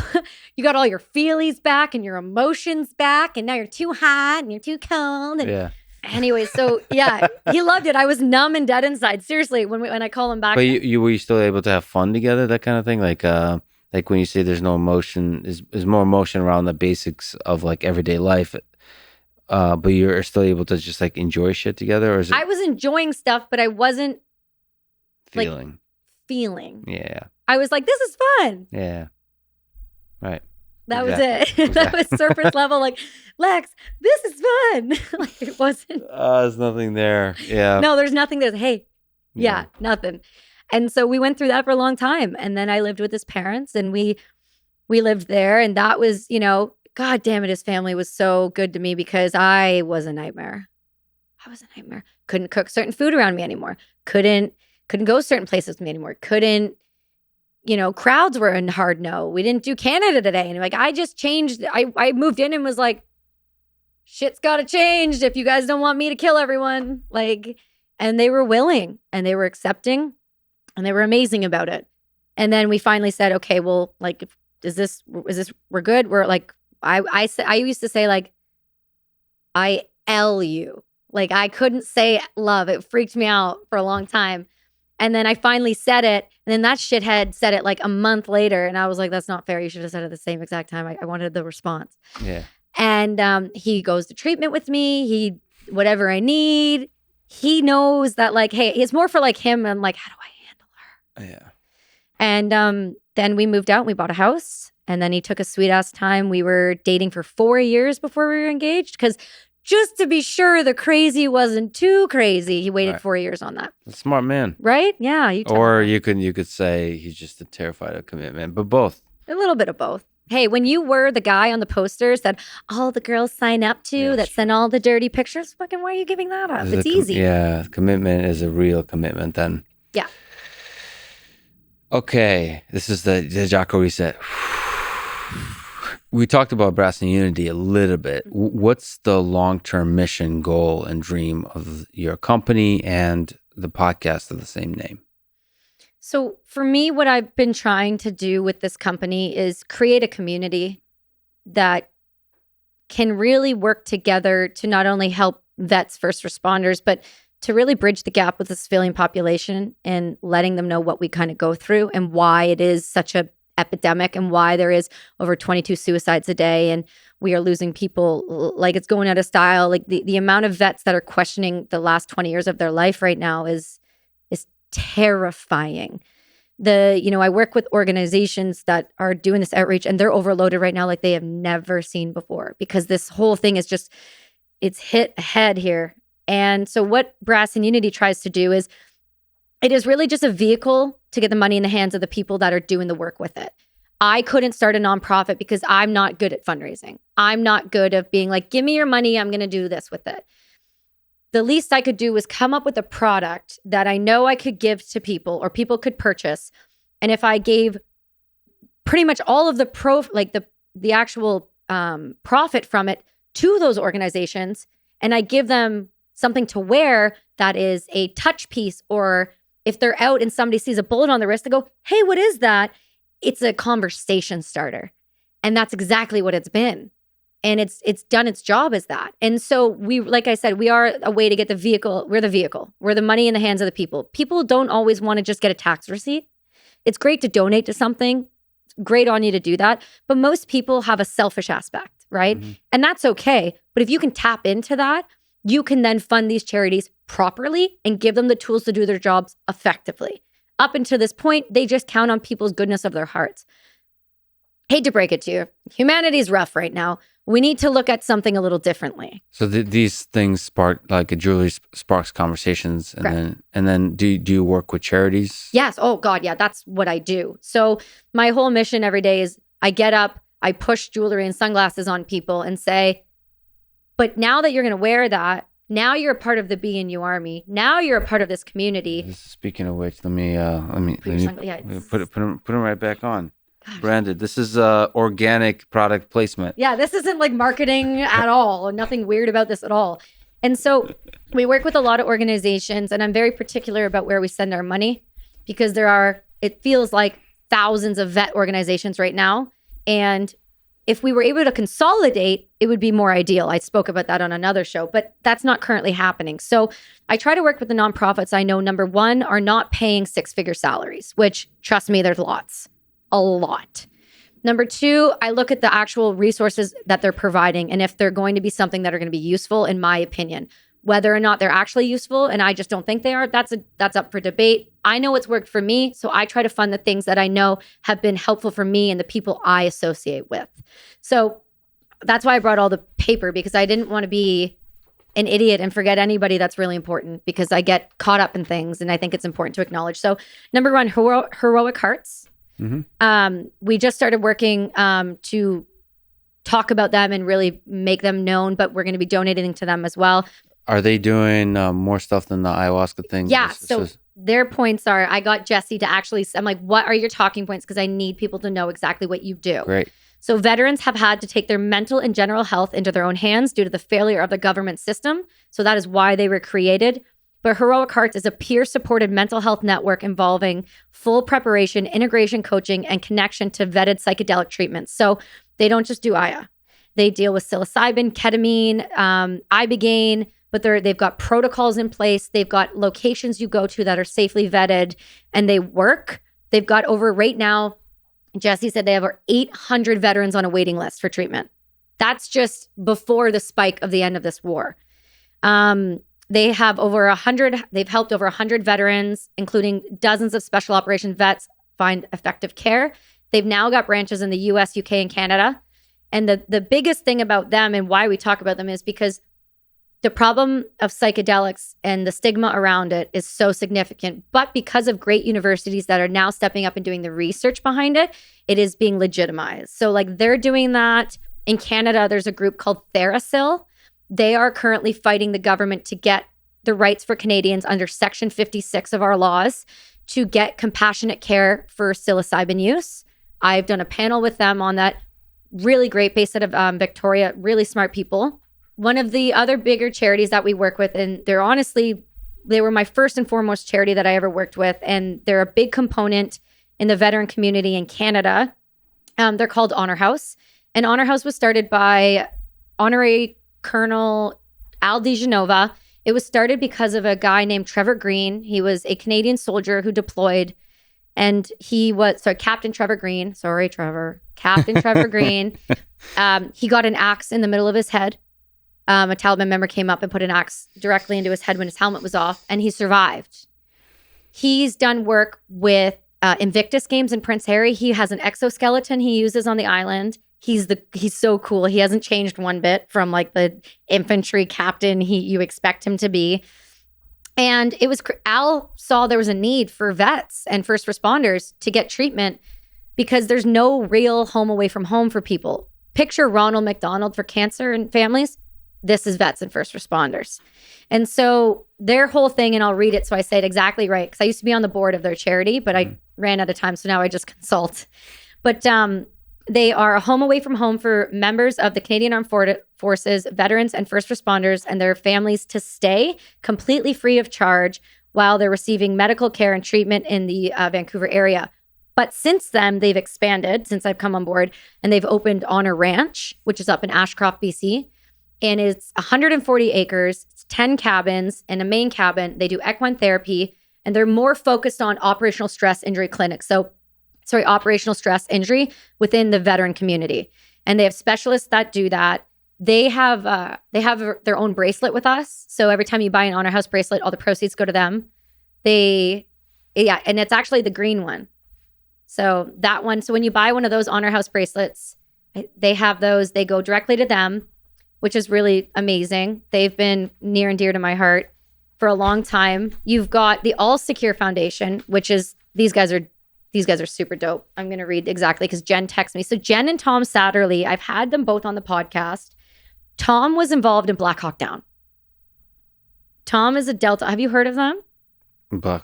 you got all your feelies back and your emotions back. And now you're too hot and you're too cold. And Yeah. anyway, so yeah, he loved it. I was numb and dead inside. Seriously, when I call him back. But you were you still able to have fun together, that kind of thing? Like when you say there's no emotion, is more emotion around the basics of like everyday life. But you're still able to just like enjoy shit together, or is it I was enjoying stuff, but I wasn't feeling? feeling. Yeah. I was like, this is fun. Yeah. Right. That Exactly. was it. That was surface level. Like, Lex, this is fun. Like it wasn't. There's nothing there. Yeah. No, there's nothing. There's hey, yeah, nothing. And so we went through that for a long time. And then I lived with his parents, and we lived there, and that was, God damn it, his family was so good to me because I was a nightmare. Couldn't cook certain food around me anymore. Couldn't go certain places with me anymore. Couldn't. Crowds were in hard no. We didn't do Canada today. And like, I just changed. I moved in and was like, shit's got to change if you guys don't want me to kill everyone. Like, and they were willing and they were accepting and they were amazing about it. And then we finally said, okay, well, like, is this, we're good. We're like, I used to say like, I L you. Like I couldn't say love. It freaked me out for a long time. And then I finally said it. And then that shithead said it like a month later. And I was like, that's not fair. You should have said it at the same exact time. I wanted the response. Yeah. And he goes to treatment with me. Whatever I need. He knows that like, hey, it's more for like him. And like, how do I handle her? Yeah. And then we moved out and we bought a house. And then he took a sweet ass time. We were dating for 4 years before we were engaged. Because just to be sure the crazy wasn't too crazy, he waited 4 years on that. A smart man. Right? Yeah. Or you could say he's just terrified of commitment, but both. A little bit of both. Hey, when you were the guy on the posters that all the girls sign up to, that send all the dirty pictures, fucking why are you giving that up? It's easy. Yeah, commitment is a real commitment then. Yeah. Okay, this is the Jocko reset. We talked about Brass and Unity a little bit. What's the long-term mission, goal, and dream of your company and the podcast of the same name? So for me, what I've been trying to do with this company is create a community that can really work together to not only help vets, first responders, but to really bridge the gap with the civilian population and letting them know what we kind of go through and why it is such a epidemic and why there is over 22 suicides a day and we are losing people like it's going out of style. Like the amount of vets that are questioning the last 20 years of their life right now is terrifying. I work with organizations that are doing this outreach and they're overloaded right now like they have never seen before because this whole thing is just, it's hit ahead here. And so what Brass and Unity tries to do is it is really just a vehicle to get the money in the hands of the people that are doing the work with it. I couldn't start a nonprofit because I'm not good at fundraising. I'm not good at being like, give me your money, I'm going to do this with it. The least I could do was come up with a product that I know I could give to people or people could purchase. And if I gave pretty much all of the actual profit from it to those organizations, and I give them something to wear that is a touch piece, or if they're out and somebody sees a bullet on the wrist, they go, hey, what is that? It's a conversation starter. And that's exactly what it's been. And it's done its job as that. And so we, like I said, we are a way to get the vehicle. We're the vehicle. We're the money in the hands of the people. People don't always want to just get a tax receipt. It's great to donate to something. It's great on you to do that. But most people have a selfish aspect, right? Mm-hmm. And that's okay. But if you can tap into that, you can then fund these charities properly and give them the tools to do their jobs effectively. Up until this point, they just count on people's goodness of their hearts. Hate to break it to you. Humanity's rough right now. we need to look at something a little differently. So these things spark like a jewelry sparks conversations, and Correct. then do you work with charities? Yes. Oh God. Yeah. That's what I do. So my whole mission every day is I get up, I push jewelry and sunglasses on people and say, but now that you're going to wear that, now you're a part of the BNU Army. Now you're a part of this community. Speaking of which, let me put them right back on. Gosh. Branded. This is organic product placement. Yeah, this isn't like marketing at all. Nothing weird about this at all. And so we work with a lot of organizations, and I'm very particular about where we send our money because it feels like thousands of vet organizations right now. And if we were able to consolidate, it would be more ideal. I spoke about that on another show, but that's not currently happening. So I try to work with the nonprofits I know, number one, are not paying six-figure salaries, which, trust me, there's lots. A lot. Number two, I look at the actual resources that they're providing and if they're going to be something that are going to be useful, in my opinion. Whether or not they're actually useful, and I just don't think they are, that's up for debate. I know what's worked for me, so I try to fund the things that I know have been helpful for me and the people I associate with. So that's why I brought all the paper, because I didn't want to be an idiot and forget anybody that's really important, because I get caught up in things and I think it's important to acknowledge. So number one, Heroic Hearts. Mm-hmm. We just started working to talk about them and really make them known, but we're going to be donating to them as well. Are they doing more stuff than the ayahuasca thing? Yeah. So their points are, I got Jesse to actually, I'm like, what are your talking points? Because I need people to know exactly what you do. Great. So veterans have had to take their mental and general health into their own hands due to the failure of the government system. So that is why they were created. But Heroic Hearts is a peer-supported mental health network involving full preparation, integration, coaching, and connection to vetted psychedelic treatments. So they don't just do Aya. They deal with psilocybin, ketamine, ibogaine, but they've got protocols in place. They've got locations you go to that are safely vetted, and they work. They've got right now, Jesse said they have over 800 veterans on a waiting list for treatment. That's just before the spike of the end of this war. They have they've helped over 100 veterans, including dozens of special operations vets, find effective care. They've now got branches in the US, UK, and Canada. And the biggest thing about them and why we talk about them is because the problem of psychedelics and the stigma around it is so significant. But because of great universities that are now stepping up and doing the research behind it, it is being legitimized. So like they're doing that. In Canada, there's a group called TheraSil. They are currently fighting the government to get the rights for Canadians under Section 56 of our laws to get compassionate care for psilocybin use. I've done a panel with them on that. Really great, based out of Victoria, really smart people. One of the other bigger charities that we work with, and they were my first and foremost charity that I ever worked with, and they're a big component in the veteran community in Canada. They're called Honor House. And Honor House was started by Honorary Colonel Al DeGenova. It was started because of a guy named Trevor Green. He was a Canadian soldier who deployed, and Captain Trevor Green. Sorry, Trevor. Captain Trevor Green. He got an axe in the middle of his head. A Taliban member came up and put an axe directly into his head when his helmet was off, and he survived. He's done work with Invictus Games in Prince Harry. He has an exoskeleton he uses on the island. He's so cool. He hasn't changed one bit from like the infantry captain you expect him to be. And Al saw there was a need for vets and first responders to get treatment because there's no real home away from home for people. Picture Ronald McDonald for cancer and families. This is vets and first responders. And so their whole thing, and I'll read it so I say it exactly right, because I used to be on the board of their charity, but I ran out of time, so now I just consult. But they are a home away from home for members of the Canadian Armed Forces, veterans, and first responders and their families to stay completely free of charge while they're receiving medical care and treatment in the Vancouver area. But since then, they've expanded, since I've come on board, and they've opened Honor Ranch, which is up in Ashcroft, BC. And it's 140 acres, it's 10 cabins, and a main cabin. They do equine therapy, and they're more focused on operational stress injury clinics. Operational stress injury within the veteran community. And they have specialists that do that. They have their own bracelet with us. So every time you buy an Honor House bracelet, all the proceeds go to them. And it's actually the green one. So that one, so when you buy one of those Honor House bracelets, They have those. They go directly to them, which is really amazing. They've been near and dear to my heart for a long time. You've got the All Secure Foundation, which is these guys are super dope. I'm going to read exactly because Jen texted me. So Jen and Tom Satterley, I've had them both on the podcast. Tom was involved in Black Hawk Down. Tom is a Delta. Have you heard of them? No.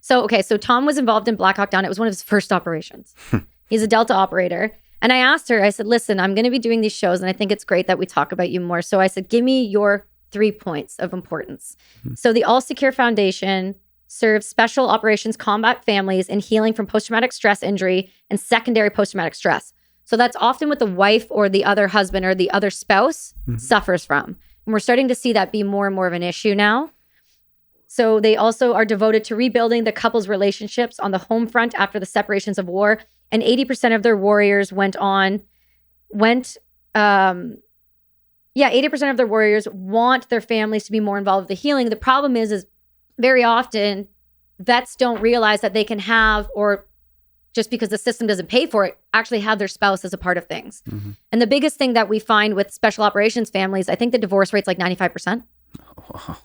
So Tom was involved in Black Hawk Down. It was one of his first operations. He's a Delta operator. And I asked her, I said, listen, I'm going to be doing these shows and I think it's great that we talk about you more. So I said, give me your 3 points of importance. So the All Secure Foundation serves special operations combat families in healing from post-traumatic stress injury and secondary post-traumatic stress. So that's often what the wife or the other husband or the other spouse suffers from. And we're starting to see that be more and more of an issue now. So they also are devoted to rebuilding the couple's relationships on the home front after the separations of war. And 80% of their warriors 80% of their warriors want their families to be more involved with the healing. The problem is very often vets don't realize that they can have, or just because the system doesn't pay for it, actually have their spouse as a part of things. And the biggest thing that we find with special operations families, I think the divorce rate's like 95%. Wow.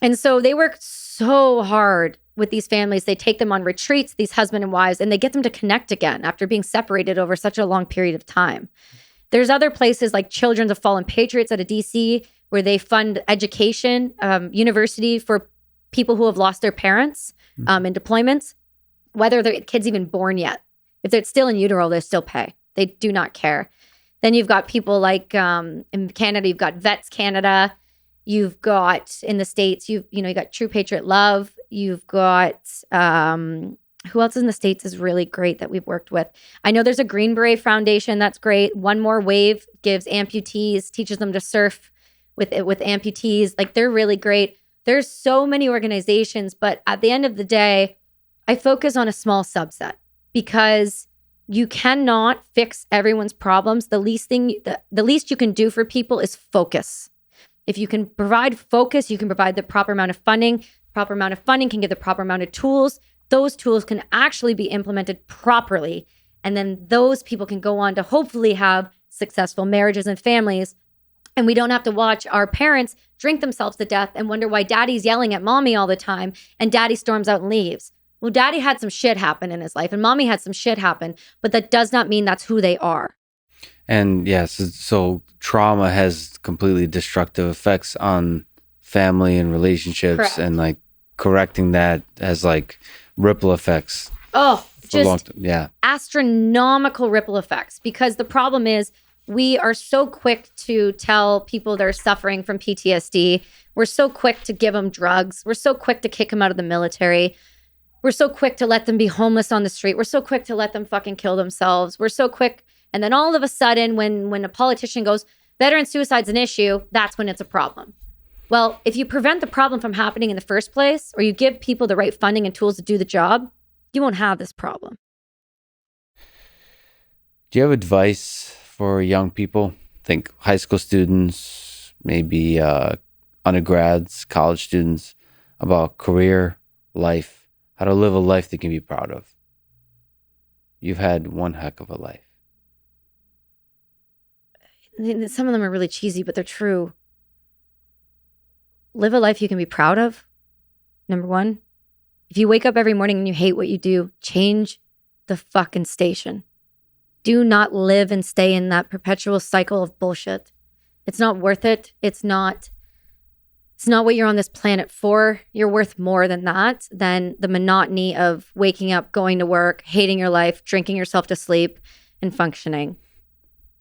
And so they work so hard with these families. They take them on retreats, these husband and wives, and they get them to connect again after being separated over such a long period of time. There's other places like Children of Fallen Patriots out of DC where they fund education, university for people who have lost their parents in deployments, whether their kid's even born yet. If they're still in utero, they still pay. They do not care. Then you've got people like in Canada, you've got Vets Canada. You've got in the States, you got True Patriot Love. You've got who else in the States is really great that we've worked with? I know there's a Green Beret Foundation that's great. One More Wave gives amputees, teaches them to surf with amputees. Like they're really great. There's so many organizations, but at the end of the day, I focus on a small subset because you cannot fix everyone's problems. The least you can do for people is focus. If you can provide focus, you can provide the proper amount of funding. Proper amount of funding can give the proper amount of tools. Those tools can actually be implemented properly. And then those people can go on to hopefully have successful marriages and families. And we don't have to watch our parents drink themselves to death and wonder why daddy's yelling at mommy all the time and daddy storms out and leaves. Well, daddy had some shit happen in his life and mommy had some shit happen, but that does not mean that's who they are. And yes, so trauma has completely destructive effects on family and relationships. Correct. And like correcting that has like ripple effects. Oh, just yeah, astronomical ripple effects. Because the problem is we are so quick to tell people they're suffering from PTSD. We're so quick to give them drugs. We're so quick to kick them out of the military. We're so quick to let them be homeless on the street. We're so quick to let them fucking kill themselves. We're so quick. And then all of a sudden, when a politician goes, veteran suicide's an issue, that's when it's a problem. Well, if you prevent the problem from happening in the first place, or you give people the right funding and tools to do the job, you won't have this problem. Do you have advice for young people? Think high school students, maybe undergrads, college students, about career, life, how to live a life they can be proud of. You've had one heck of a life. Some of them are really cheesy, but they're true. Live a life you can be proud of. Number one, if you wake up every morning and you hate what you do, change the fucking station. Do not live and stay in that perpetual cycle of bullshit. It's not worth it. It's not what you're on this planet for. You're worth more than that, than the monotony of waking up, going to work, hating your life, drinking yourself to sleep, and functioning.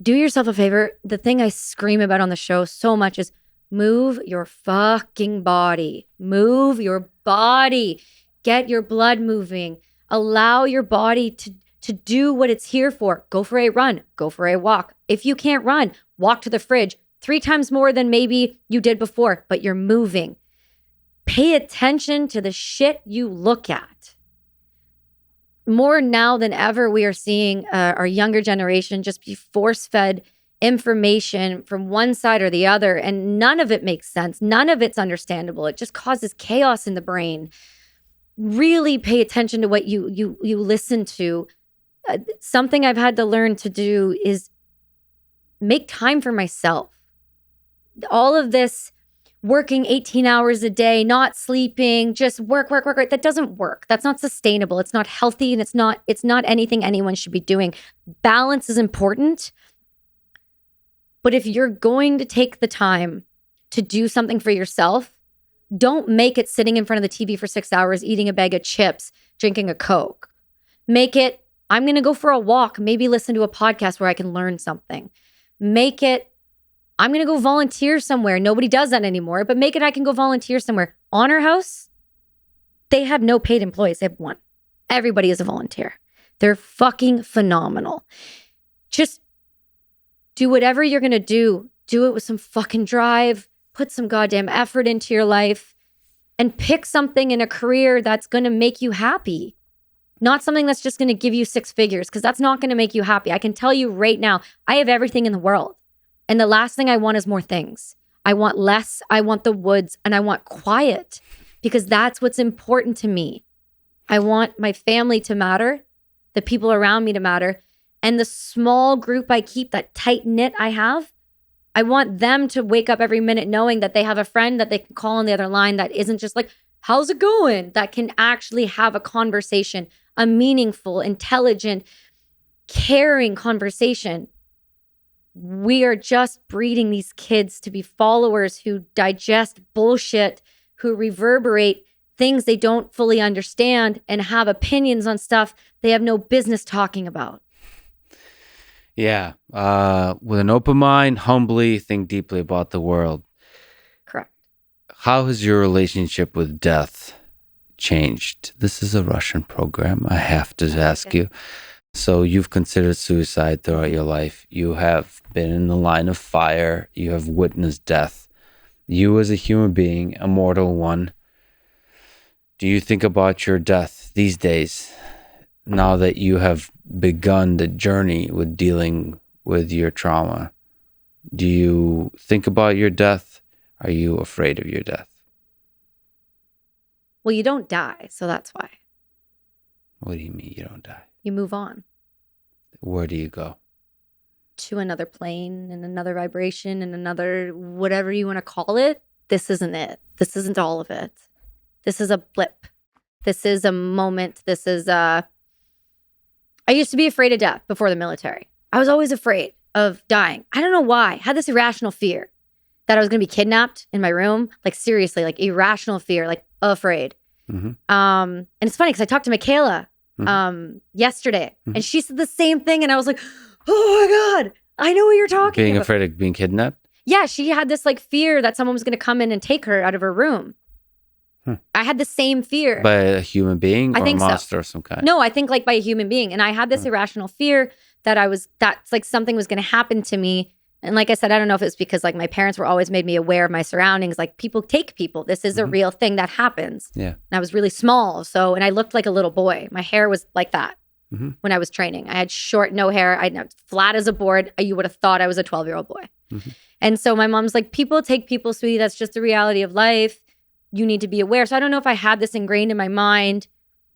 Do yourself a favor. The thing I scream about on the show so much is move your fucking body. Move your body. Get your blood moving. Allow your body to do what it's here for. Go for a run. Go for a walk. If you can't run, walk to the fridge 3 times more than maybe you did before, but you're moving. Pay attention to the shit you look at. More now than ever, we are seeing our younger generation just be force-fed information from one side or the other, and none of it makes sense. None of it's understandable. It just causes chaos in the brain. Really pay attention to what you listen to. something I've had to learn to do is make time for myself. All of this working 18 hours a day, not sleeping, just work, that doesn't work. That's not sustainable. It's not healthy, and it's not anything anyone should be doing. Balance is important. But if you're going to take the time to do something for yourself, don't make it sitting in front of the TV for 6 hours, eating a bag of chips, drinking a Coke. Make it, I'm going to go for a walk, maybe listen to a podcast where I can learn something. Make it, I'm going to go volunteer somewhere. Nobody does that anymore, but make it I can go volunteer somewhere. Honor House, they have no paid employees. They have one. Everybody is a volunteer. They're fucking phenomenal. Just do whatever you're going to do. Do it with some fucking drive. Put some goddamn effort into your life and pick something in a career that's going to make you happy. Not something that's just going to give you 6 figures, because that's not going to make you happy. I can tell you right now, I have everything in the world. And the last thing I want is more things. I want less. I want the woods, and I want quiet, because that's what's important to me. I want my family to matter, the people around me to matter, and the small group I keep, that tight knit I have, I want them to wake up every minute knowing that they have a friend that they can call on the other line that isn't just like, how's it going? That can actually have a conversation, a meaningful, intelligent, caring conversation. We are just breeding these kids to be followers who digest bullshit, who reverberate things they don't fully understand, and have opinions on stuff they have no business talking about. Yeah. With an open mind, humbly think deeply about the world. Correct. How has your relationship with death changed? This is a Russian program. I have to ask you. So you've considered suicide throughout your life. You have been in the line of fire. You have witnessed death. You as a human being, a mortal one, do you think about your death these days, now that you have begun the journey with dealing with your trauma? Do you think about your death? Are you afraid of your death? Well, you don't die, so that's why. What do you mean you don't die? You move on. Where do you go? To another plane and another vibration and another whatever you want to call it. This isn't it. This isn't all of it. This is a blip. This is a moment. This is a... I used to be afraid of death before the military. I was always afraid of dying. I don't know why. I had this irrational fear that I was going to be kidnapped in my room. Like seriously, like irrational fear, like afraid. Mm-hmm. And it's funny because I talked to Michaela yesterday, and she said the same thing. And I was like, oh my God, I know what you're talking Being about. afraid of being kidnapped? Yeah, she had this like fear that someone was going to come in and take her out of her room. I had the same fear. By a human being, or I think a monster so. of some kind? No, I think like by a human being. And I had this irrational fear that that's like something was going to happen to me. And like I said, I don't know if it's because like my parents were always made me aware of my surroundings. Like people take people. This is a real thing that happens. Yeah. And I was really small. So, and I looked like a little boy. My hair was like that when I was training. I had short, no hair. I was flat as a board. You would have thought I was a 12-year-old boy. And so my mom's like, people take people, sweetie. That's just the reality of life. You need to be aware. So I don't know if I had this ingrained in my mind.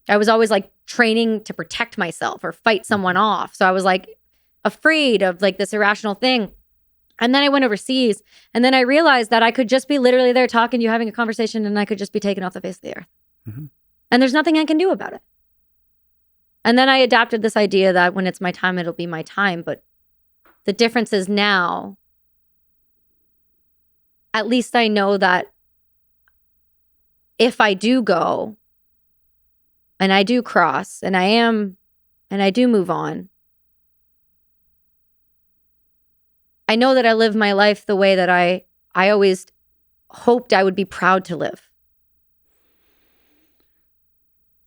I was always like training to protect myself or fight someone off. So I was like afraid of like this irrational thing. And then I went overseas, and then I realized that I could just be literally there talking to you, having a conversation, and I could just be taken off the face of the earth. And there's nothing I can do about it. And then I adapted this idea that when it's my time, it'll be my time. But the difference is now, at least I know that if I do go and I do cross and I do move on, I know that I live my life the way that I always hoped I would be proud to live.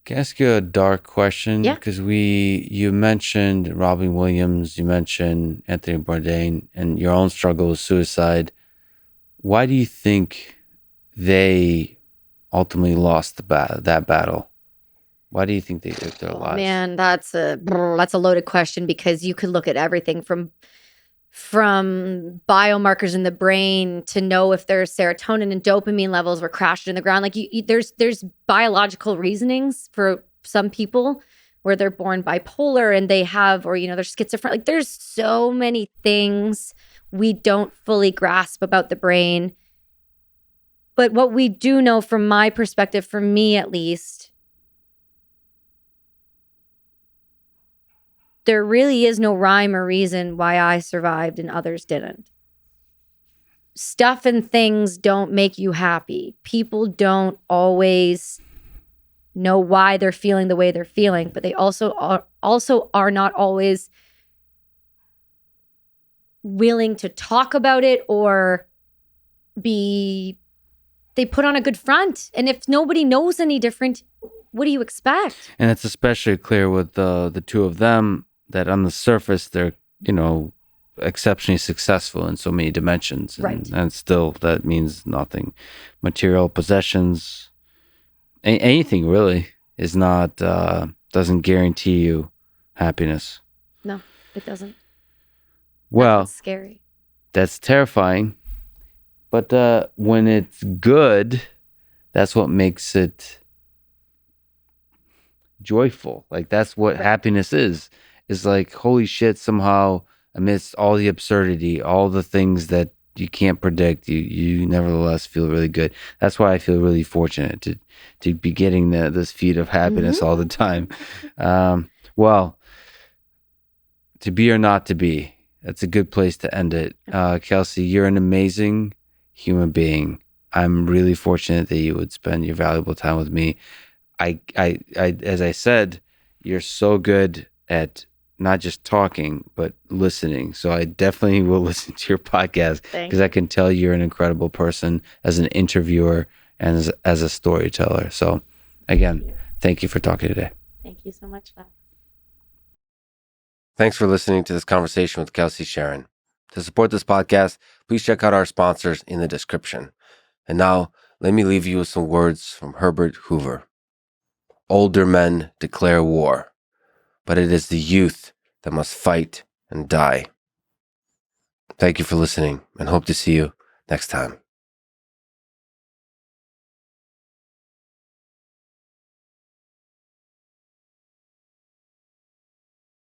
Can I ask you a dark question? Yeah. Because you mentioned Robin Williams, you mentioned Anthony Bourdain, and your own struggle with suicide. Why do you think they ultimately lost that battle? Why do you think they took their lives? Man, that's a loaded question, because you could look at everything from biomarkers in the brain to know if their serotonin and dopamine levels were crashed in the ground. Like there's biological reasonings for some people, where they're born bipolar and they have, or, they're schizophrenic. Like there's so many things we don't fully grasp about the brain. But what we do know from my perspective, for me at least, there really is no rhyme or reason why I survived and others didn't. Stuff and things don't make you happy. People don't always know why they're feeling the way they're feeling, but they also are not always willing to talk about it or they put on a good front. And if nobody knows any different, what do you expect? And it's especially clear with the two of them that on the surface they're, exceptionally successful in so many dimensions. And still that means nothing. Material possessions, anything really is not, doesn't guarantee you happiness. No, it doesn't. Well, that's scary. That's terrifying. But when it's good, that's what makes it joyful. Like that's what happiness is like, holy shit, somehow amidst all the absurdity, all the things that you can't predict, you nevertheless feel really good. That's why I feel really fortunate to be getting this feed of happiness all the time. Well, to be or not to be, that's a good place to end it. Kelsi, you're an amazing human being. I'm really fortunate that you would spend your valuable time with me. I as I said, you're so good at not just talking, but listening. So I definitely will listen to your podcast because I can tell you're an incredible person as an interviewer and as a storyteller. So again, thank you for talking today. Thank you so much, Lex. Thanks for listening to this conversation with Kelsi Sheren. To support this podcast, please check out our sponsors in the description. And now, let me leave you with some words from Herbert Hoover. Older men declare war, but it is the youth that must fight and die. Thank you for listening and hope to see you next time.